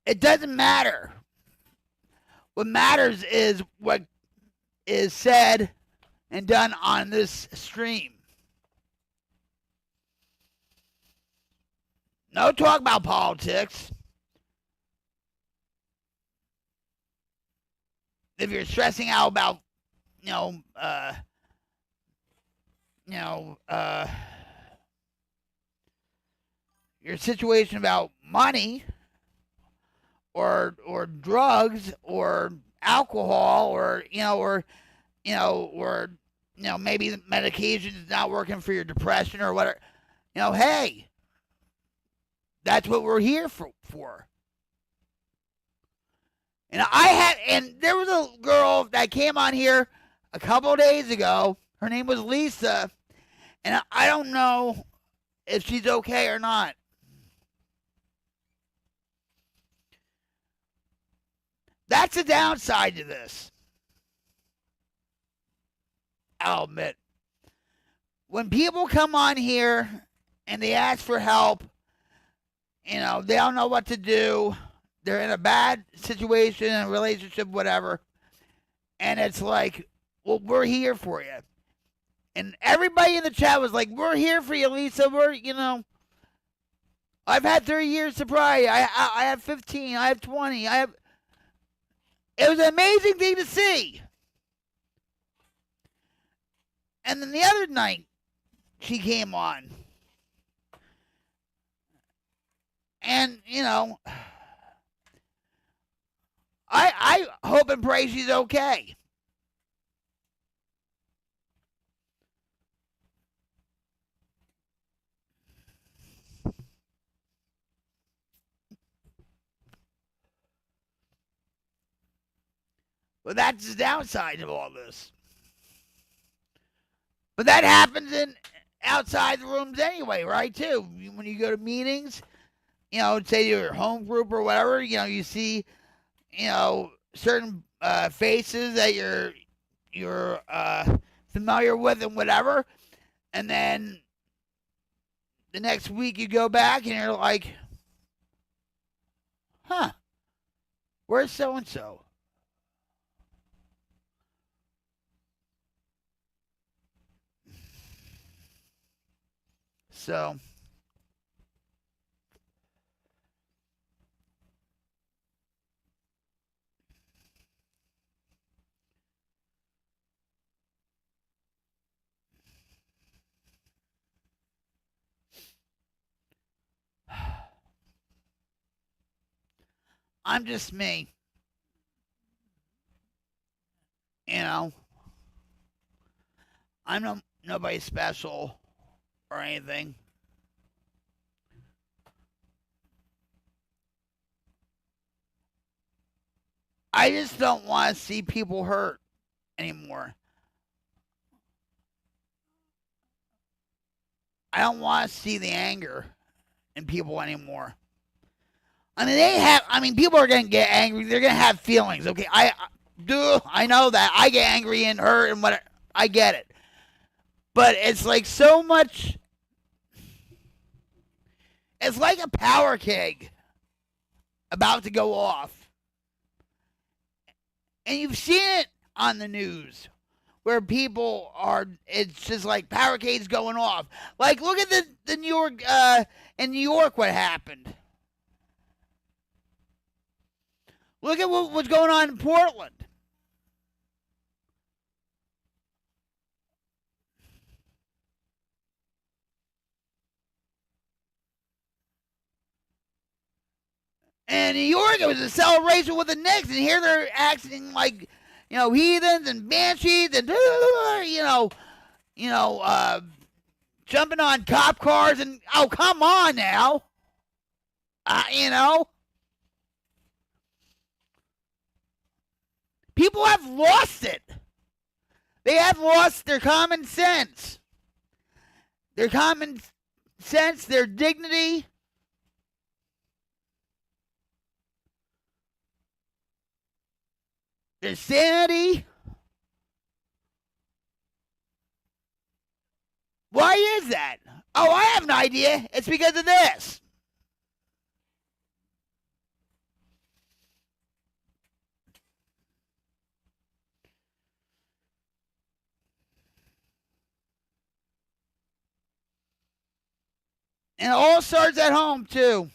[SPEAKER 6] It doesn't matter. What matters is what is said and done on this stream. No talk about politics. If you're stressing out about, your situation about money or drugs or alcohol or maybe the medication is not working for your depression or whatever, hey, that's what we're here for. And there was a girl that came on here a couple of days ago. Her name was Lisa, and I don't know if she's okay or not. That's the downside to this. I'll admit. When people come on here and they ask for help, they don't know what to do. They're in a bad situation, a relationship, whatever. And it's like, well, we're here for you. And everybody in the chat was like, we're here for you, Lisa. I've had 30 years sobriety. I have 15. I have 20. It was an amazing thing to see. And then the other night, she came on. And, you know, I hope and pray she's okay. But that's the downside of all this. But that happens in outside the rooms anyway, right, too? When you go to meetings, you know, say your home group or whatever, you know, you see, you know, certain faces that you're familiar with and whatever, and then the next week you go back and you're like, huh, where's so-and-so? So, I'm just me. You know, I'm nobody special or anything. I just don't want to see people hurt anymore. I don't want to see the anger in people anymore. I mean, people are going to get angry. They're going to have feelings. Okay, I know that. I get angry and hurt and what. I get it. But it's like so much. It's like a power keg about to go off. And you've seen it on the news where people are, it's just like power kegs going off. Like, look at the New York, in New York, what happened. Look at what's going on in Portland. And in New York, it was a celebration with the Knicks, and here they're acting like, you know, heathens and banshees and, jumping on cop cars and, oh, come on now. You know. People have lost it. They have lost their common sense. Their common sense, their dignity. Their sanity. Why is that? Oh, I have an idea. It's because of this. And it all starts at home, too.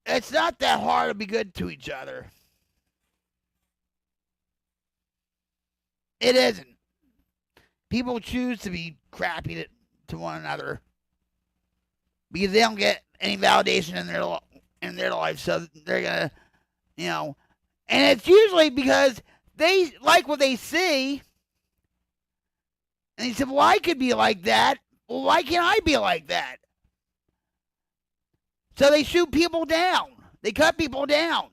[SPEAKER 6] It's not that hard to be good to each other. It isn't. People choose to be crappy to one another because they don't get any validation in their life, so they're gonna, you know, and it's usually because they like what they see, and they said, "Well, I could be like that. Well, why can't I be like that?" So they shoot people down. They cut people down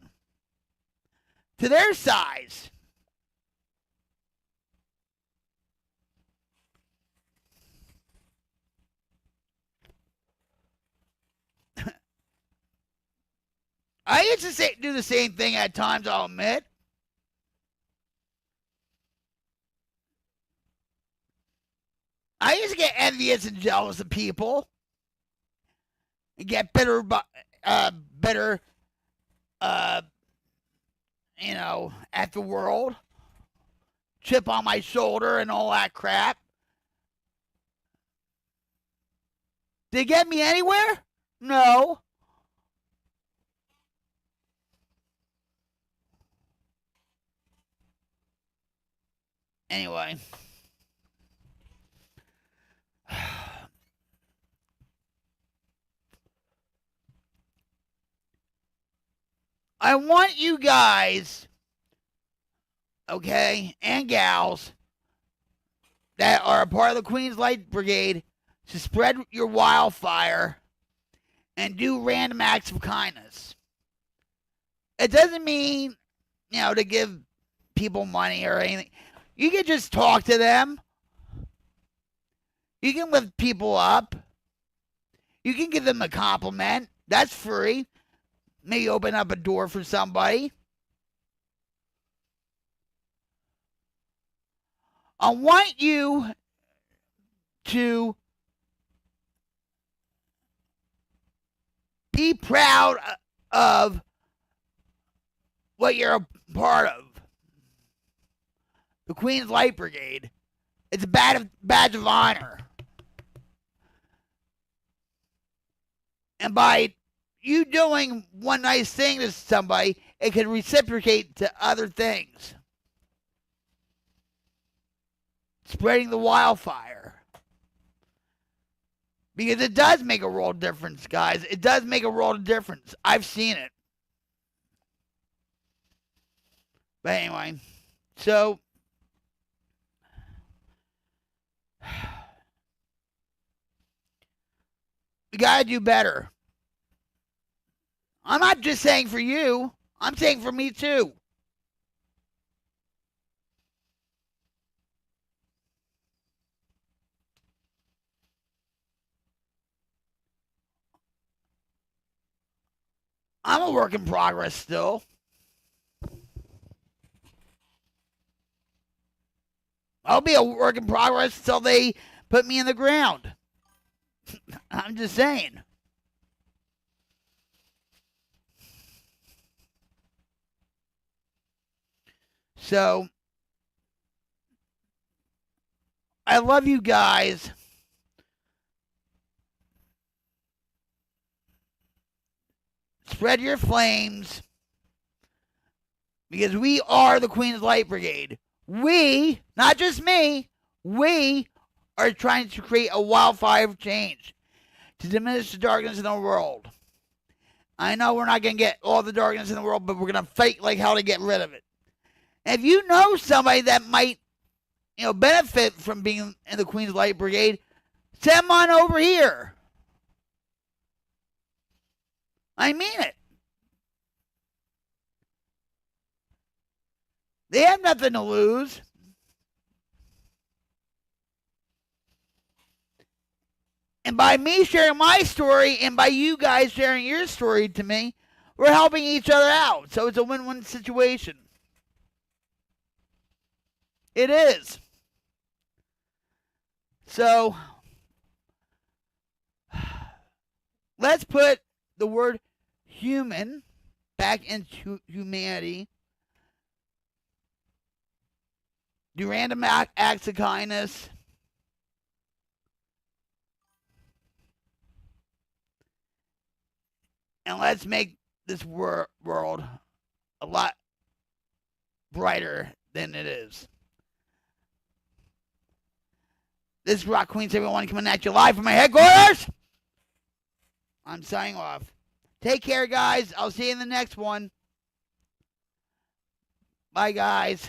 [SPEAKER 6] to their size. I used to do the same thing at times, I'll admit. I used to get envious and jealous of people. And get bitter, at the world. chip on my shoulder and all that crap. Did it get me anywhere? No. Anyway. I want you guys, okay, and gals that are a part of the Queen's Light Brigade to spread your wildfire and do random acts of kindness. It doesn't mean, to give people money or anything. You can just talk to them. You can lift people up. You can give them a compliment. That's free. Maybe open up a door for somebody. I want you to be proud of what you're a part of. The Queen's Light Brigade. It's a badge of honor. And by you doing one nice thing to somebody, it can reciprocate to other things. Spreading the wildfire. Because it does make a world of difference, guys. It does make a world of difference. I've seen it. But anyway, so we gotta do better. I'm not just saying for you. I'm saying for me too. I'm a work in progress still. I'll be a work in progress until they put me in the ground. I'm just saying. So, I love you guys. Spread your flames. Because we are the Queen's Light Brigade. We, not just me, we are trying to create a wildfire of change to diminish the darkness in the world. I know we're not going to get all the darkness in the world, but we're going to fight like hell to get rid of it. And if you know somebody that might, benefit from being in the Queen's Light Brigade, send them on over here. I mean it. They have nothing to lose. And by me sharing my story and by you guys sharing your story to me, we're helping each other out. So it's a win-win situation. It is. So, let's put the word human back into humanity. Do random acts of kindness. And let's make this world a lot brighter than it is. This is Rock Queens, everyone, coming at you live from my headquarters. I'm signing off. Take care, guys. I'll see you in the next one. Bye, guys.